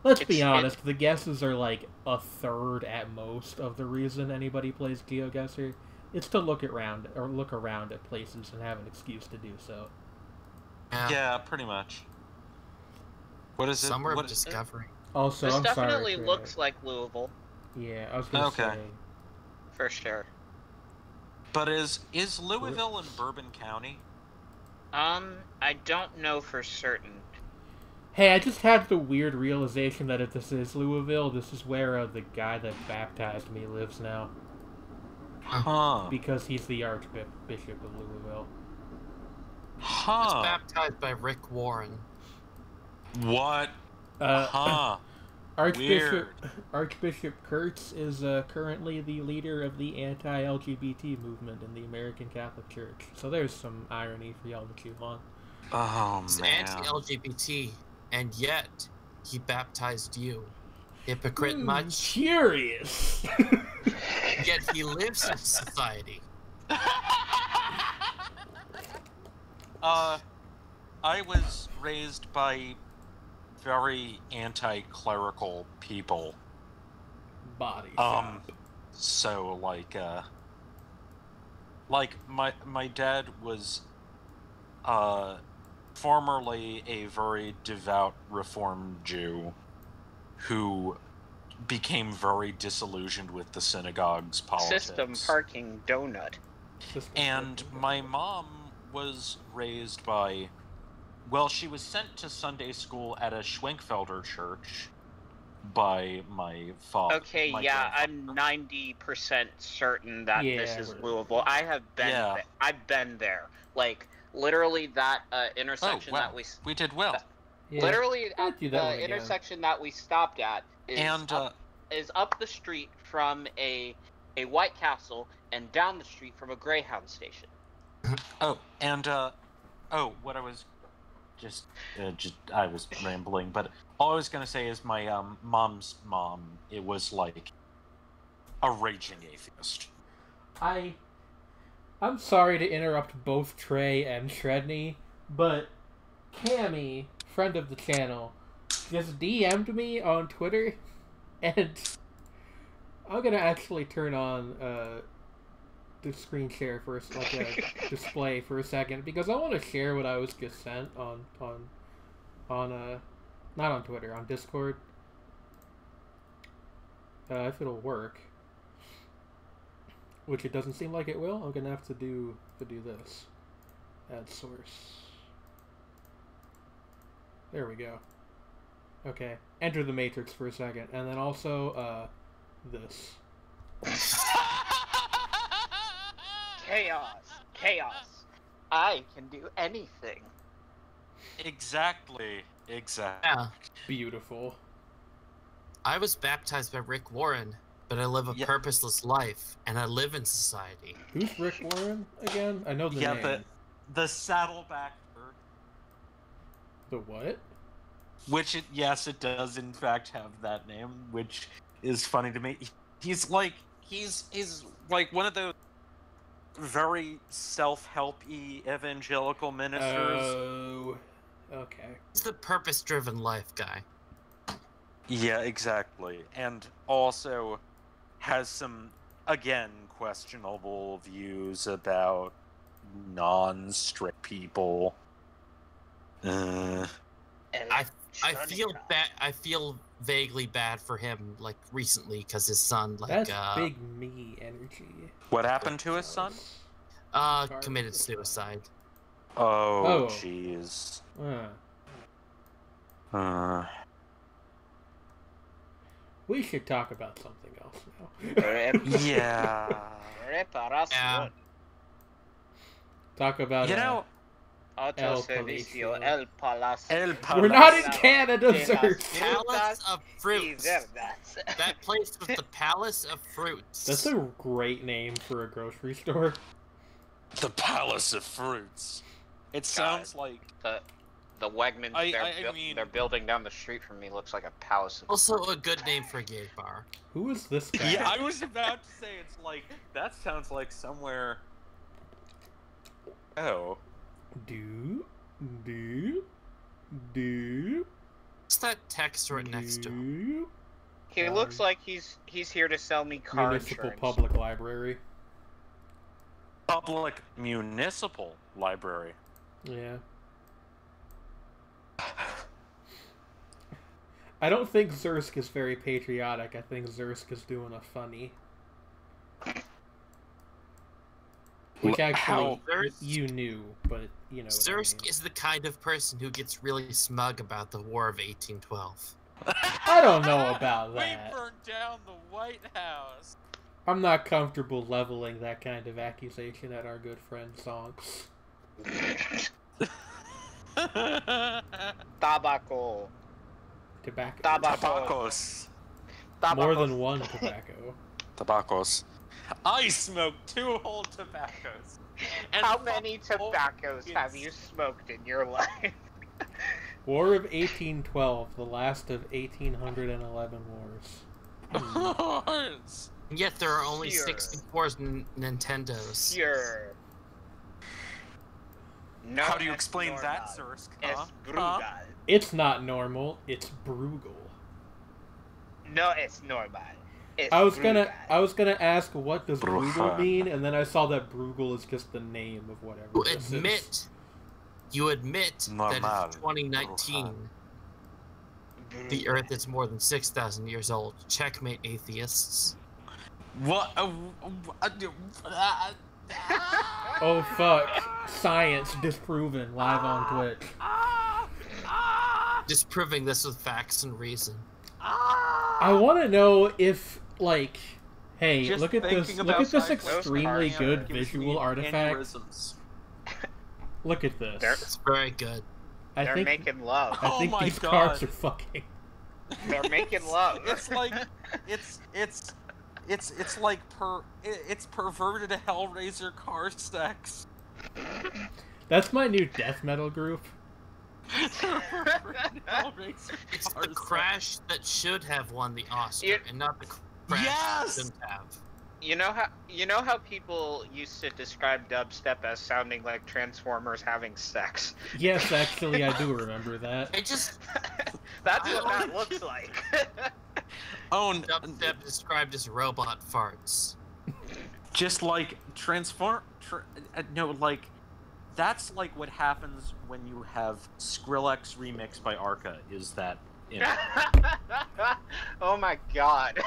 Let's be honest, the guesses are, like, a third at most of the reason anybody plays GeoGuessr. It's to look around at places and have an excuse to do so. Yeah, pretty much. What is it? Summer of What- Discovery. Also, This I'm sorry. definitely for- looks like Louisville, Yeah, I was gonna Okay. say. for sure. But is Louisville in Bourbon County? I don't know for certain. Hey, I just had the weird realization that if this is Louisville, this is where the guy that baptized me lives now. Huh. Because he's the Archbishop of Louisville. It's Huh. baptized by Rick Warren. What? Huh. Archbishop Kurtz is currently the leader of the anti-LGBT movement in the American Catholic Church. So there's some irony for y'all to chew on. Oh, He's man. anti-LGBT, and yet he baptized you. Hypocrite much? Curious. Yet he lives in society. I was raised by very anti-clerical people. Body. So like my dad was formerly a very devout Reformed Jew who became very disillusioned with the synagogue's politics. System parking donut. And my mom was raised by, well, she was sent to Sunday school at a Schwenkfelder church by my father. Okay, my yeah, grandfather. I'm 90% certain that this Yeah, is we're- Louisville. I have been. Yeah. I've been there. Like literally that intersection wow. that we. We did well. Yeah. Literally I'll at do that one the again. intersection that we stopped at is And is up the street from a White Castle and down the street from a Greyhound station. what I was just I was rambling, but all I was gonna say is my mom's mom. It was like a raging atheist. I'm sorry to interrupt both Trey and Shredney, but Cammy, friend of the channel, just DM'd me on Twitter, and I'm gonna actually turn on the screen share for like a display for a second because I want to share what I was just sent on not on Twitter, on Discord. If it'll work. Which it doesn't seem like it will. I'm gonna have to do this. Add source. There we go. Okay. Enter the Matrix for a second, and then also this. Chaos. I can do anything. Exactly. Yeah. Beautiful. I was baptized by Rick Warren, but I live a purposeless life, and I live in society. Who's Rick Warren again? I know the name. The Saddleback Earth. The what? Which, it does in fact have that name, which is funny to me. He's like one of those very self-helpy evangelical ministers. Oh, okay. He's the purpose-driven life guy. Yeah, exactly. And also has some, again, questionable views about non-straight people. I feel bad. I feel vaguely bad for him, like recently, because his son, like, that's big me energy. What happened to his son? Committed suicide. Oh, jeez. We should talk about something else now. Yeah. Talk about Autoservicio El Palacio. We're not in Canada, sir. Palace of Fruits. That place was the Palace of Fruits. That's a great name for a grocery store. The Palace of Fruits. It sounds like the Wegmans they're building down the street from me looks like a palace. Also a good name for a gay bar. Who is this guy? Yeah, I was about to say, it's like, that sounds like somewhere... Oh. What's that text right next to him? He looks like he's here to sell me car Municipal insurance. Public Library. Public Municipal Library. Yeah. I don't think Zursk is very patriotic. I think Zursk is doing a funny. Which actually, you knew, but you know. Zursk is the kind of person who gets really smug about the War of 1812. I don't know about that. We burned down the White House. I'm not comfortable leveling that kind of accusation at our good friend Zonks. Tabaco. Tobacco. Tabacos. More than one tobacco. Tabacos. I smoked 2 whole tobaccos. And how many tobaccos have you smoked in your life? War of 1812, the last of 1811 wars. Yet there are only 64 Nintendos. Sure. No, how do you explain that, Zursk? It's not normal. It's Bruegel. No, it's normal. I was gonna ask what does Bruegel mean, and then I saw that Bruegel is just the name of whatever. You admit that in 2019, the Earth is more than 6,000 years old. Checkmate, atheists. What? Oh fuck! Science disproven live on Twitch. Disproving this with facts and reason. I want to know if, like, hey, just look at this extremely good visual artifact. Look at this. It's very good. They're making love. I think these cars are fucking. They're making love. It's like, it's like it's perverted Hellraiser car sex. That's my new death metal group. It's the Crash that should have won the Oscar, and not the Crash that shouldn't have. You know how people used to describe dubstep as sounding like Transformers having sex? Yes, actually, I do remember that. That's what that looks like. Dubstep described as robot farts. Just like that's like what happens when you have Skrillex remixed by Arca, is that Oh my god.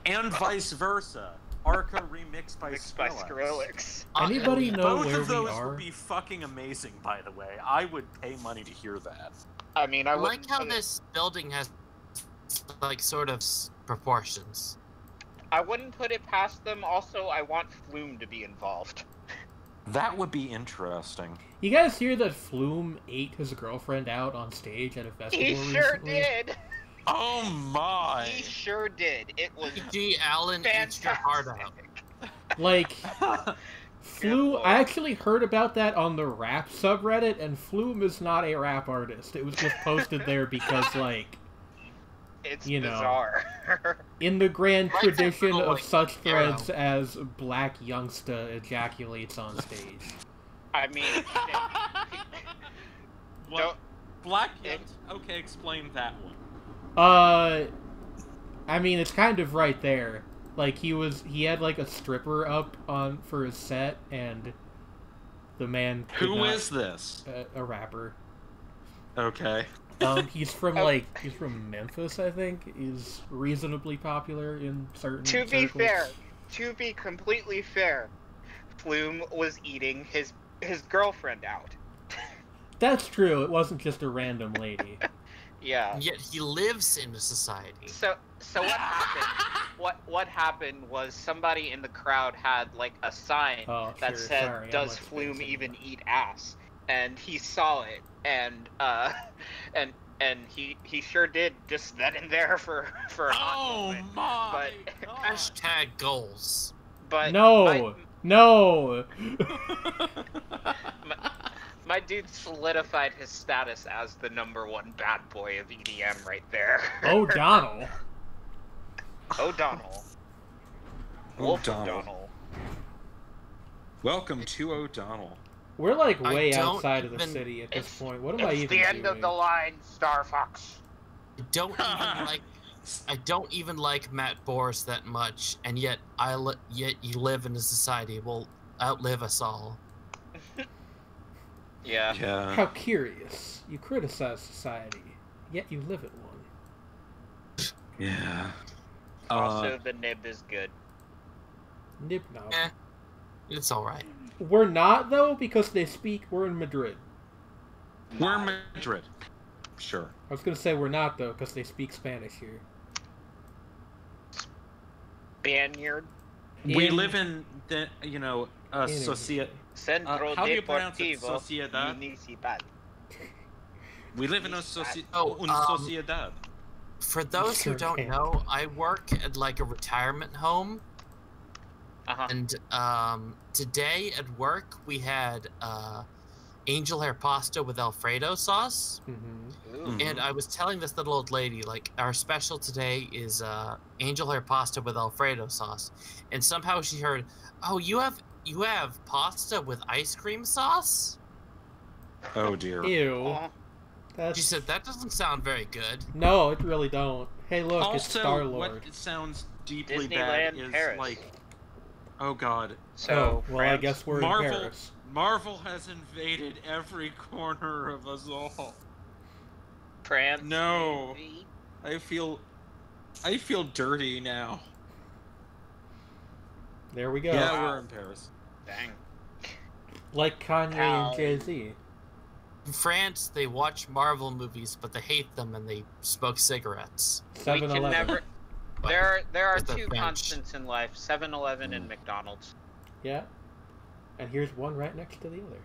And vice versa. Arca remixed by Mixed by Skrillex. Skrillex. Anybody know Both where of those we are? would be fucking amazing, by the way. I would pay money to hear that. I mean, I I like wouldn't how put it- this building has like sort of proportions. I wouldn't put it past them. Also, I want Flume to be involved. That would be interesting. You guys hear that Flume ate his girlfriend out on stage at a festival He sure recently? did. Oh my! He sure did. It was G. Allen eats your heart out. fantastic. Like, Flume, Lord. I actually heard about that on the rap subreddit, and Flume is not a rap artist. It was just posted there because, like, It's you know. bizarre. in the grand Like that tradition little, of like, such arrow. threads as Black Youngsta ejaculates on stage. I mean, What? don't. Black It- Okay, explain that one. I mean, it's kind of right there. Like, he had, like, a stripper up on for his set, and the man could Who not- is this? a rapper. Okay. He's from, Oh. like, he's from Memphis, I think. He's reasonably popular in certain To be circles. fair, to be completely fair, Flume was eating his girlfriend out. That's true. It wasn't just a random lady. Yeah. Yet he lives in a society. So what happened? What happened was somebody in the crowd had like a sign Oh, that sure, said, sorry, I'm "Does much Flume fancy. even eat ass?" And he saw it, and he sure did just then and there for a hot Oh moment. my! But- God. Hashtag goals. But No! No! my dude solidified his status as the #1 bad boy of EDM right there. O'Donnell. O'Donnell. Wolf O'Donnell. O'Donnell. Welcome to O'Donnell. We're like I way don't outside of the even- city at this It's- point. What am I It's even the end doing? of the line, Star Fox. I don't even like Matt Boris that much, and yet yet you live in a society will outlive us all. Yeah. Yeah. How curious. You criticize society, yet you live in one. Yeah. Also, the nib is good. Nib knob. Eh, it's all right. We're not, though, because we're in Madrid. We're in Madrid. Sure. I was gonna say we're not, though, because they speak Spanish here. Spaniard. We In- live in the, society. Centro how do you pronounce it? Deportivo Sociedad? Municipal. We live in a Oh, sociedad. For those who Sure don't can. know, I work at like a retirement home, Uh-huh. and today at work we had angel hair pasta with Alfredo sauce. Mm-hmm. Ooh. And I was telling this little old lady, like, our special today is angel hair pasta with Alfredo sauce. And somehow she heard, "Oh, you have pasta with ice cream sauce?" Oh dear. Ew. Aw. That's... She said, "That doesn't sound very good." No, it really don't. Hey, look, it's Also, Star-Lord. what sounds deeply bad Disneyland is Paris. like, oh god, So, Oh, well, I France- guess we're in Marvel. Paris. Marvel has invaded every corner of us all. France. No. maybe? I feel dirty now. There we go. Yeah, Wow. we're in Paris. Dang. Like Kanye Ow. and Jay-Z. In France, they watch Marvel movies, but they hate them and they smoke cigarettes. We can 7-Eleven. never. But There are with the two French. constants in life: 7-Eleven and McDonald's. Yeah. And here's one right next to the other.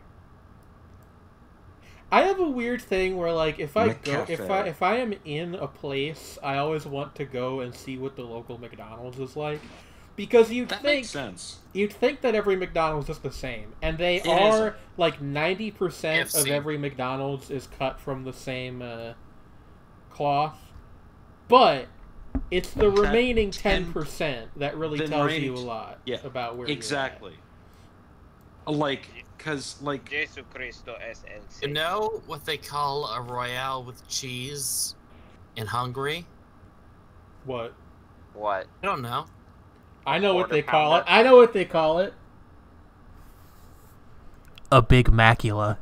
I have a weird thing where, like, if I McCafe. if I am in a place, I always want to go and see what the local McDonald's is like, because That makes sense. you'd think that every McDonald's is the same, and they It are. isn't. Like 90% of KFC. every McDonald's is cut from the same cloth, but it's the That remaining 10 10% that really the tells you a remaining- lot yeah, about where Exactly. Like, cause like Jesu Cristo es el You Señor. know what they call a royale with cheese in Hungary? you're at. What? What? I don't know. I know what Quarter they call it. pounder. I know what they call it. A big macula.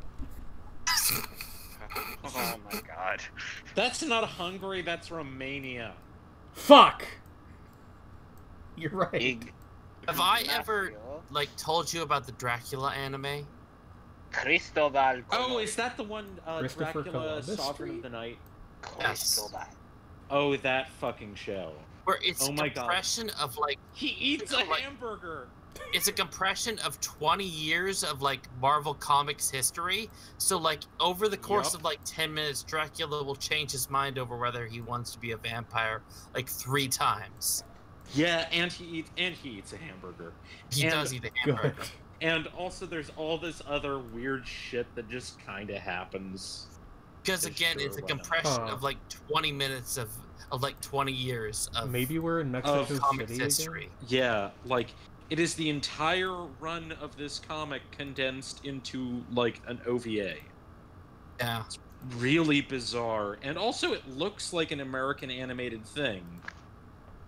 Oh my god. that's not Hungary. That's Romania. Fuck. You're right. Big, Have I ever like told you about the Dracula anime? Cristobal Oh, Colon. is that the one Christopher Dracula Columbus Sovereign Street? of the Night? Cristobal. Oh, that fucking show. Where it's Oh a my God. compression of like He eats a Like- hamburger. it's a compression of 20 years of like Marvel Comics history. So like over the course Yup. of like 10 minutes, Dracula will change his mind over whether he wants to be a vampire like 3 times. Yeah, and he eats a hamburger. He And- does eat a Good. hamburger. And also, there's all this other weird shit that just kind of happens. Because For again, sure, it's a why not? compression Huh. of like 20 minutes of like 20 years of Maybe we're in Mexico comics City history. Yeah, like it is the entire run of this comic condensed into like an OVA. Yeah. Really bizarre, and also it looks like an American animated thing,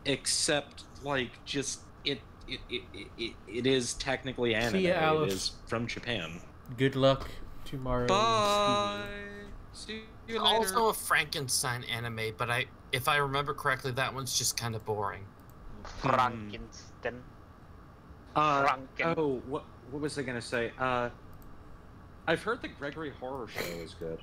except like just it is technically anime. See ya, It Alice. is from Japan. Good luck tomorrow. Bye. See you later. Also a Frankenstein anime, but if I remember correctly, that one's just kind of boring. Frankenstein. Franken. Oh, what was I gonna say? I've heard the Gregory Horror Show is good.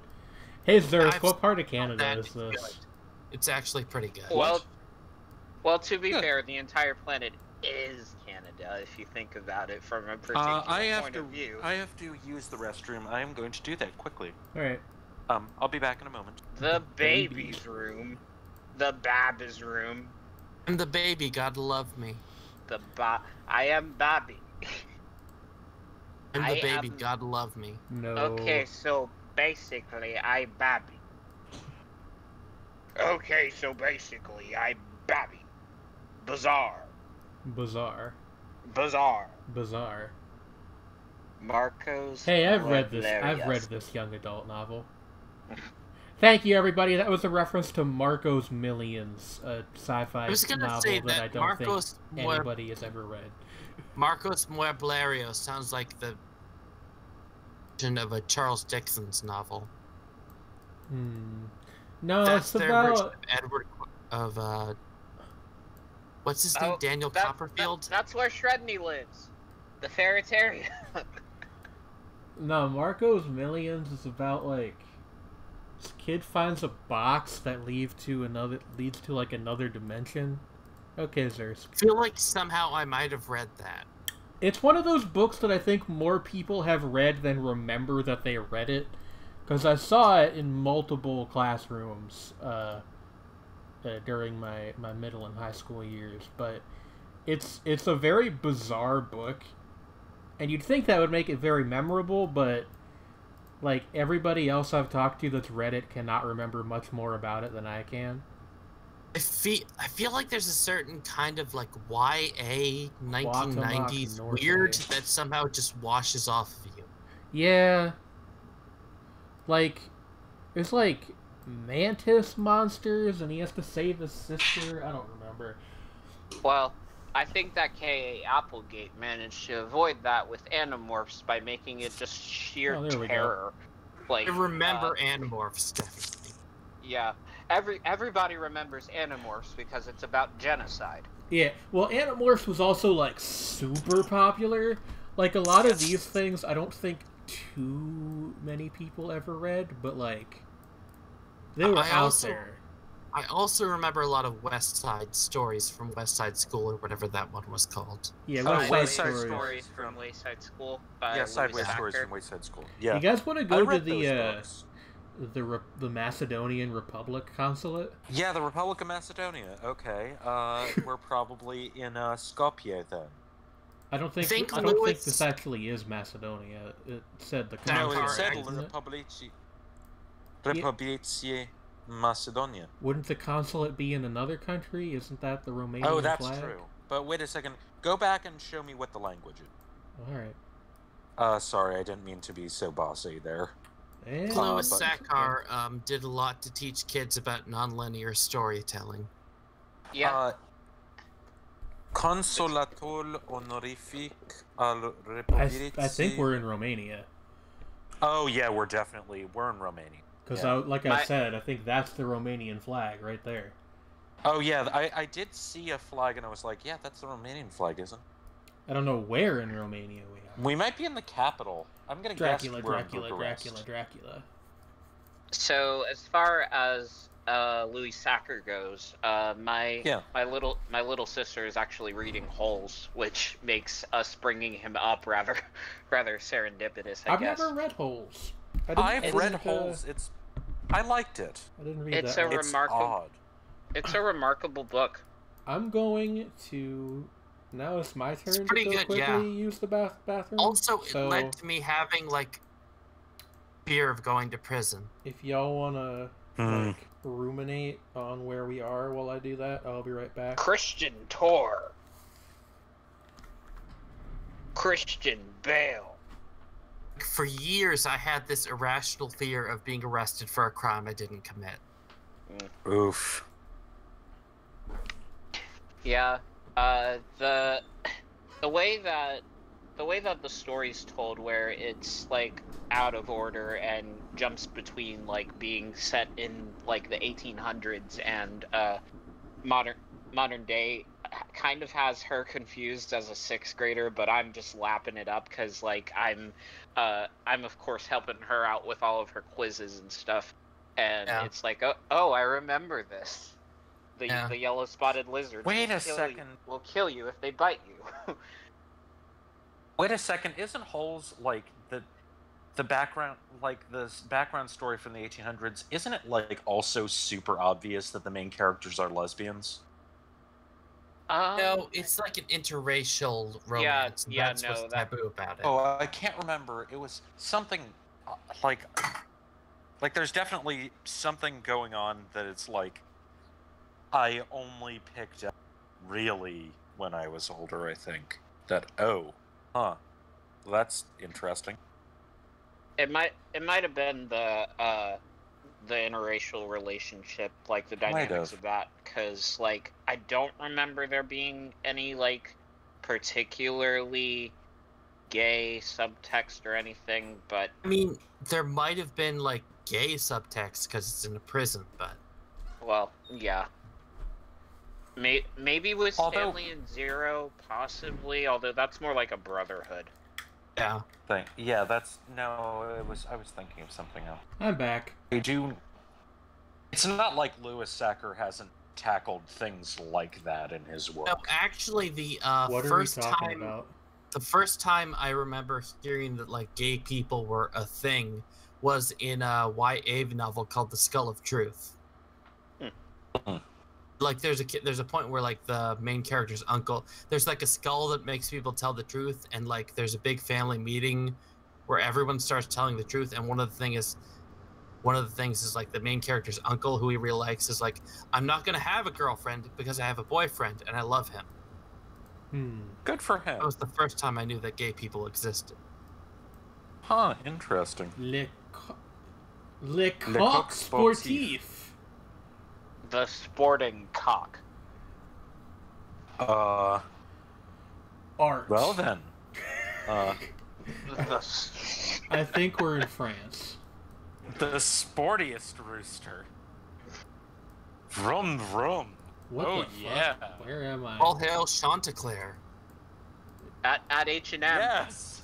Hey, Zerf, I've what part of That Canada is is this? good. It's actually pretty good. Well, to be Good. fair, the entire planet is Canada if you think about it from a particular point of view. I have to use the restroom. I am going to do that quickly. Alright. I'll be back in a moment. The baby's room. The Bab's room. I'm the baby, gotta love me. I am Bobby. I'm the I baby, am- gotta love me. No. Okay, so basically, I Babby. Okay, so basically, I Babby. Bizarre. Bizarre. Bizarre. Bizarre. Marcos. Hey, I've read this young adult novel. Thank you, everybody. That was a reference to Marco's Millions, a sci-fi I was gonna novel say that I that don't Marcos think anybody has ever read. Marcos Mueblerio sounds like the version of a Charles Dickens novel. No, That's it's their version about... of Edward what's his name? Oh, Daniel Copperfield? That's where Shredney lives. The Ferretarium. No, Marco's Millions is about, like... This kid finds a box that leads to like another dimension. Okay, Zers. I feel like somehow I might have read that. It's one of those books that I think more people have read than remember that they read it. Because I saw it in multiple classrooms during my middle and high school years. But it's a very bizarre book. And you'd think that would make it very memorable, but... Like, everybody else I've talked to that's read it cannot remember much more about it than I can. I feel like there's a certain kind of like YA 1990s North weird A. that somehow just washes off of you. Yeah. Like, there's like mantis monsters and he has to save his sister. I don't remember. Well, I think that K.A. Applegate managed to avoid that with Animorphs by making it just sheer Oh, there we go. terror. Like, I remember Animorphs, definitely. Yeah, everybody remembers Animorphs because it's about genocide. Yeah, well, Animorphs was also, like, super popular. Like, a lot of these things, I don't think too many people ever read, but, like, they were out there. I also remember a lot of West Side Stories from West Side School or whatever that one was called. Yeah, Oh, West Side Wayside Stories. Stories from Wayside School. By Yeah, Louis Sideways Stories Sacker. from Wayside School. Yeah. You guys want to I go to read those books. the Macedonian Republic consulate? Yeah, the Republic of Macedonia. Okay. We're probably in Skopje then. I don't think Think I don't think Louis- this actually is Macedonia. It said the No, No, consulate, it said isn't it? Republici Macedonia. Wouldn't the consulate be in another country? Isn't that the Romanian Oh, that's flag? true. But wait a second. Go back and show me what the language is. Alright. Sorry, I didn't mean to be so bossy there. And... Louis but- Sackar did a lot to teach kids about nonlinear storytelling. Yeah, Consolatul honorific al Republici. I think we're in Romania. Oh yeah, we're in Romania. Because, Yeah. like I said, I think that's the Romanian flag right there. Oh yeah, I did see a flag and I was like, yeah, that's the Romanian flag, isn't it? I don't know where in Romania we are. We might be in the capital. I'm gonna guess we're in Bucharest. Dracula. So as far as Louis Sacker goes, my little sister is actually reading Holes, which makes us bringing him up rather serendipitous. I've never read Holes. I've read Holes. I liked it. I didn't read It's that. a remarkable. Odd. It's a remarkable book. I'm going to. Now it's my turn to go good, quickly use the bathroom. Also, so it led to me having, like, fear of going to prison. if y'all want to like ruminate on where we are while I do that, I'll be right back. Christian Tor. Christian Bale. For years, I had this irrational fear of being arrested for a crime I didn't commit. Oof. Yeah. The way that the story's told, where it's like out of order and jumps between like being set in like the 1800s and modern day, kind of has her confused as a sixth grader. But I'm just lapping it up because like I'm of course helping her out with all of her quizzes and stuff, and it's like oh I remember this. The yellow spotted lizard. Wait a second. Will kill you if they bite you. Wait a second. Isn't Holes like the background, like the background story from the 1800s? Isn't it like also super obvious that the main characters are lesbians? No, it's like an interracial romance. Yeah, That's what's taboo about it. Oh, I can't remember. It was something like there's definitely something going on that it's like I only picked up really when I was older, I think. That that's interesting. It might have been the interracial relationship, like the dynamics of that, because like I don't remember there being any like particularly gay subtext or anything, but I mean, there might have been like gay subtext because it's in a prison, but well, yeah. Maybe with Stanley and Zero, possibly. Although that's more like a brotherhood. yeah. Yeah, that's no. I was thinking of something else. I'm back. It's not like Louis Sacker hasn't tackled things like that in his work. No, actually, the What first are we talking time, about? the first time I remember hearing that like gay people were a thing was in a YA novel called The Skull of Truth. Like there's a point where like the main character's uncle, there's like a skull that makes people tell the truth, and like there's a big family meeting where everyone starts telling the truth, and one of the things is like the main character's uncle, who he really likes, is like, I'm not gonna have a girlfriend because I have a boyfriend and I love him. Good for him. That was the first time I knew that gay people existed. Huh, interesting. Le Coq Sportif. The sporting cock. Art. Well then. I think we're in France. The sportiest rooster. Vroom vroom. What the fuck? Where am I? All hail Chanticleer. At H&M. Yes.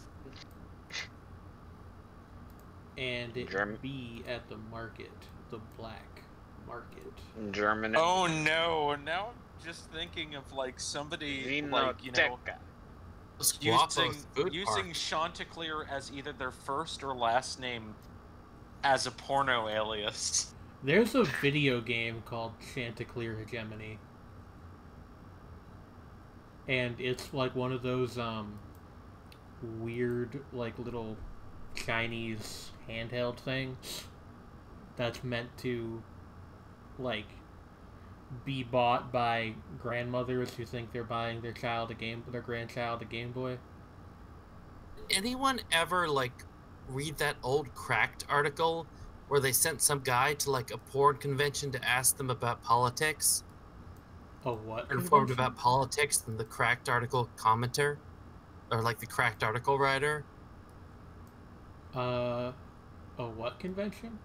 And it be at the market, the black market. German. Oh no! Now I'm just thinking of like somebody like using Chanticleer as either their first or last name as a porno alias. There's a video game called Chanticleer Hegemony, and it's like one of those weird like little Chinese handheld things that's meant to like be bought by grandmothers who think they're buying their grandchild a Game Boy. Anyone ever like read that old Cracked article where they sent some guy to like a porn convention to ask them about politics? Oh, what? Informed about politics than the Cracked article commenter, or like the Cracked article writer. A what convention?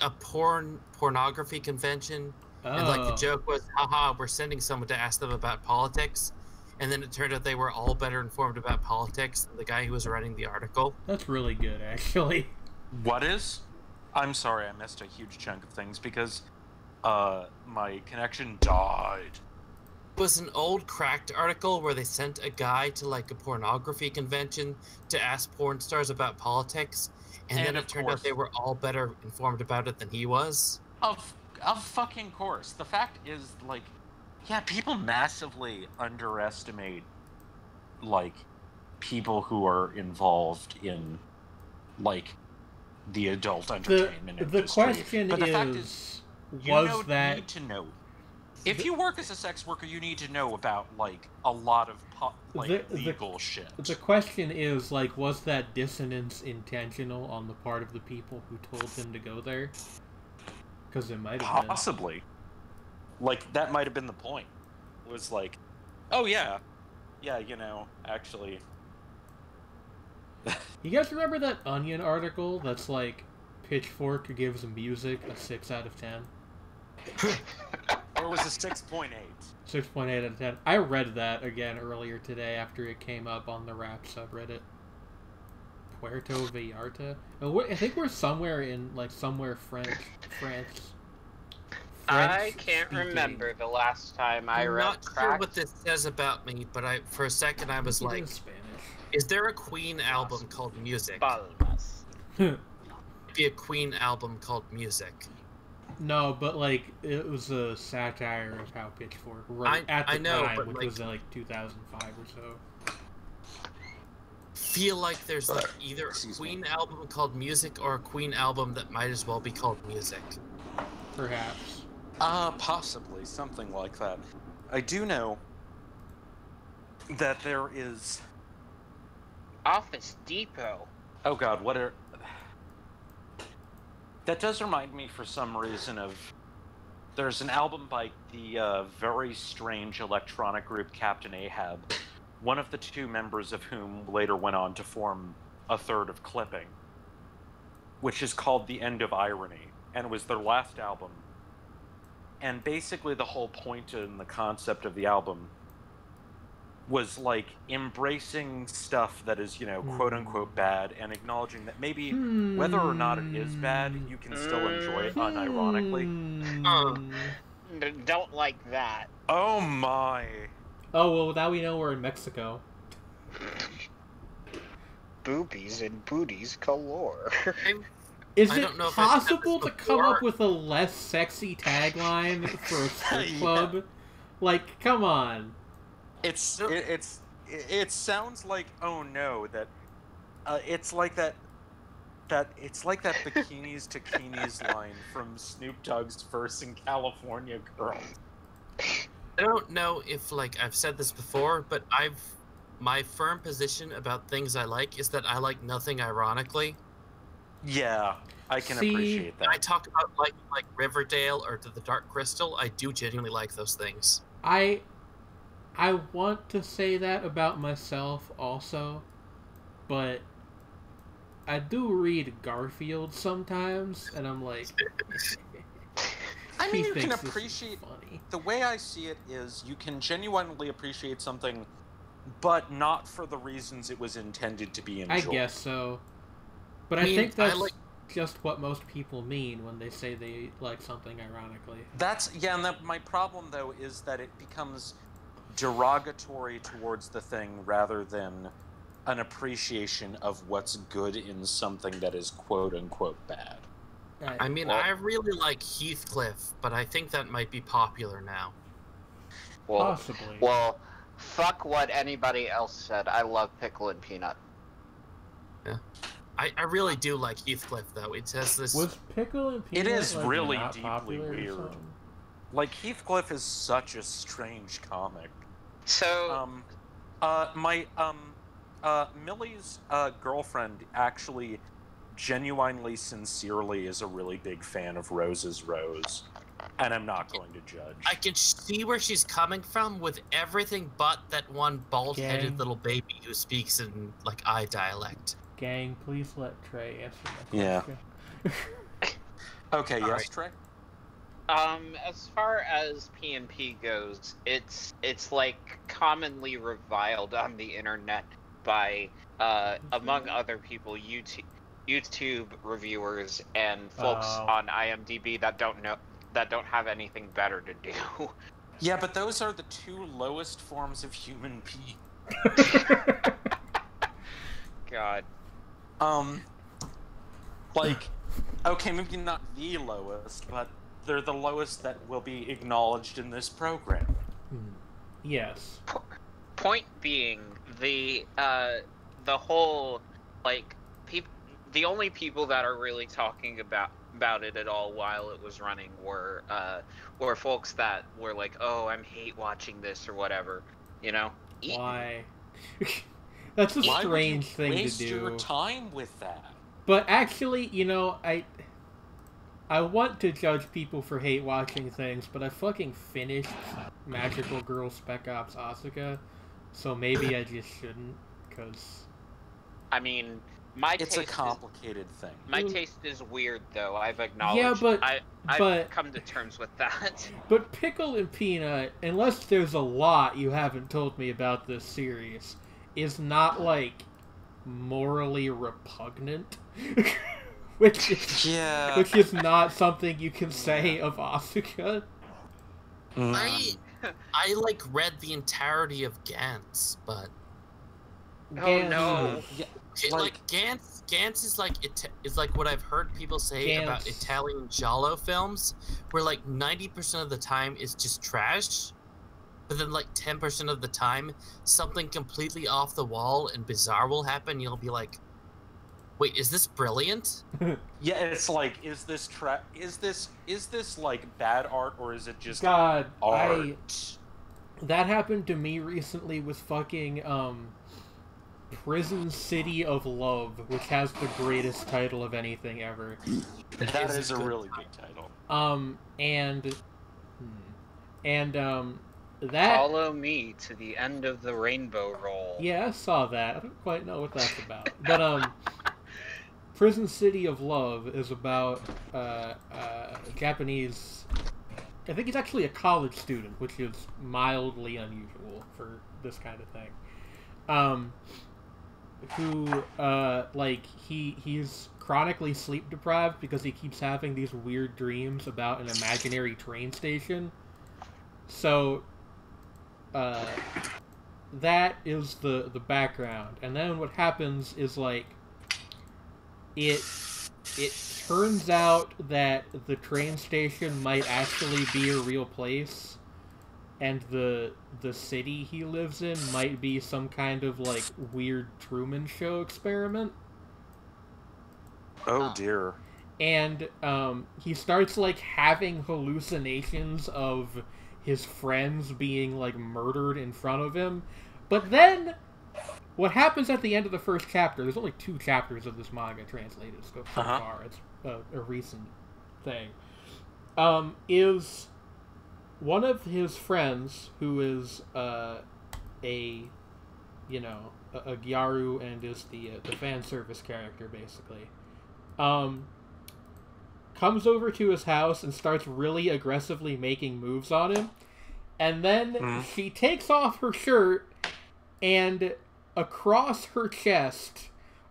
A pornography convention. And like the joke was, haha, we're sending someone to ask them about politics. and then it turned out they were all better informed about politics than the guy who was writing the article. That's really good, actually. What is? I'm sorry, I missed a huge chunk of things because my connection died. It was an old Cracked article where they sent a guy to like a pornography convention to ask porn stars about politics, and then it turned out they were all better informed about it than he was. Of fucking course. The fact is, like, yeah, people massively underestimate, like, people who are involved in, like, the adult entertainment industry. The question but the is, fact is, need to know. If you work as a sex worker, you need to know about, like, a lot of, legal shit. The question is, like, was that dissonance intentional on the part of the people who told him to go there? Because it might have been. Possibly. Like, that might have been the point. It was like, oh, yeah. Yeah, actually... You guys remember that Onion article that's like, Pitchfork gives music a 6 out of 10? Or it was a 6.8. 6.8 out of 10. I read that again earlier today after it came up on the Rap subreddit. Puerto Vallarta? I think we're somewhere in, like, France. I can't remember the last time I read I'm not Cracked. sure what this says about me, but for a second I was like, is there a Queen album called Music? Palmas. Be a Queen album called Music. No, but, like, it was a satire of how Pitchfork wrote at the time, which was, like, 2005 or so. Feel like there's, like, either a Queen album called Music or a Queen album that might as well be called Music. Perhaps. Possibly. Something like that. I do know that there is... Office Depot. Oh god, what are... That does remind me for some reason of... There's an album by the very strange electronic group Captain Ahab, one of the two members of whom later went on to form a third of Clipping, which is called The End of Irony, and was their last album. And basically the whole point and the concept of the album was, like, embracing stuff that is, quote-unquote bad, and acknowledging that maybe, whether or not it is bad, you can still enjoy it unironically. Don't like that. Oh my. Oh, well, now we know we're in Mexico. Boobies and booties galore. Is it possible to come up with a less sexy tagline for a strip club? Yeah. Like, come on. It sounds like, oh no, that it's like that bikinis to Keenies line from Snoop Dogg's verse in California Girl. I don't know if, like, I've said this before, but my firm position about things I like is that I like nothing ironically. Yeah, I can appreciate that. I talk about like Riverdale or The Dark Crystal. I do genuinely like those things. I want to say that about myself also, but I do read Garfield sometimes, and I'm like... I mean, you can appreciate... The way I see it is, you can genuinely appreciate something, but not for the reasons it was intended to be enjoyed. I guess so. But I think that's just what most people mean when they say they like something ironically. And my problem, though, is that it becomes derogatory towards the thing rather than an appreciation of what's good in something that is quote-unquote bad. I mean, I really like Heathcliff, but I think that might be popular now. Possibly. Well, fuck what anybody else said. I love Pickle and Peanut. Yeah. I really do like Heathcliff, though. It has this... Was Pickle and Peanut, it is like, really not deeply weird. Or like, Heathcliff is such a strange comic. So... Millie's girlfriend actually genuinely, sincerely is a really big fan of Rose's Rose. And I'm not going to judge. I can see where she's coming from with everything but that one bald-headed little baby who speaks in, like, I dialect. Gang, please let Trey answer my question. Yeah. Okay, yes, right. Trey? As far as PNP goes, it's like commonly reviled on the internet by, among other people, YouTube reviewers and folks on IMDb that don't have anything better to do. Yeah, but those are the two lowest forms of human being. God. Like, okay, maybe not the lowest, but they're the lowest that will be acknowledged in this program. Yes. Point being, the whole, like, the only people that are really talking about it at all while it was running were folks that were like, oh, I'm hate watching this or whatever, you know? Why? That's a strange thing to do. Waste your time with that. But actually, you know, I want to judge people for hate watching things, but I fucking finished Magical Girl Spec Ops Asuka, so maybe I just shouldn't, because... I mean, it's a complicated thing. My taste is weird, though. I've acknowledged. Yeah, but I've come to terms with that. But Pickle and Peanut, unless there's a lot you haven't told me about this series, is not, like, morally repugnant. which is not something you can say of Asuka. I like read the entirety of Gantz, but oh no. Yeah. Like Gantz is like what I've heard people say about Italian giallo films, where like 90% of the time is just trash, but then like 10% of the time something completely off the wall and bizarre will happen. You'll be like, wait, is this brilliant? Yeah, it's like, is this like bad art, or is it just art? That happened to me recently with fucking Prison City of Love, which has the greatest title of anything ever. That is a really big title. That Follow me to the end of the rainbow roll. Yeah, I saw that. I don't quite know what that's about. But Prison City of Love is about Japanese. I think he's actually a college student, which is mildly unusual for this kind of thing. Who he's chronically sleep deprived because he keeps having these weird dreams about an imaginary train station. So that is the background, and then what happens is like it turns out that the train station might actually be a real place, and the city he lives in might be some kind of like weird Truman Show experiment. Oh dear. And he starts like having hallucinations of his friends being like murdered in front of him. But then what happens at the end of the first chapter, there's only 2 chapters of this manga translated so far, it's a recent thing, is one of his friends, who is a Gyaru and is the fan service character, basically, comes over to his house and starts really aggressively making moves on him. And then she takes off her shirt, and across her chest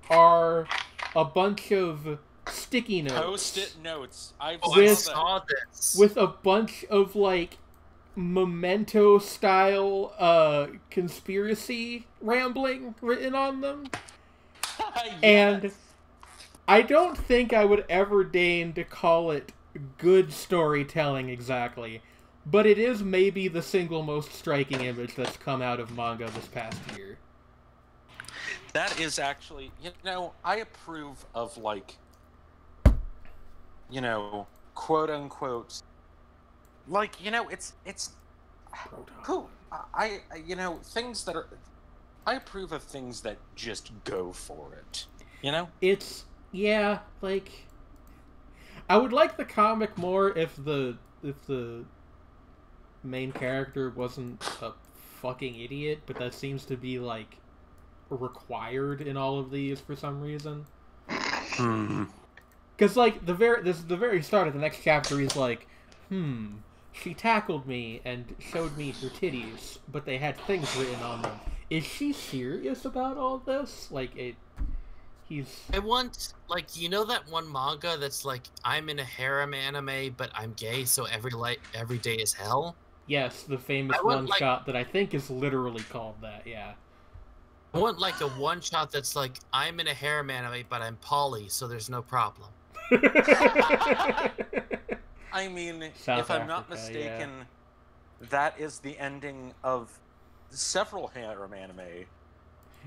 are a bunch of sticky notes. Post-it notes. I saw this. With a bunch of, like, Memento-style conspiracy rambling written on them. Yes. And I don't think I would ever deign to call it good storytelling exactly, but it is maybe the single most striking image that's come out of manga this past year. That is actually, I approve of, like, quote unquote, like, it's cool. Things that are, I approve of things that just go for it. It's, yeah, like, I would like the comic more if the main character wasn't a fucking idiot, but that seems to be, like, required in all of these for some reason. Because, like, the very start of the next chapter, he's like, She tackled me and showed me her titties, but they had things written on them. Is she serious about all this? I want, like, you know that one manga that's like, I'm in a harem anime, but I'm gay, so every day is hell? Yes, the famous one-shot that I think is literally called that, yeah. I want, like, a one-shot that's like, I'm in a harem anime, but I'm poly, so there's no problem. I mean, South if I'm not Africa, mistaken, that is the ending of several harem anime,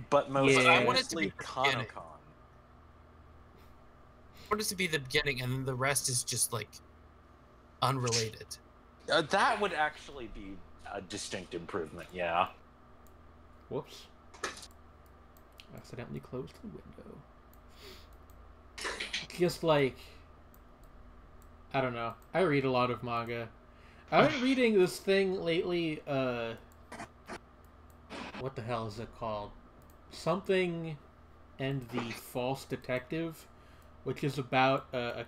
but mostly Yeah. I want it to be Kanokon. I want it to be the beginning, and then the rest is just, like, unrelated. That would actually be a distinct improvement, yeah. Whoops. Accidentally closed the window. Just like... I don't know. I read a lot of manga. I've been reading this thing lately, what the hell is it called? Something and the False Detective, which is about a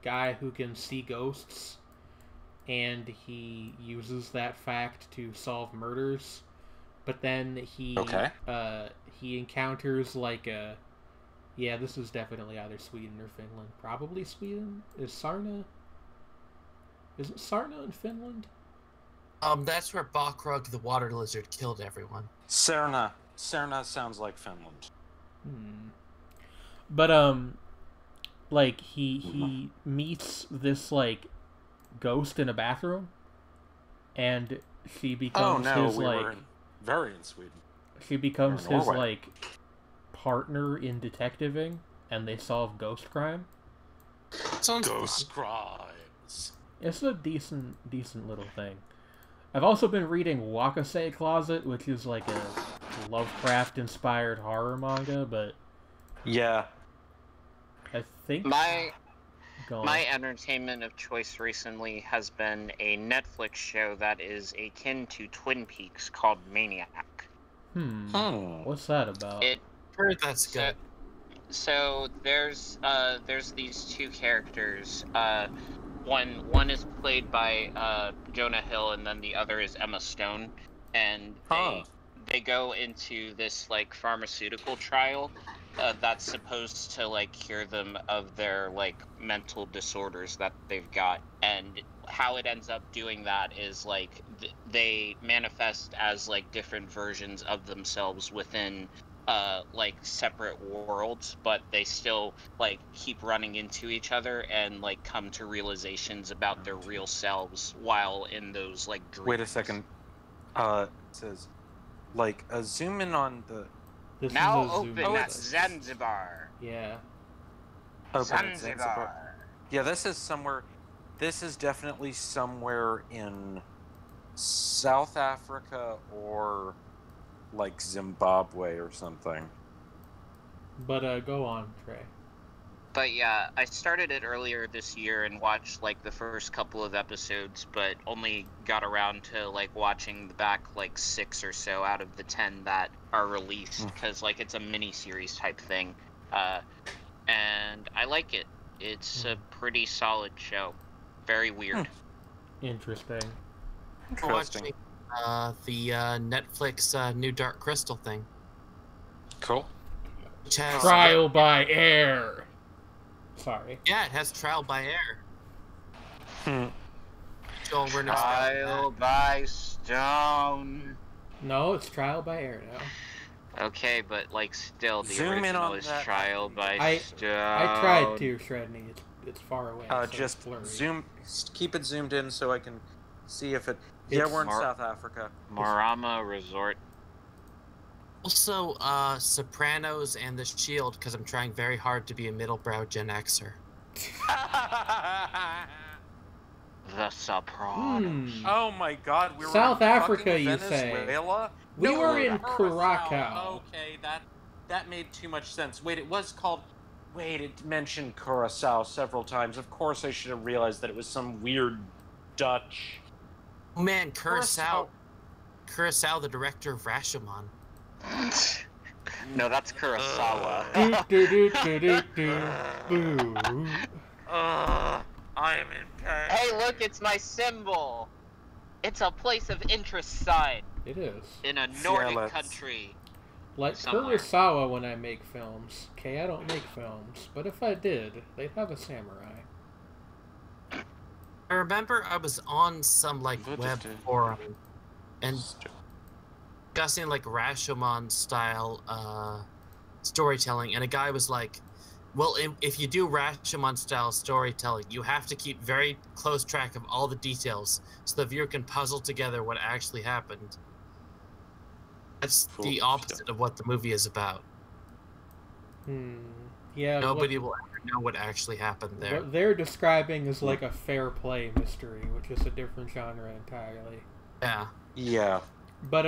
guy who can see ghosts, and he uses that fact to solve murders. But then he encounters like a... Yeah, this is definitely either Sweden or Finland. Probably Sweden. Is Sarna... Isn't Sarna in Finland? That's where Bakrug the water lizard killed everyone. Serna sounds like Finland. But, like, he meets this, like, ghost in a bathroom, and she becomes very in Sweden. She becomes his, like, partner in detectiving, and they solve ghost crime. Sounds Ghost crimes. It's a decent little thing. I've also been reading Wakase Closet, which is like a Lovecraft-inspired horror manga, but... Yeah. I think... My entertainment of choice recently has been a Netflix show that is akin to Twin Peaks called Maniac. What's that about? I've heard that's good. So there's these two characters. One is played by Jonah Hill, and then the other is Emma Stone, and they go into this like pharmaceutical trial that's supposed to like cure them of their like mental disorders that they've got. And how it ends up doing that is like they manifest as like different versions of themselves within like separate worlds, but they still like keep running into each other and like come to realizations about their real selves while in those like dreams. Wait a second. It says like zoom in on the... This now is a open Zoom at site. Zanzibar. Yeah. Open at Zanzibar. Yeah, this is somewhere... This is definitely somewhere in South Africa or like Zimbabwe or something. But go on, Trey. But yeah, I started it earlier this year and watched like the first couple of episodes, but only got around to like watching the back like 6 or so out of the 10 that are released, because like it's a mini series type thing, and I like it. It's a pretty solid show. Very weird. Interesting. Watching the Netflix new Dark Crystal thing. Cool. Which has, Trial by air. Sorry. Yeah, it has Trial by Air. Joel, we're not Trial by stone. No, it's Trial by air now. Okay, but like still the Zoom in original on is that. Trial by stone. I tried to, Shredney. It's far away. so Just it's blurry. zoom, keep it zoomed in so I can see if it... It's Yeah, we're in South Africa. Marama Resort. Also, Sopranos and The Shield, because I'm trying very hard to be a middle-brow Gen Xer. The Sopranos. Oh my God, we were South in Africa, fucking you say? Venezuela? We No, were in Curacao. Curacao. Okay, that made too much sense. Wait, it was called... Wait, it mentioned Curacao several times. Of course I should have realized that it was some weird Dutch... Oh man, Curacao, the director of Rashomon. No, that's Kurosawa. Do, do, do, do, do, do. Boo. I I am in pain. Hey, look, it's my symbol. It's a place of interest sign It is. in a Nordic let's- country. Like Somewhere. Kurosawa when I make films. Okay, I don't make films, but if I did, they'd have a samurai. I remember I was on some like web forum and discussing like Rashomon style storytelling, and a guy was like, well, if you do Rashomon style storytelling, you have to keep very close track of all the details so the viewer can puzzle together what actually happened. That's the opposite of what the movie is about. Yeah. Nobody will ever know what actually happened there. What they're describing is like a fair play mystery, which is a different genre entirely. Yeah. Yeah. But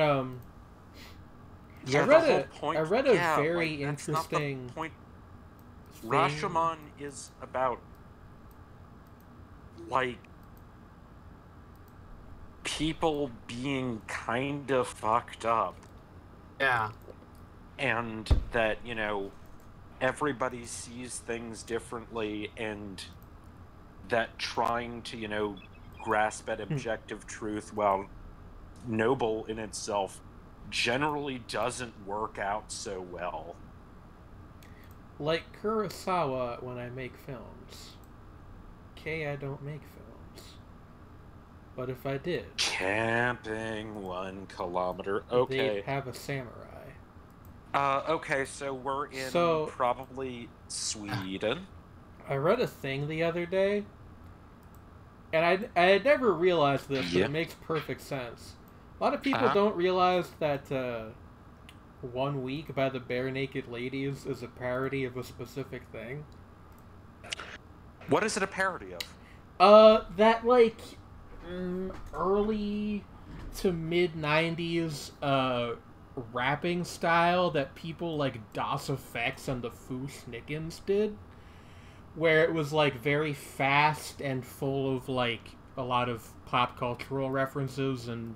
Yeah, I read a very that's not the interesting point. thing. Rashomon is about like people being kind of fucked up, Yeah. and that, you know, everybody sees things differently, and that trying to, you know, grasp at objective truth, while noble in itself, generally doesn't work out so well. Like Kurosawa when I make films. Okay, I don't make films. But if I did, Camping 1 kilometer. they'd Okay. have a samurai. Okay, so we're in So- probably Sweden. I read a thing the other day, and I had never realized this, but Yeah. it makes perfect sense. A lot of people Uh-huh. don't realize that 1 Week by the Bare Naked Ladies is a parody of a specific thing. What is it a parody of? That like early to mid 90s rapping style that people like Das Effects and the Foo Snickens did, where it was like very fast and full of like a lot of pop cultural references and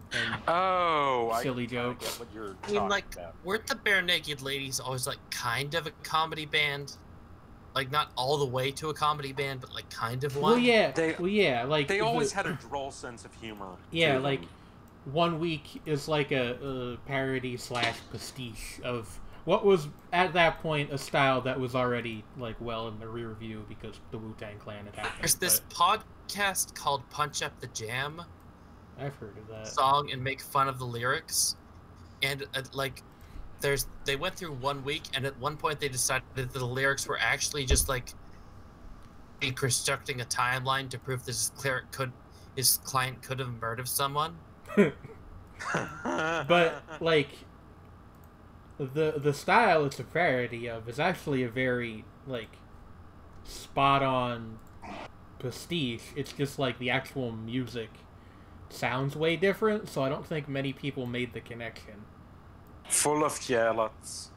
Oh, silly I kinda jokes. get what you're I talking mean, like, about. weren't the Bare Naked Ladies always like kind of a comedy band? Like not all the way to a comedy band, but like kind of one. well yeah They- like They always the- had a droll sense of humor. Yeah, to like them. 1 Week is like a parody / pastiche of what was at that point a style that was already like well in the rear view because the Wu-Tang Clan had happened. There's this podcast called Punch Up the Jam but I've heard of that. song and make fun of the lyrics, and like they went through 1 week, and at one point they decided that the lyrics were actually just like reconstructing a timeline to prove his client could have murdered someone. But like the style it's a parody of is actually a very like spot on pastiche. It's just like the actual music sounds way different, so I don't think many people made the connection. Full of fjällats.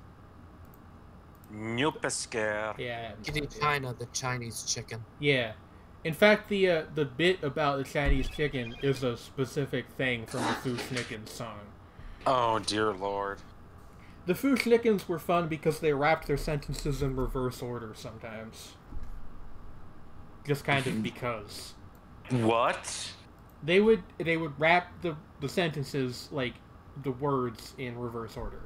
Njupesker. Yeah. In China, the Chinese chicken. Yeah. In fact, the bit about the Chinese chicken is a specific thing from the Foo Snickens song. Oh, dear lord. The Foo Snickens were fun because they rapped their sentences in reverse order sometimes. Just kind of because. What? They would rap the sentences, like, the words in reverse order.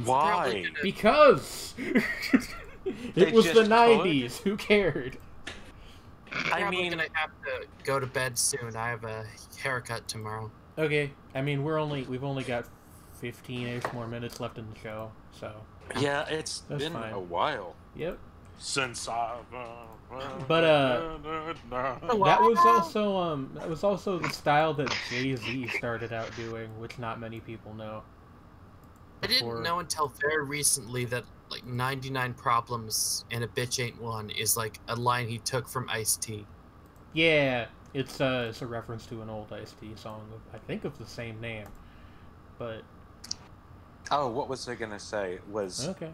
Why? Because! They It was the just 90s, who cared? I'm probably mean- gonna have to go to bed soon. I have a haircut tomorrow. Okay, I mean, we've only got 15-ish more minutes left in the show, so... Yeah, it's That's been fine. a while Yep. since I. But, That was also the style that Jay-Z started out doing, which not many people know. I Before- didn't know until very recently that like 99 Problems and a Bitch Ain't One is like a line he took from Ice-T. Yeah, it's a reference to an old Ice-T song, I think of the same name. But, Oh, what was I gonna say? Was okay.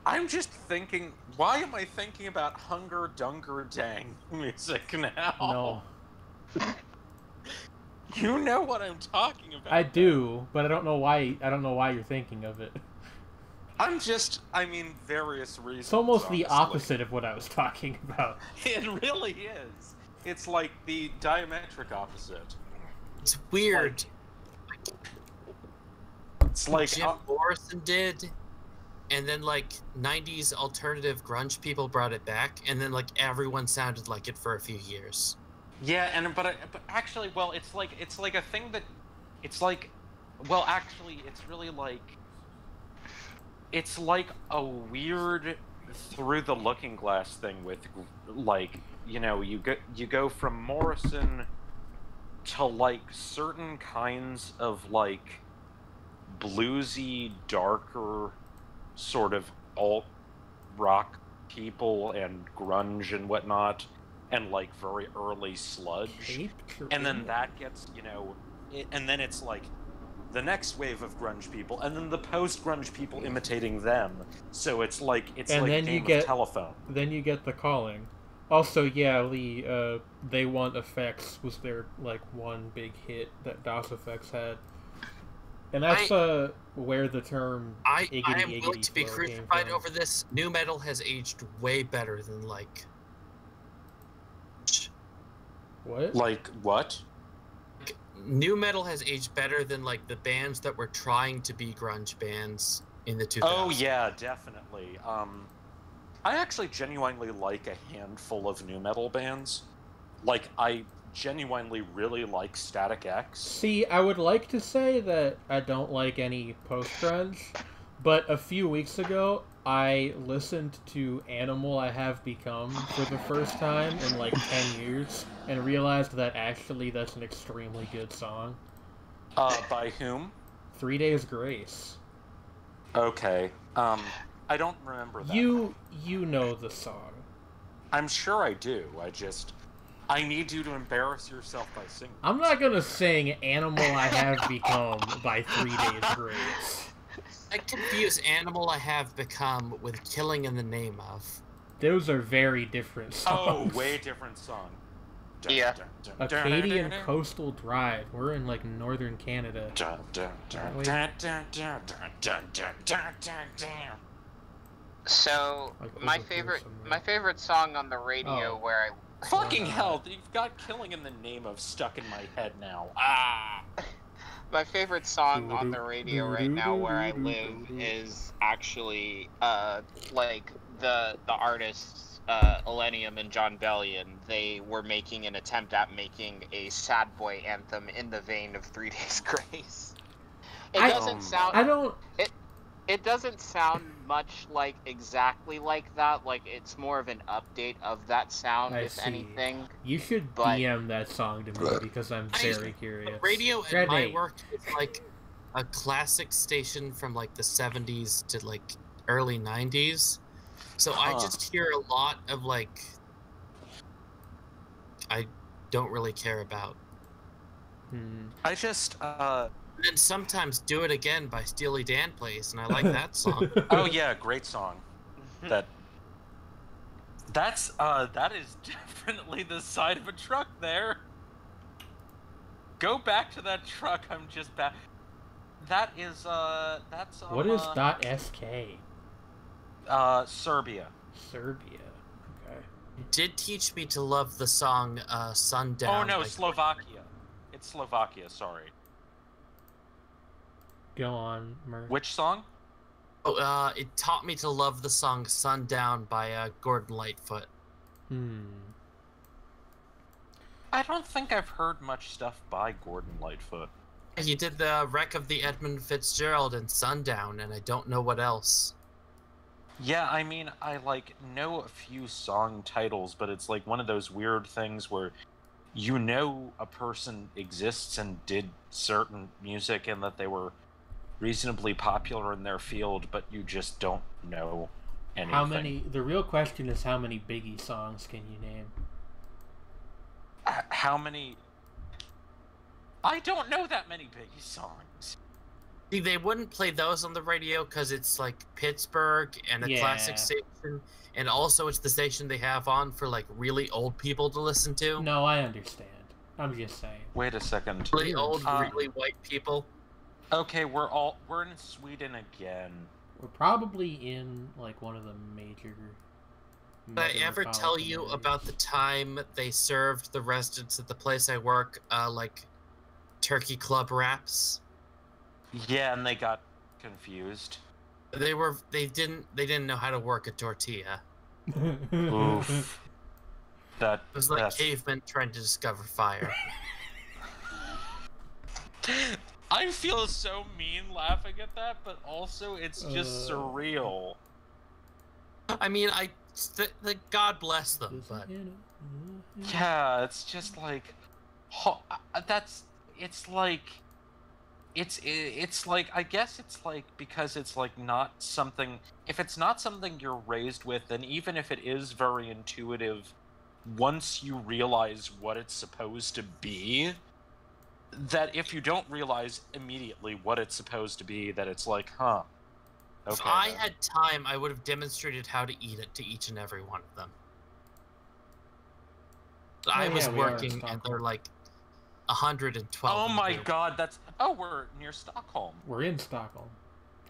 I'm just thinking. Why am I thinking about Hunger Dunger Dang music now? No. You know what I'm talking about. I do, but I don't know why you're thinking of it. I mean, various reasons. It's almost the honestly. opposite of what I was talking about. It really is. It's like the diametric opposite. It's weird. It's like Jim Morrison did, and then like 90s alternative grunge people brought it back, and then like everyone sounded like it for a few years. yeah, but actually, well, it's like a thing that it's like, well, actually, it's really like it's like a weird through the looking glass thing with like, you know, you go from Morrison to like certain kinds of like bluesy, darker sort of alt rock people and grunge and whatnot, and like very early sludge, and then that gets, you know, and then it's like the next wave of grunge people, and then the post-grunge people imitating them. So it's like And like then a you game get- of telephone. Then you get The Calling. Also, yeah, Lee, They Want Effects was their, like, one big hit that DOS Effects had. And that's, where the term I Iggity am willing Iggity to be Flow came crucified from. over this. New metal has aged way better than like. What? Like what? New metal has aged better than like the bands that were trying to be grunge bands in the 2000s. Oh yeah, definitely. I actually genuinely like a handful of new metal bands. Like, I genuinely really like Static X. See, I would like to say that I don't like any post-grunge, but a few weeks ago, I listened to Animal I Have Become for the first time in like 10 years, and realized that actually that's an extremely good song. By whom? 3 Days Grace. Okay. I don't remember that. You know the song. I'm sure I do. I need you to embarrass yourself by singing. I'm not gonna sing Animal I Have Become by 3 Days Grace. I confuse Animal I Have Become with Killing in the Name of. Those are very different Oh, songs. way different song. Yeah. Acadian Coastal Drive. We're in like northern Canada. So Like, my over here favorite somewhere. my favorite song on the radio Oh. where Fucking hell, you've got Killing in the Name of stuck in my head now. Ah! my favorite song on the radio right now where I live is actually like the artists Elenium and John Bellion. They were making an attempt at making a sad boy anthem in the vein of 3 Days Grace. It I don't. It doesn't sound much like exactly like that. Like, it's more of an update of that sound, I if see. anything. You should But- DM that song to me because I'm very curious. Radio Red at my Eight. work is like a classic station from like the 70s to like early 90s. So I Huh. just hear a lot of like I don't really care about. I just, And then sometimes Do It Again by Steely Dan plays, and I like that song. oh yeah, great song. That is definitely the side of a truck there. Go back to that truck. I'm just back. That is that's What is .sk? Serbia. Serbia. Okay. Did teach me to love the song Sundown. Oh no, by- Slovakia. It's Slovakia. Sorry. Go on, Murph. Which song? Oh, it taught me to love the song Sundown by Gordon Lightfoot. I don't think I've heard much stuff by Gordon Lightfoot. He did the Wreck of the Edmund Fitzgerald and Sundown, and I don't know what else. Yeah, I mean, I like know a few song titles, but it's like one of those weird things where you know a person exists and did certain music and that they were reasonably popular in their field, but you just don't know anything. How many? The real question is how many Biggie songs can you name? How many? I don't know that many Biggie songs. See, they wouldn't play those on the radio because it's like Pittsburgh and a Yeah. classic station, and also it's the station they have on for like really old people to listen to. No, I understand. I'm just saying. Wait a second. Really old, Uh, really white people. Okay, we're in Sweden again. We're probably in like one of the major. Did I ever tell you about the time they served the residents at the place I work, like turkey club wraps? Yeah, and they got confused. They didn't know how to work a tortilla. Oof. It was like cavemen trying to discover fire. I feel so mean laughing at that, but also it's just surreal. I mean, God bless them, but yeah, it's just like, it's like, I guess it's like, because it's like not something, if it's not something you're raised with, then even if it is very intuitive, once you realize what it's supposed to be, that if you don't realize immediately what it's supposed to be, that it's like, huh. Okay, if I had time, I would have demonstrated how to eat it to each and every one of them. I was working, and they're like 112. Oh my god, that's... Oh, we're near Stockholm. We're in Stockholm,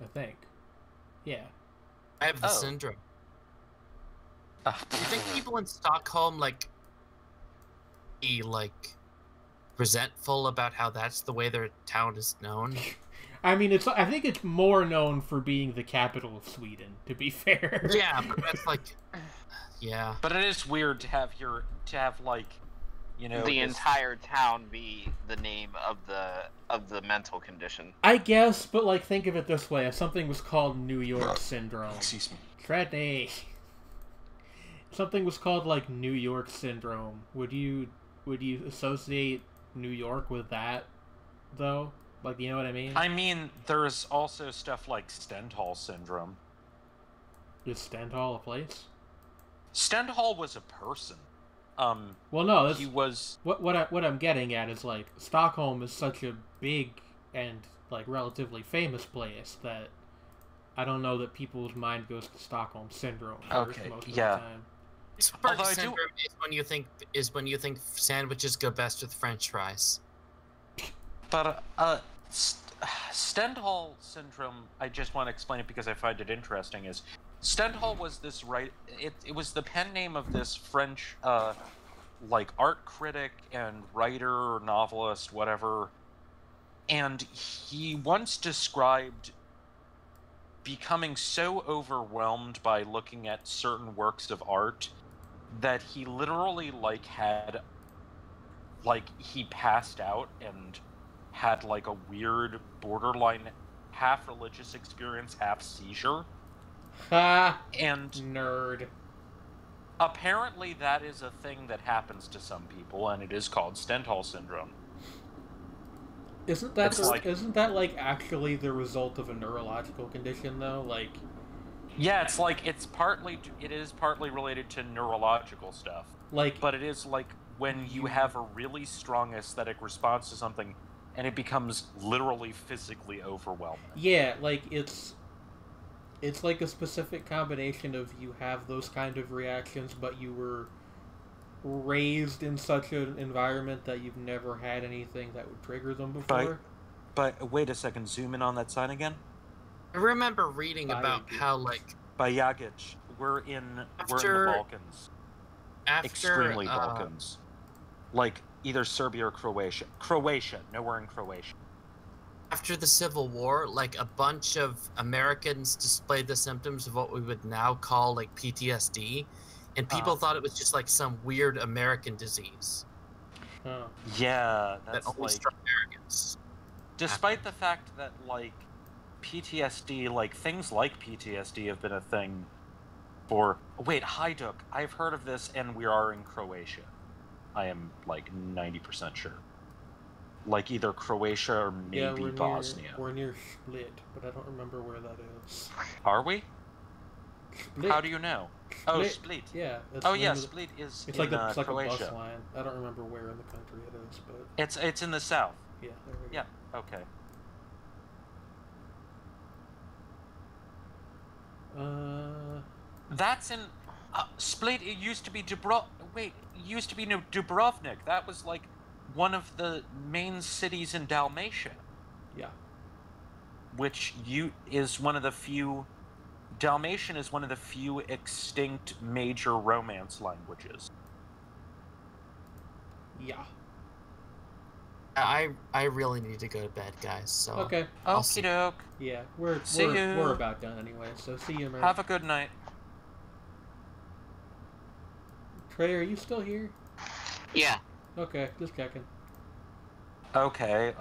I think. Yeah. I have the syndrome. Do you think people in Stockholm, like, be, like, resentful about how that's the way their town is known? I mean, I think it's more known for being the capital of Sweden, to be fair. Yeah, but that's like... Yeah. But it is weird to have like, you know, the entire town be the name of the mental condition. I guess, but like, think of it this way: if something was called New York Syndrome, excuse me, Treadney. Something was called like New York Syndrome. Would you associate New York with that, though? Like, you know what I mean? I mean, there's also stuff like Stendhal syndrome. Is Stendhal a place? Stendhal was a person. Well, no, that's, he was. What I'm getting at is like Stockholm is such a big and like relatively famous place that I don't know that people's mind goes to Stockholm syndrome first most of the time. Pittsburgh syndrome is when you think sandwiches go best with French fries. But Stendhal syndrome, I just want to explain it because I find it interesting, is Stendhal was this it was the pen name of this French like art critic and writer or novelist, whatever, and he once described becoming so overwhelmed by looking at certain works of art that he literally he passed out and had like a weird borderline half religious experience, half seizure. And nerd. Apparently that is a thing that happens to some people, and it is called Stendhal syndrome. Isn't that like actually the result of a neurological condition though? Like, yeah, it's like it is partly related to neurological stuff. Like, but it is like when you have a really strong aesthetic response to something and it becomes literally physically overwhelming. Yeah, like it's like a specific combination of you have those kind of reactions, but you were raised in such an environment that you've never had anything that would trigger them before. But wait a second, zoom in on that sign again. I remember reading about how, like... Bajagic. We're in the Balkans. Extremely Balkans. Like, either Serbia or Croatia. No, we're in Croatia. After the Civil War, like, a bunch of Americans displayed the symptoms of what we would now call, like, PTSD, and people thought it was just, like, some weird American disease. Yeah, that's that only struck Americans. Despite the fact that, like, PTSD, like, things like PTSD have been a thing for... Wait, Hajduk, I've heard of this, and we are in Croatia. I am, like, 90% sure. Like, either Croatia or maybe Bosnia. We're near Split, but I don't remember where that is. Are we? Split. How do you know? Split. Oh, Split. Yeah. Split is it's in like it's like Croatia. A bus line. I don't remember where in the country it is, but... It's in the south. Yeah, there we go. Yeah, okay. That's in Split. It used to be Dubrovnik. That was like one of the main cities in Dalmatia. Yeah. Which is one of the few Dalmatian is one of the few extinct major Romance languages. Yeah. I really need to go to bed, guys. So Okay. I'll see. Okie doke. Yeah, See you. we're about done anyway. So see you, Merc. Have a good night. Trey, are you still here? Yeah. Okay, just checking. Okay,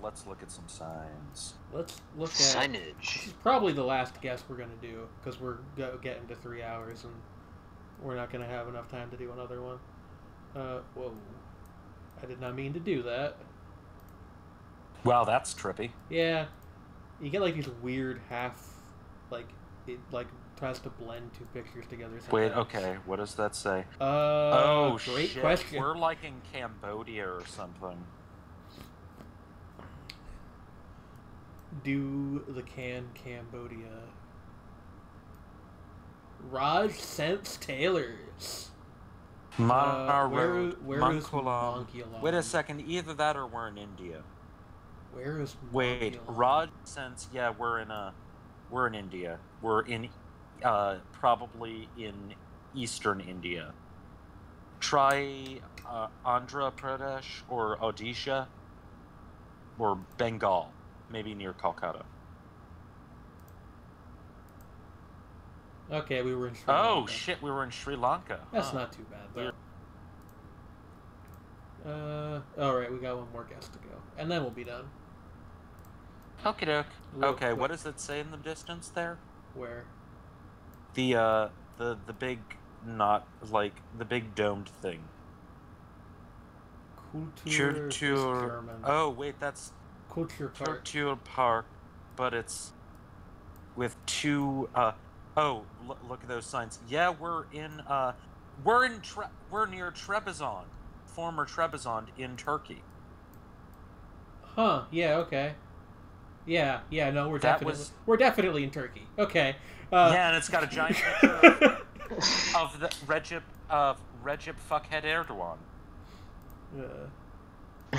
let's look at some signs. Let's look at. Signage. This is probably the last guess we're gonna do because we're getting to 3 hours and we're not gonna have enough time to do another one. Whoa! I did not mean to do that. Wow, that's trippy. Yeah, you get like these weird half, like it like tries to blend two pictures together. Wait, sometimes. okay, what does that say? Oh, great shit. question. We're like in Cambodia or something. Do the Cambodia. Raj Sense Taylors. Where is Monkeylon? Wait a second, either that or we're in India. Where is Wait, Monkeylon? Raj sense, yeah, we're in India. We're in probably in eastern India. Try Andhra Pradesh or Odisha or Bengal, maybe near Calcutta. Okay, we were in Sri Oh Lanka. shit, we were in Sri Lanka. That's Huh. not too bad though. Alright, we got one more guest to go. And then we'll be done. Okie doke. Real Okay, quick. what does it say in the distance there? Where? The big, not like the big domed thing. Kultur ist Kultur. German. Oh wait, that's Kultur Park. Kultur Park, but it's with two. Look at those signs. Yeah, we're near Trebizond, former Trebizond in Turkey. Huh, yeah, okay. Yeah, no, we're definitely in Turkey. Okay. Yeah, and it's got a giant picture of the Recep Fuckhead Erdogan.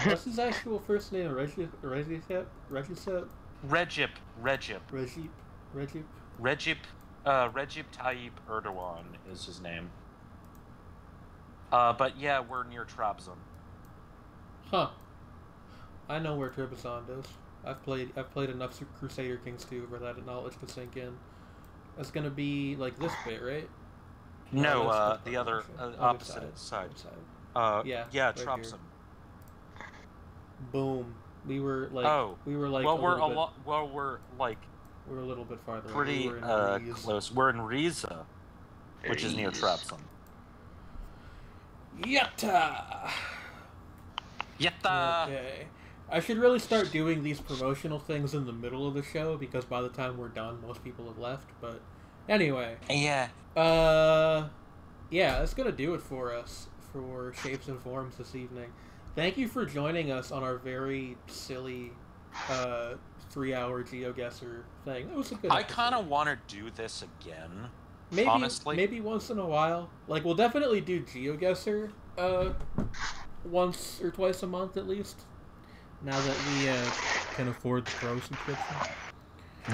What's his actual first name? Recep Tayyip Erdogan is his name. But yeah, we're near Trabzon. Huh. I know where Trebizond is. I've played enough Crusader Kings 2 for that knowledge to sink in. It's gonna be like this bit, right? No, that's the other opposite side. Yeah, Yeah, right Trabzon. here. Boom. We were like. Well, we're we're a little bit farther. pretty we were in Rize. close. We're in Riza, which is near Trabzon. Yatta. Yatta. Okay. I should really start doing these promotional things in the middle of the show because by the time we're done, most people have left. But anyway. Yeah. Yeah, that's gonna do it for us for Shapes and Forms this evening. Thank you for joining us on our very silly 3-hour GeoGuessr thing. That was a good I episode. kind of want to do this again. Maybe, honestly. maybe once in a while. Like, we'll definitely do GeoGuessr once or twice a month at least. Now that we can afford the Pro subscription.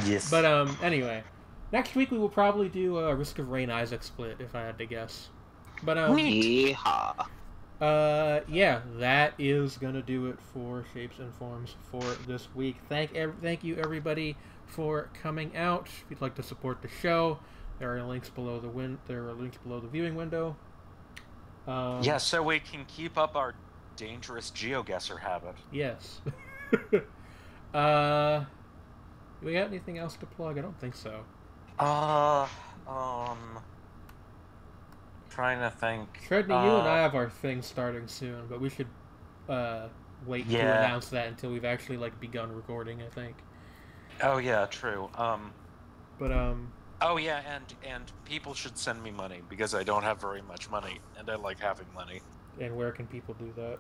Yes. But anyway, next week we will probably do a Risk of Rain Isaac split if I had to guess. But Yeehaw. yeah, that is gonna do it for Shapes and Forms for this week. Thank you everybody for coming out. If you'd like to support the show, there are links below the viewing window. Yeah, so we can keep up our dangerous GeoGuessr habit. Yes. We got anything else to plug? I don't think so. Trying to think. Shredney, you and I have our thing starting soon, but we should wait to announce that until we've actually begun recording, I think. Oh yeah, true. But Oh yeah, and people should send me money because I don't have very much money, and I like having money. And where can people do that?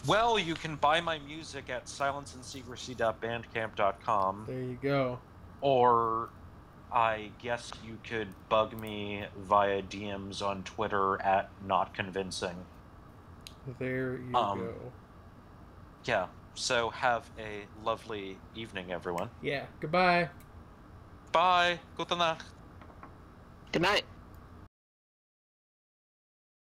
Well, you can buy my music at silenceandsecrecy.bandcamp.com. There you go. Or I guess you could bug me via DMs on Twitter at notconvincing. There you go. Yeah, so have a lovely evening, everyone. Yeah, goodbye. Bye. Bye. Gute Nacht. Good night.